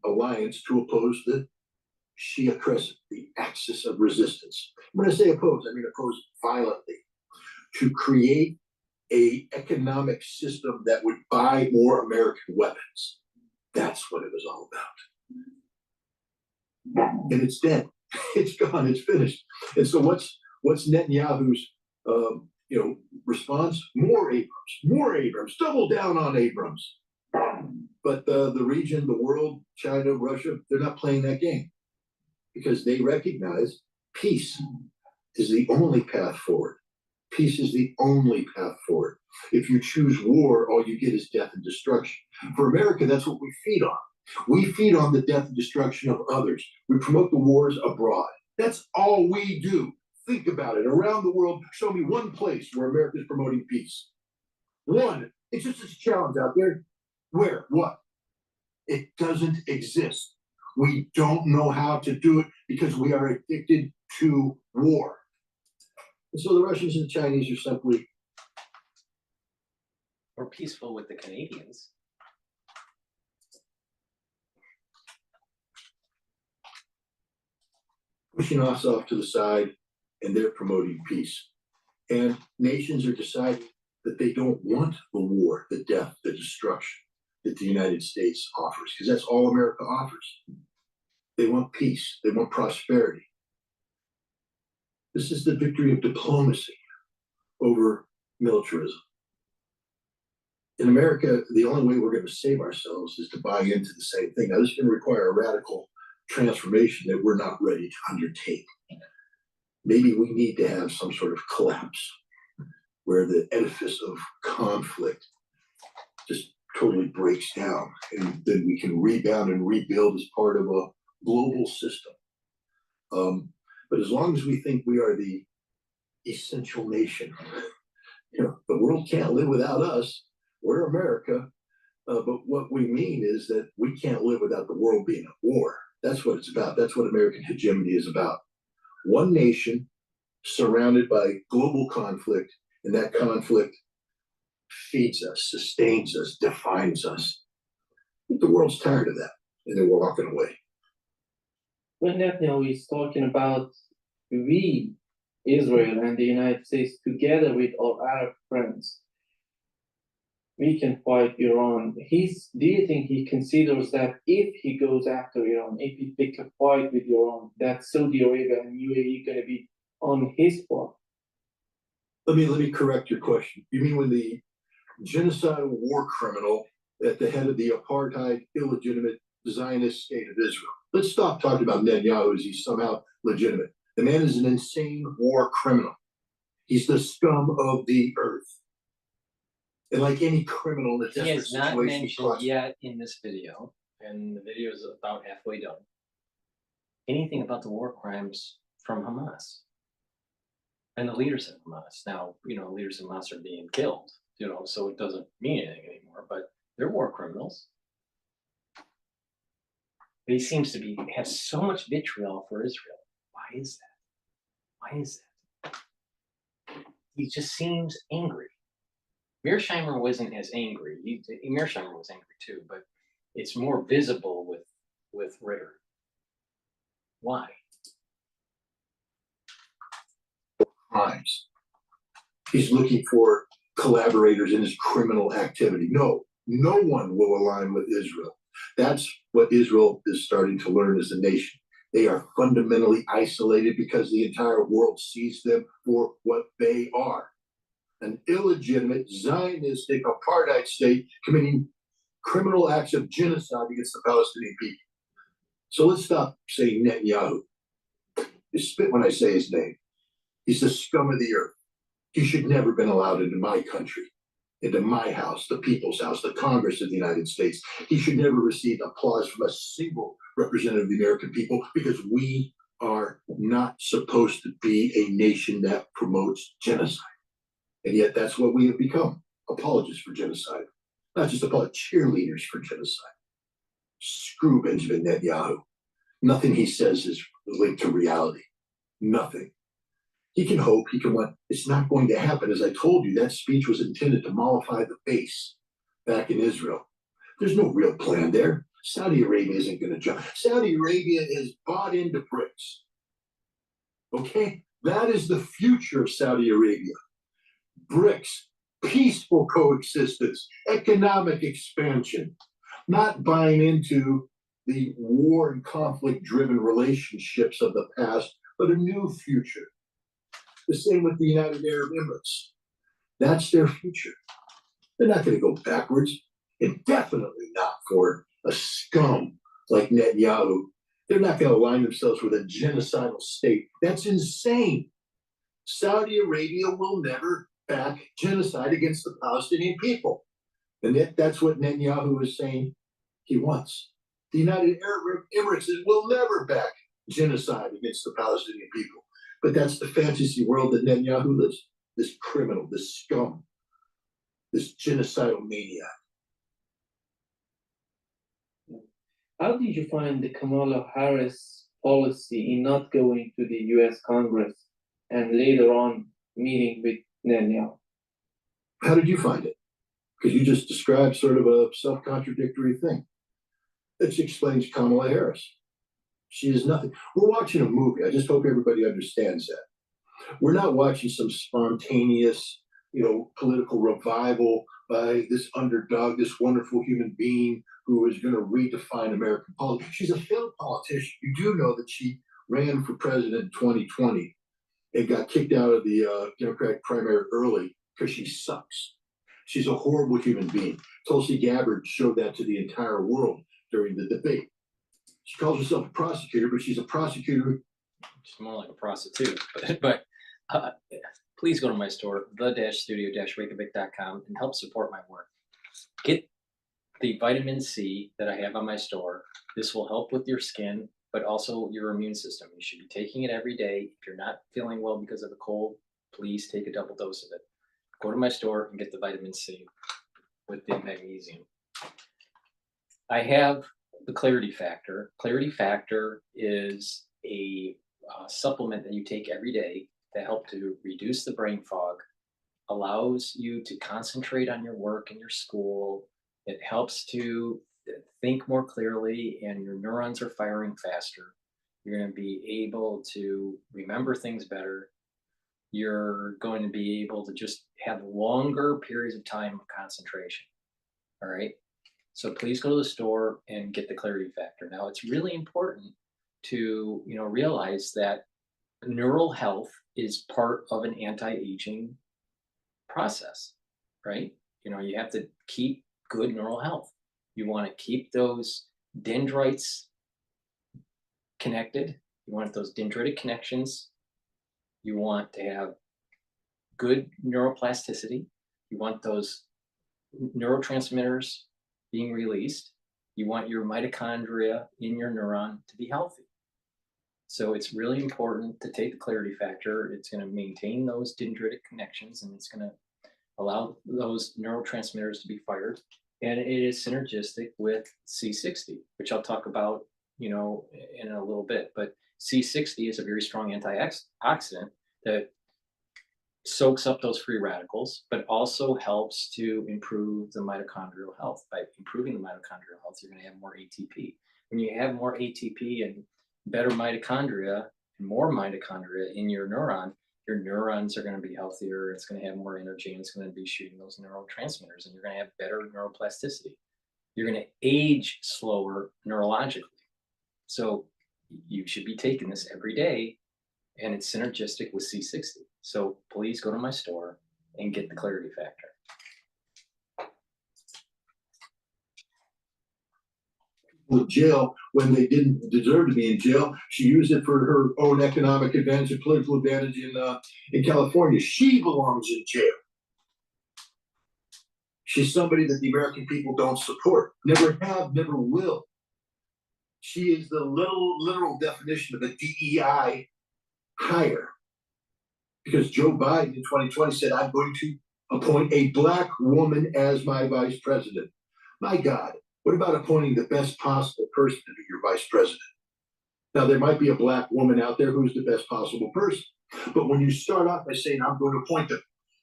alliance to oppose the Shia Crescent, the axis of resistance. When I say oppose, I mean oppose violently, to create an economic system that would buy more American weapons. That's what it was all about. And it's dead. It's gone. It's finished. And so what's Netanyahu's response? More Abrams, double down on Abrams. But the region, the world, China, Russia, they're not playing that game because they recognize peace is the only path forward. Peace is the only path forward. If you choose war, all you get is death and destruction. For America, that's what we feed on. We feed on the death and destruction of others. We promote the wars abroad. That's all we do. Think about it. Around the world, show me one place where America is promoting peace. One. It's just a challenge out there. Where? What? It doesn't exist. We don't know how to do it because we are addicted to war. And so the Russians and the Chinese are simply more peaceful with the Canadians. Pushing us off to the side, and they're promoting peace. And nations are deciding that they don't want the war, the death, the destruction that the United States offers, because that's all America offers. They want peace. They want prosperity. This is the victory of diplomacy over militarism. In America, the only way we're going to save ourselves is to buy into the same thing. Now, this is going to require a radical transformation that we're not ready to undertake. Maybe we need to have some sort of collapse where the edifice of conflict just totally breaks down, and then we can rebound and rebuild as part of a global system. But as long as we think we are the essential nation, the world can't live without us. We're America, but what we mean is that we can't live without the world being at war. That's what it's about. That's what American hegemony is about. One nation surrounded by global conflict, and that conflict feeds us, sustains us, defines us. The world's tired of that, and they're walking away. When Netanyahu is talking about we, Israel and the United States, together with our Arab friends, we can fight Iran. Do you think he considers that if he goes after Iran, if he pick a fight with Iran, that Saudi Arabia and UAE going to be on his part? Let me correct your question. You mean when the genocidal war criminal at the head of the apartheid, illegitimate Zionist state of Israel? Let's stop talking about Netanyahu as he's somehow legitimate. The man is an insane war criminal. He's the scum of the earth. And like any criminal in a He desperate has not situation, mentioned yet in this video, and the video is about halfway done, anything about the war crimes from Hamas and the leaders of Hamas. Now, leaders of Hamas are being killed, so it doesn't mean anything anymore, but they're war criminals. But he seems to have so much vitriol for Israel. Why is that? Why is that? He just seems angry. Mearsheimer wasn't as angry. Mearsheimer was angry too, but it's more visible with Ritter. Why? Crimes. He's looking for collaborators in his criminal activity. No one will align with Israel. That's what Israel is starting to learn as a nation. They are fundamentally isolated because the entire world sees them for what they are. An illegitimate Zionistic apartheid state committing criminal acts of genocide against the Palestinian people. So let's stop saying Netanyahu. You spit when I say his name. He's the scum of the earth. He should never have been allowed into my country, into my house, the people's house, the Congress of the United States. He should never receive applause from a single representative of the American people because we are not supposed to be a nation that promotes genocide. And yet that's what we have become, apologists for genocide. Not just cheerleaders for genocide. Screw Benjamin Netanyahu. Nothing he says is linked to reality. Nothing. He can hope, he can want. It's not going to happen. As I told you, that speech was intended to mollify the base back in Israel. There's no real plan there. Saudi Arabia isn't going to jump. Saudi Arabia is bought into BRICS. Okay? That is the future of Saudi Arabia. BRICS, peaceful coexistence, economic expansion, not buying into the war and conflict-driven relationships of the past, but a new future. The same with the United Arab Emirates. That's their future. They're not going to go backwards, and definitely not for a scum like Netanyahu. They're not going to align themselves with a genocidal state. That's insane. Saudi Arabia will never back genocide against the Palestinian people. And that's what Netanyahu is saying he wants. The United Arab Emirates will never back genocide against the Palestinian people. But that's the fantasy world that Netanyahu lives. This criminal, this scum, this genocidal maniac. How did you find the Kamala Harris policy in not going to the US Congress and later on meeting with Netanyahu? How did you find it? Because you just described sort of a self-contradictory thing. That explains Kamala Harris. She is nothing. We're watching a movie. I just hope everybody understands that. We're not watching some spontaneous, political revival by this underdog, this wonderful human being who is going to redefine American politics. She's a failed politician. You do know that she ran for president in 2020 and got kicked out of the Democratic primary early because she sucks. She's a horrible human being. Tulsi Gabbard showed that to the entire world during the debate. She calls herself a prosecutor, but she's a prosecutor. She's more like a prostitute. But please go to my store, the-studio-reykjavik.com, and help support my work. Get the vitamin C that I have on my store. This will help with your skin, but also your immune system. You should be taking it every day. If you're not feeling well because of a cold, please take a double dose of it. Go to my store and get the vitamin C with the magnesium. I have the Clarity Factor. Clarity Factor is a supplement that you take every day to help to reduce the brain fog, allows you to concentrate on your work and your school. It helps to think more clearly, and your neurons are firing faster. You're going to be able to remember things better. You're going to be able to just have longer periods of time of concentration. All right. So please go to the store and get the Clarity Factor. Now, it's really important to realize that neural health is part of an anti-aging process, right? You know, you have to keep good neural health. You want to keep those dendrites connected. You want those dendritic connections. You want to have good neuroplasticity. You want those neurotransmitters being released. You want your mitochondria in your neuron to be healthy. So it's really important to take the clarity factor. It's going to maintain those dendritic connections, and it's going to allow those neurotransmitters to be fired. And it is synergistic with C60, which I'll talk about, you know, in a little bit. But C60 is a very strong antioxidant that soaks up those free radicals, but also helps to improve the mitochondrial health. By improving the mitochondrial health, you're going to have more ATP. When you have more ATP and better mitochondria and more mitochondria in your neurons are going to be healthier. It's going to have more energy, and it's going to be shooting those neurotransmitters, and you're going to have better neuroplasticity. You're going to age slower neurologically. So you should be taking this every day, and it's synergistic with C60. So please go to my store and get the clarity factor. With jail when they didn't deserve to be in jail. She used it for her own economic advantage and political advantage in California. She belongs in jail. She's somebody that the American people don't support. Never have, never will. She is the literal definition of a DEI hire. Because Joe Biden in 2020 said, I'm going to appoint a black woman as my vice president. My God. What about appointing the best possible person to be your vice president? Now, there might be a black woman out there who's the best possible person. But when you start off by saying, I'm going to appoint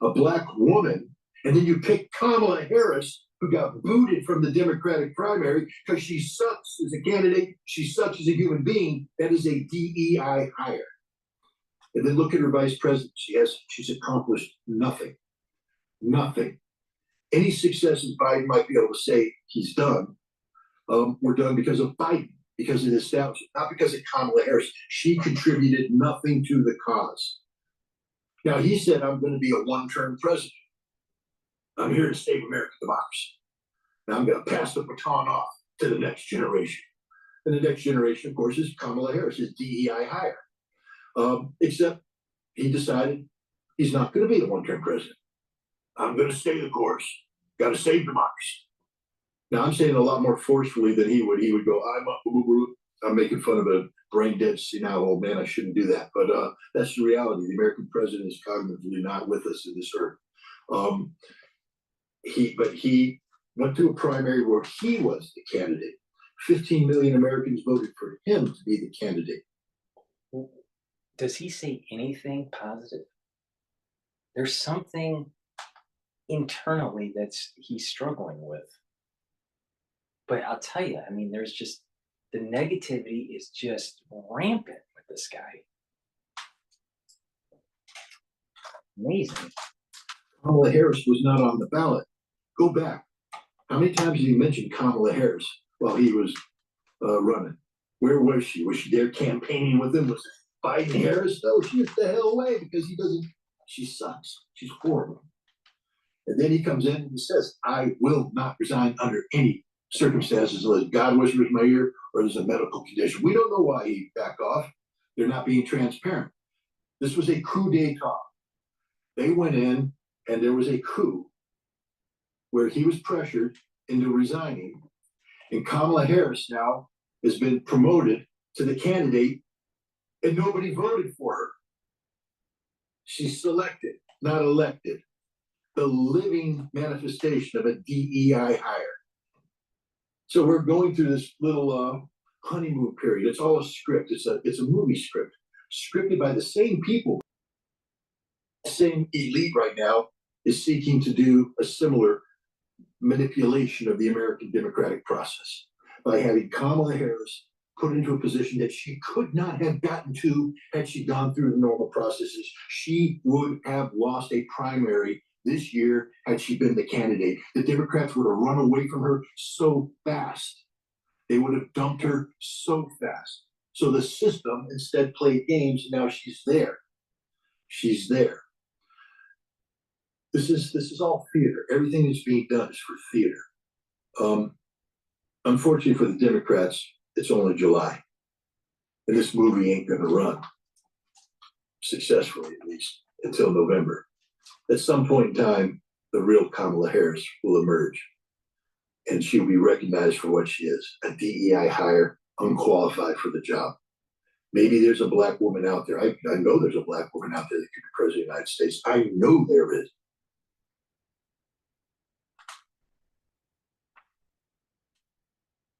a black woman, and then you pick Kamala Harris, who got booted from the Democratic primary because she sucks as a candidate, she sucks as a human being, that is a DEI hire. And then look at her vice president. She's accomplished nothing. Nothing. Any successes Biden might be able to say he's done, were done because of Biden, because of the establishment, not because of Kamala Harris. She contributed nothing to the cause. Now, he said, I'm going to be a one-term president. I'm here to save American democracy. Now, I'm going to pass the baton off to the next generation. And the next generation, of course, is Kamala Harris, his DEI hire. Except he decided he's not going to be the one-term president. I'm going to stay the course. Got to save democracy. Now, I'm saying it a lot more forcefully than he would. He would go, I'm making fun of a brain-dead, senile old man. I shouldn't do that. But that's the reality. The American president is cognitively not with us in this earth. He went to a primary where he was the candidate. 15 million Americans voted for him to be the candidate. Does he say anything positive? There's something internally he's struggling with. But I'll tell you, I mean, there's just, the negativity is just rampant with this guy. Amazing. Kamala Harris was not on the ballot. Go back. How many times did he mention Kamala Harris while he was running? Where was she? Was she there campaigning with him? Was it Biden Harris? No, she was the hell away because she sucks. She's horrible. And then he comes in and he says, I will not resign under any circumstances unless God whispers in my ear or there's a medical condition. We don't know why he backed off. They're not being transparent. This was a coup d'etat. They went in and there was a coup where he was pressured into resigning. And Kamala Harris now has been promoted to the candidate and nobody voted for her. She's selected, not elected. The living manifestation of a DEI hire. So we're going through this little honeymoon period. It's all a script. It's a movie script, scripted by the same people. The same elite right now is seeking to do a similar manipulation of the American democratic process by having Kamala Harris put into a position that she could not have gotten to had she gone through the normal processes. She would have lost a primary this year had she been the candidate. The Democrats would have run away from her so fast. They would have dumped her so fast. So the system instead played games, and now she's there. She's there. This is all theater. Everything that's being done is for theater. Unfortunately for the Democrats, it's only July. And this movie ain't gonna run successfully, at least, until November. At some point in time, the real Kamala Harris will emerge. And she'll be recognized for what she is, a DEI hire, unqualified for the job. Maybe there's a black woman out there. I know there's a black woman out there that could be president of the United States. I know there is.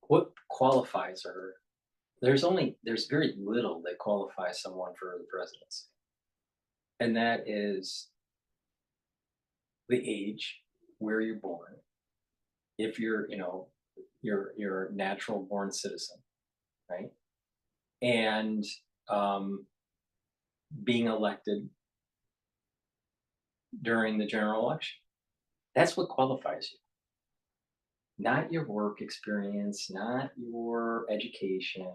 What qualifies her? There's very little that qualifies someone for the presidency. And that is the age, where you're born. If you're, you're a natural born citizen, right? And being elected during the general election. That's what qualifies you. Not your work experience, not your education,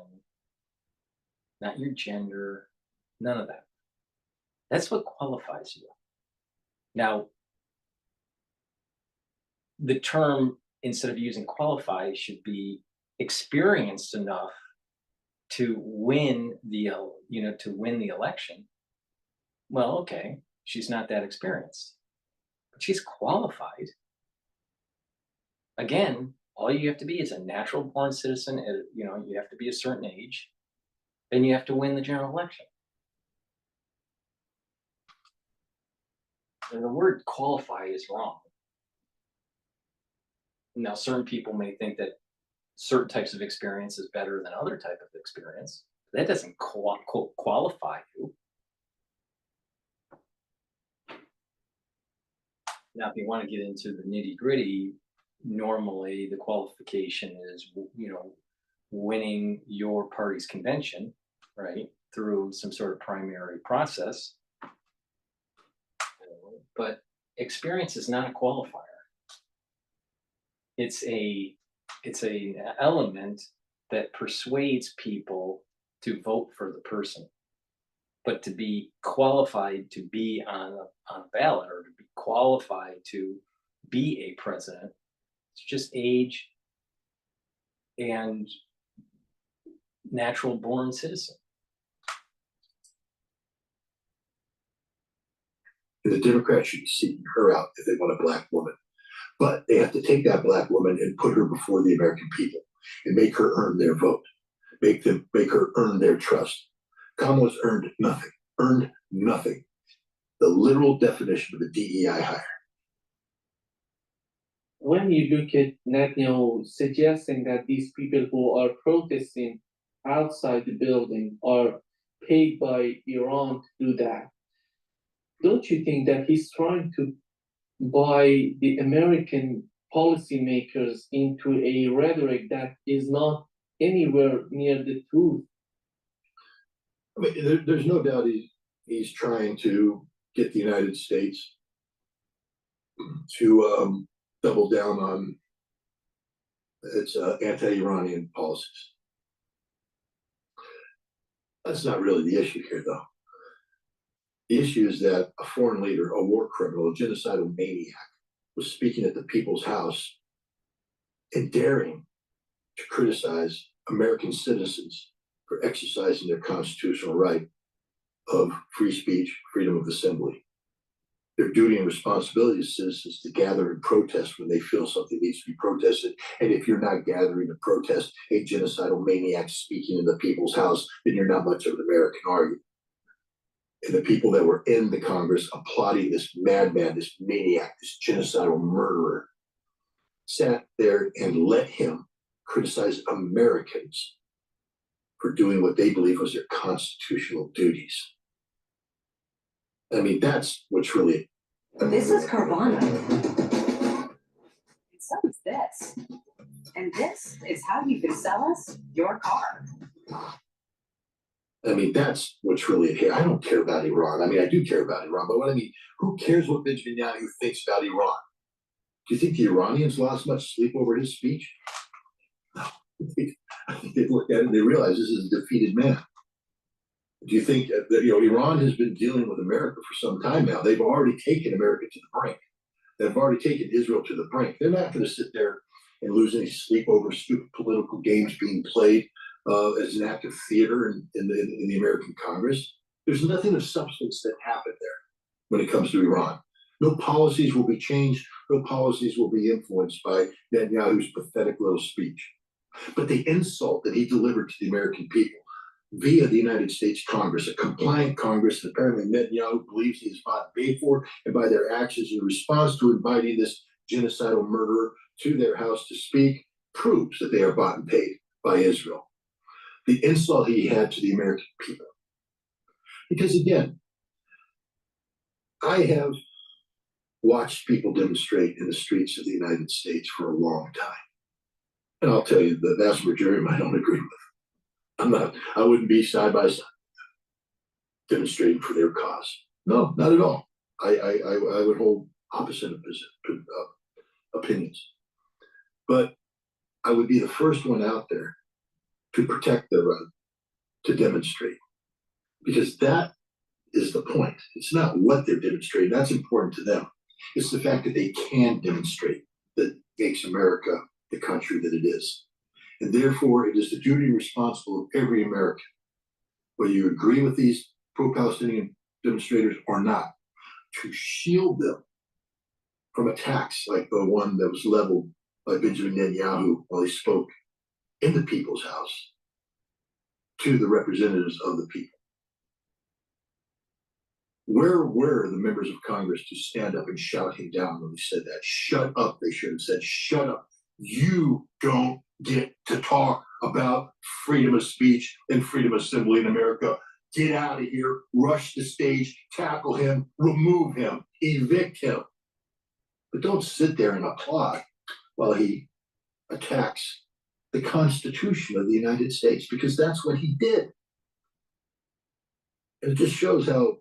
not your gender, none of that. That's what qualifies you. Now, the term, instead of using qualify, should be experienced enough to win the, to win the election. Well, okay, she's not that experienced, but she's qualified. Again, all you have to be is a natural born citizen. You have to be a certain age, and you have to win the general election. And the word qualify is wrong. Now, certain people may think that certain types of experience is better than other type of experience. That doesn't qualify you. Now, if you want to get into the nitty-gritty, normally the qualification is, winning your party's convention, right, through some sort of primary process. But experience is not a qualifier. It's an element that persuades people to vote for the person. But to be qualified to be on a ballot, or to be qualified to be a president, it's just age and natural born citizen. The Democrats should be seeking her out if they want a black woman. But they have to take that black woman and put her before the American people and make her earn their vote, make her earn their trust. Kamala's earned nothing. The literal definition of a DEI hire. When you look at Netanyahu suggesting that these people who are protesting outside the building are paid by Iran to do that, don't you think that he's trying to buy the American policymakers into a rhetoric that is not anywhere near the truth? I mean, there's no doubt he's trying to get the United States to double down on its anti-Iranian policies. That's not really the issue here, though. The issue is that a foreign leader, a war criminal, a genocidal maniac, was speaking at the People's House and daring to criticize American citizens for exercising their constitutional right of free speech, freedom of assembly. Their duty and responsibility as citizens to gather and protest when they feel something needs to be protested. And if you're not gathering to protest a genocidal maniac speaking in the People's House, then you're not much of an American, are you? And the people that were in the Congress applauding this madman, this maniac, this genocidal murderer, sat there and let him criticize Americans for doing what they believe was their constitutional duties. I mean, that's what's really... This is Carvana. And so is this. And this is how you can sell us your car. I mean, that's what's really here. I don't care about Iran. I mean, I do care about Iran, but what I mean, who cares what Netanyahu thinks about Iran? Do you think the Iranians lost much sleep over his speech? No. I think they look at it and they realize this is a defeated man. Do you think that Iran has been dealing with America for some time now? They've already taken America to the brink. that have already taken Israel to the brink. They're not going to sit there and lose any sleep over stupid political games being played as an act of theater in the American Congress. There's nothing of substance that happened there when it comes to Iran. No policies will be changed. No policies will be influenced by Netanyahu's pathetic little speech. But the insult that he delivered to the American people via the United States Congress, a compliant Congress that apparently Netanyahu believes he is bought and paid for, and by their actions in response to inviting this genocidal murderer to their house to speak, proves that they are bought and paid by Israel. The insult he had to the American people. Because again, I have watched people demonstrate in the streets of the United States for a long time. And I'll tell you, the vast majority of them I don't agree with. I wouldn't be side by side demonstrating for their cause. No, not at all. I would hold opposite opinions. But I would be the first one out there to protect their right to demonstrate. Because that is the point. It's not what they're demonstrating. That's important to them. It's the fact that they can demonstrate that makes America the country that it is. And therefore, it is the duty and responsibility of every American, whether you agree with these pro-Palestinian demonstrators or not, to shield them from attacks like the one that was leveled by Benjamin Netanyahu while he spoke in the people's house to the representatives of the people. Where were the members of Congress to stand up and shout him down when he said that? Shut up, they should have said, shut up. You don't get to talk about freedom of speech and freedom of assembly in America. Get out of here, rush the stage, tackle him, remove him, evict him. But don't sit there and applaud while he attacks the Constitution of the United States, because that's what he did. And it just shows how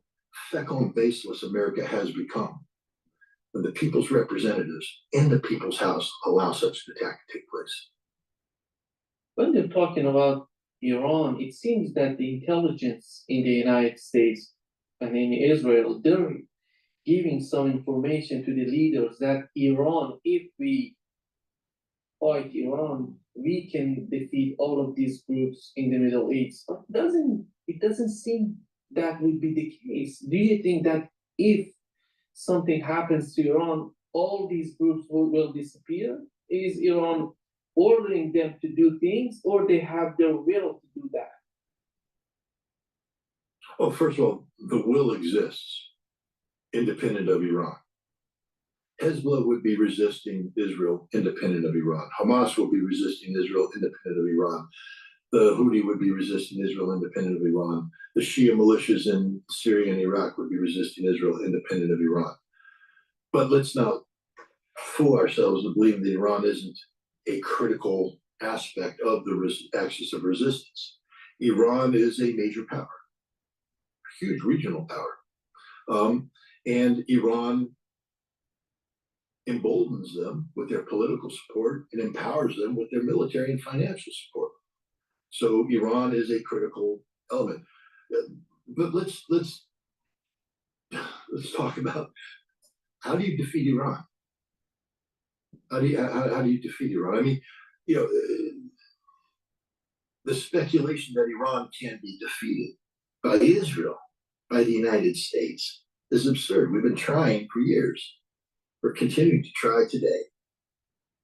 feckle and baseless America has become when the people's representatives in the people's house allow such an attack to take place. When they're talking about Iran, it seems that the intelligence in the United States and in Israel, they're giving some information to the leaders that Iran, if we fight Iran, we can defeat all of these groups in the Middle East. But it doesn't seem that would be the case. Do you think that if something happens to Iran, all these groups will disappear? Is Iran ordering them to do things, or they have their will to do that? Well, first of all, the will exists independent of Iran. Hezbollah would be resisting Israel independent of Iran. Hamas will be resisting Israel independent of Iran. The Houthi would be resisting Israel independent of Iran. The Shia militias in Syria and Iraq would be resisting Israel independent of Iran. But let's not fool ourselves into believing that Iran isn't a critical aspect of the axis of resistance. Iran is a major power, a huge regional power. And Iran emboldens them with their political support and empowers them with their military and financial support. So Iran is a critical element. But let's talk about, how do you defeat Iran? How do you defeat Iran? I mean, the speculation that Iran can be defeated by Israel, by the United States, is absurd. We've been trying for years. We're continuing to try today.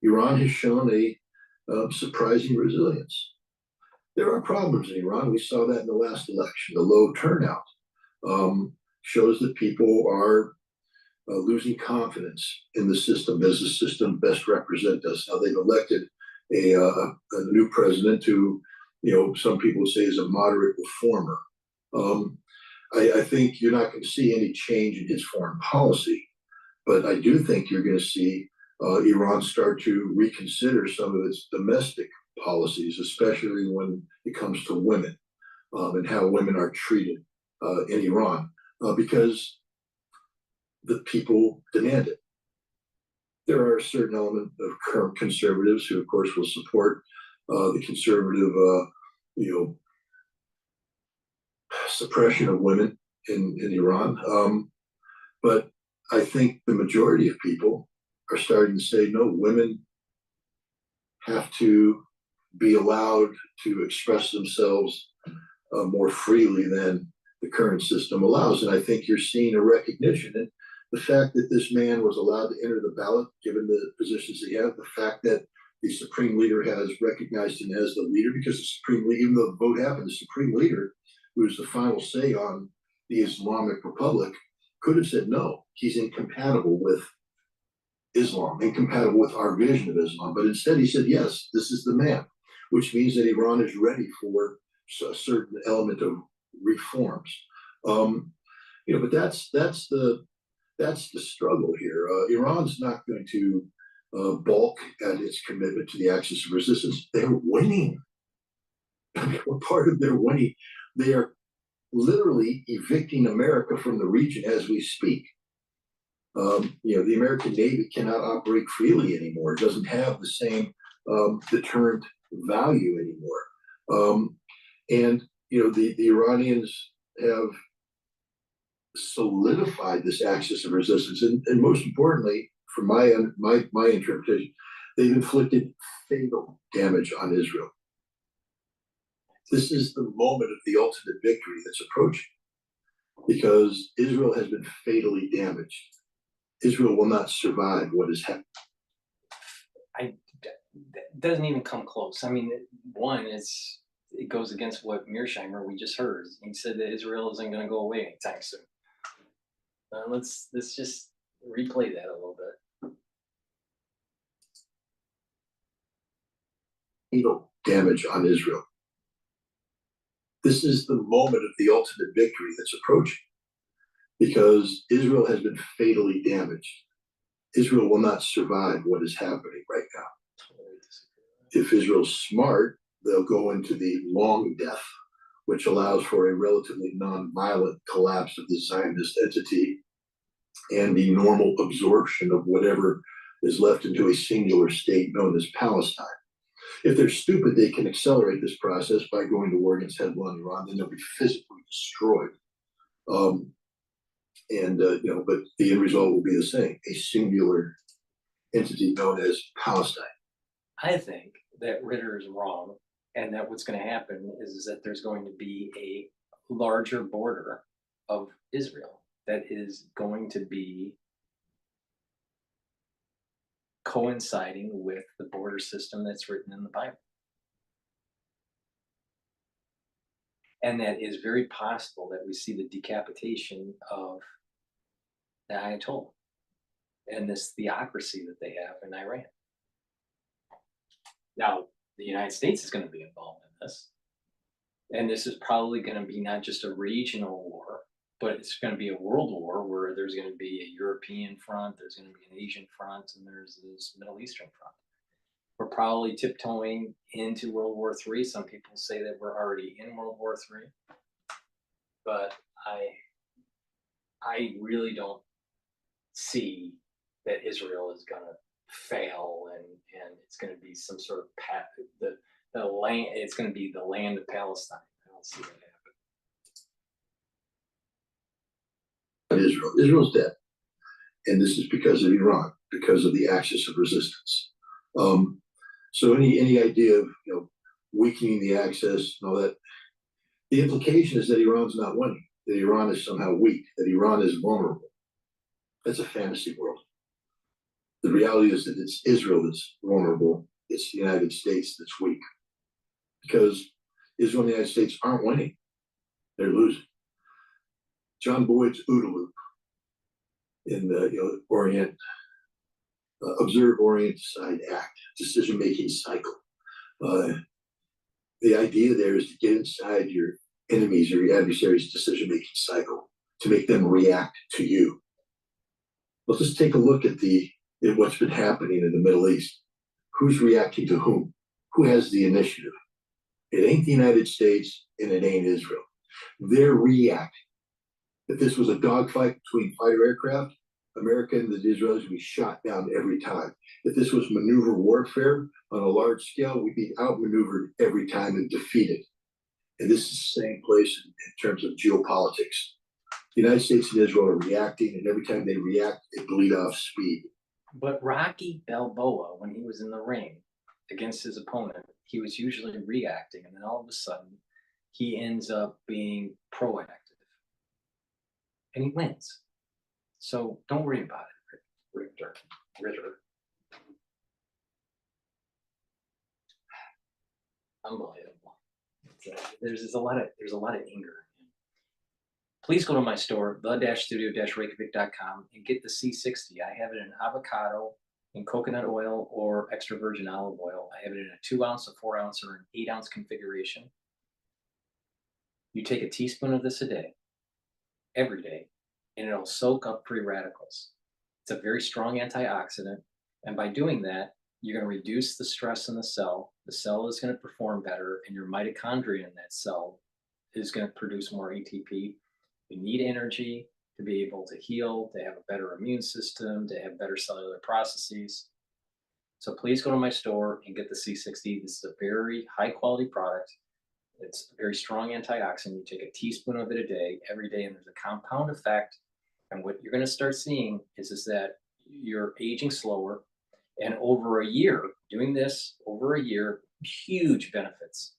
Iran has shown a surprising resilience. There are problems in Iran. We saw that in the last election. The low turnout shows that people are losing confidence in the system. Does the system best represent us? Now they've elected a new president who, some people say is a moderate reformer. I think you're not going to see any change in his foreign policy, but I do think you're going to see Iran start to reconsider some of its domestic policies, especially when it comes to women and how women are treated in Iran, because the people demand it. There are a certain element of current conservatives who, of course, will support the conservative, suppression of women in Iran. But I think the majority of people are starting to say, no, women have to be allowed to express themselves more freely than the current system allows. And I think you're seeing a recognition. And the fact that this man was allowed to enter the ballot, given the positions he had, the fact that the Supreme Leader has recognized him as the leader, because the Supreme Leader, even though the vote happened, the Supreme Leader, who is the final say on the Islamic Republic, could have said, no, he's incompatible with Islam, incompatible with our vision of Islam. But instead he said, yes, this is the man, which means that Iran is ready for a certain element of reforms. But that's the struggle here. Iran's not going to balk at its commitment to the axis of resistance. They're winning. I mean, we're part of their winning. They are literally evicting America from the region as we speak. The American Navy cannot operate freely anymore. It doesn't have the same deterrent value anymore. The Iranians have solidified this axis of resistance, and most importantly, from my interpretation, they've inflicted fatal damage on Israel. This is the moment of the ultimate victory that's approaching, because Israel has been fatally damaged. Israel will not survive what has happened. It doesn't even come close. I mean, it goes against what Mearsheimer we just heard. He said that Israel isn't going to go away anytime soon. Let's just replay that a little bit. Fatal damage on Israel. This is the moment of the ultimate victory that's approaching, because Israel has been fatally damaged. Israel will not survive what is happening right now. If Israel's smart, they'll go into the long death, which allows for a relatively non-violent collapse of the Zionist entity and the normal absorption of whatever is left into a singular state known as Palestine. If they're stupid, they can accelerate this process by going to war against Hezbollah and Iran, then they'll be physically destroyed. But the end result will be the same, a singular entity known as Palestine. I think that Ritter is wrong, and that what's going to happen is that there's going to be a larger border of Israel that is going to be coinciding with the border system that's written in the Bible. And that is very possible that we see the decapitation of the Ayatollah and this theocracy that they have in Iran. Now, the United States is going to be involved in this. And this is probably going to be not just a regional war, but it's going to be a world war where there's going to be a European front, there's going to be an Asian front, and there's this Middle Eastern front. We're probably tiptoeing into World War III. Some people say that we're already in World War III. But I really don't see that Israel is going to fail and it's going to be some sort of path. The land, it's going to be the land of Palestine. I don't see that happen. Israel's dead. And this is because of Iran, because of the axis of resistance. So any idea of weakening the axis and all that, the implication is that Iran's not winning, that Iran is somehow weak, that Iran is vulnerable. That's a fantasy world. The reality is that it's Israel that's vulnerable. It's the United States that's weak. Because Israel and the United States aren't winning. They're losing. John Boyd's OODA loop in the Orient, observe, orient, decide, act, decision-making cycle. The idea there is to get inside your enemies or your adversaries' decision-making cycle to make them react to you. Let's just take a look at what's been happening in the Middle East. Who's reacting to whom? Who has the initiative? It ain't the United States and it ain't Israel. They're reacting. If this was a dogfight between fighter aircraft, America and the Israelis would be shot down every time. If this was maneuver warfare on a large scale, we'd be outmaneuvered every time and defeated. And this is the same place in terms of geopolitics. The United States and Israel are reacting, and every time they react, they bleed off speed. But Rocky Balboa, when he was in the ring against his opponent, he was usually reacting, and then all of a sudden, he ends up being proactive, and he wins. So don't worry about it, Ritter. Unbelievable. There's a lot of anger. Please go to my store, the-studio-reykjavik.com, and get the C60. I have it in avocado, in coconut oil, or extra virgin olive oil. I have it in a 2 ounce, a 4 ounce, or an 8 ounce configuration. You take a teaspoon of this a day, every day, and it'll soak up free radicals. It's a very strong antioxidant, and by doing that, you're going to reduce the stress in the cell. The cell is going to perform better, and your mitochondria in that cell is going to produce more ATP. You need energy to be able to heal, to have a better immune system, to have better cellular processes. So please go to my store and get the C60. This is a very high quality product. It's a very strong antioxidant. You take a teaspoon of it a day, every day, and there's a compound effect. And what you're going to start seeing is that you're aging slower. And over a year, doing this over a year, huge benefits.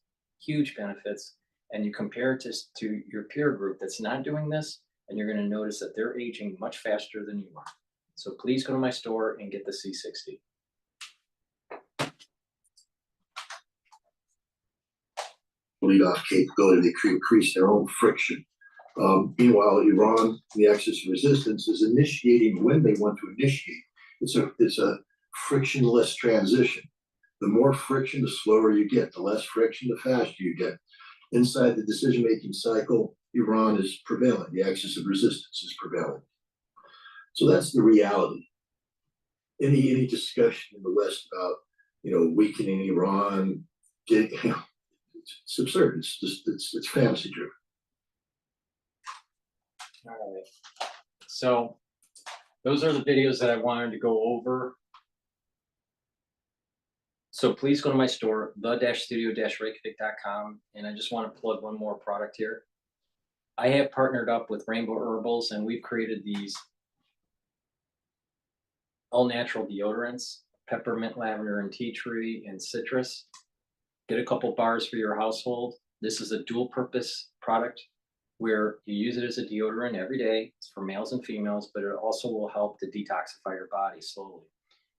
And you compare it to your peer group that's not doing this, and you're going to notice that they're aging much faster than you are. So please go to my store and get the C60. Bleed off capability, they increase their own friction. Meanwhile, Iran, the axis of resistance, is initiating when they want to initiate. It's a frictionless transition. The more friction, the slower you get. The less friction, the faster you get. Inside the decision-making cycle, Iran is prevailing. The axis of resistance is prevailing. So that's the reality. Any discussion in the West about, weakening Iran, it's absurd. It's just it's fantasy driven. All right. So those are the videos that I wanted to go over. So please go to my store, the-studio-reykjavik.com, and I just want to plug one more product here. I have partnered up with Rainbow Herbals, and we've created these all-natural deodorants, peppermint, lavender, and tea tree, and citrus. Get a couple bars for your household. This is a dual-purpose product where you use it as a deodorant every day. It's for males and females, but it also will help to detoxify your body slowly.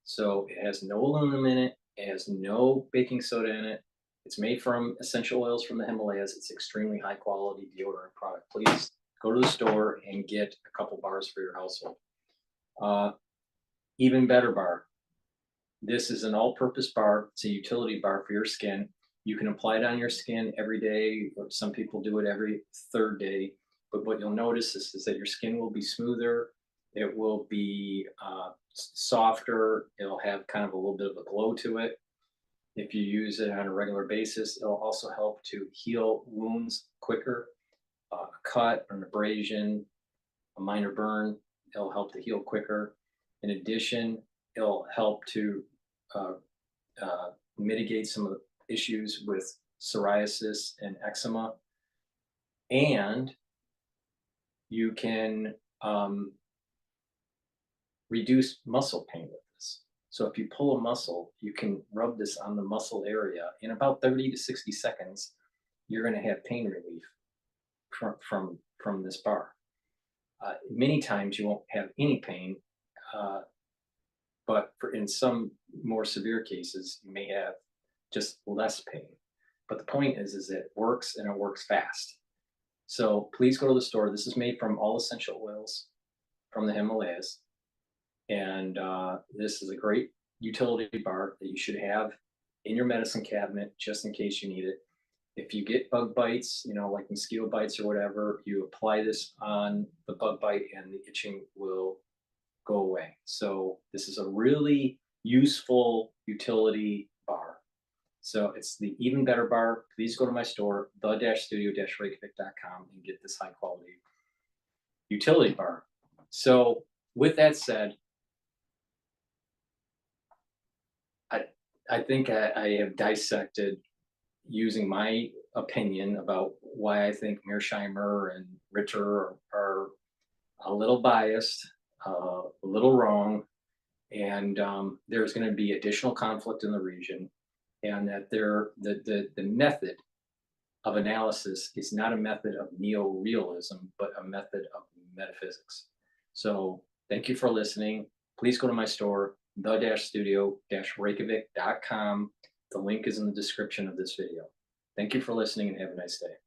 So it has no aluminum in it. It has no baking soda in it. It's made from essential oils from the Himalayas. It's extremely high quality deodorant product. Please go to the store and get a couple bars for your household. Even Better bar. This is an all-purpose bar. It's a utility bar for your skin. You can apply it on your skin every day, or some people do it every third day. But what you'll notice is that your skin will be smoother. It will be softer. It'll have kind of a little bit of a glow to it. If you use it on a regular basis, it'll also help to heal wounds quicker. A cut, an abrasion, a minor burn, it'll help to heal quicker. In addition, it'll help to mitigate some of the issues with psoriasis and eczema. And you can reduce muscle pain with this. So if you pull a muscle, you can rub this on the muscle area. In about 30 to 60 seconds, you're going to have pain relief from this bar. Many times you won't have any pain, but in some more severe cases, you may have just less pain. But the point is that it works, and it works fast. So please go to the store. This is made from all essential oils from the Himalayas. And this is a great utility bar that you should have in your medicine cabinet just in case you need it. If you get bug bites, like mosquito bites or whatever, you apply this on the bug bite and the itching will go away. So this is a really useful utility bar. So it's the Even Better bar. Please go to my store, the-studio-reykjavik.com, and get this high quality utility bar. So with that said, I think I have dissected, using my opinion about why I think Mearsheimer and Ritter are a little biased, a little wrong, and there's going to be additional conflict in the region, and that the method of analysis is not a method of neo-realism, but a method of metaphysics. So thank you for listening. Please go to my store, the-studio-reykjavik.com. The link is in the description of this video. Thank you for listening and have a nice day.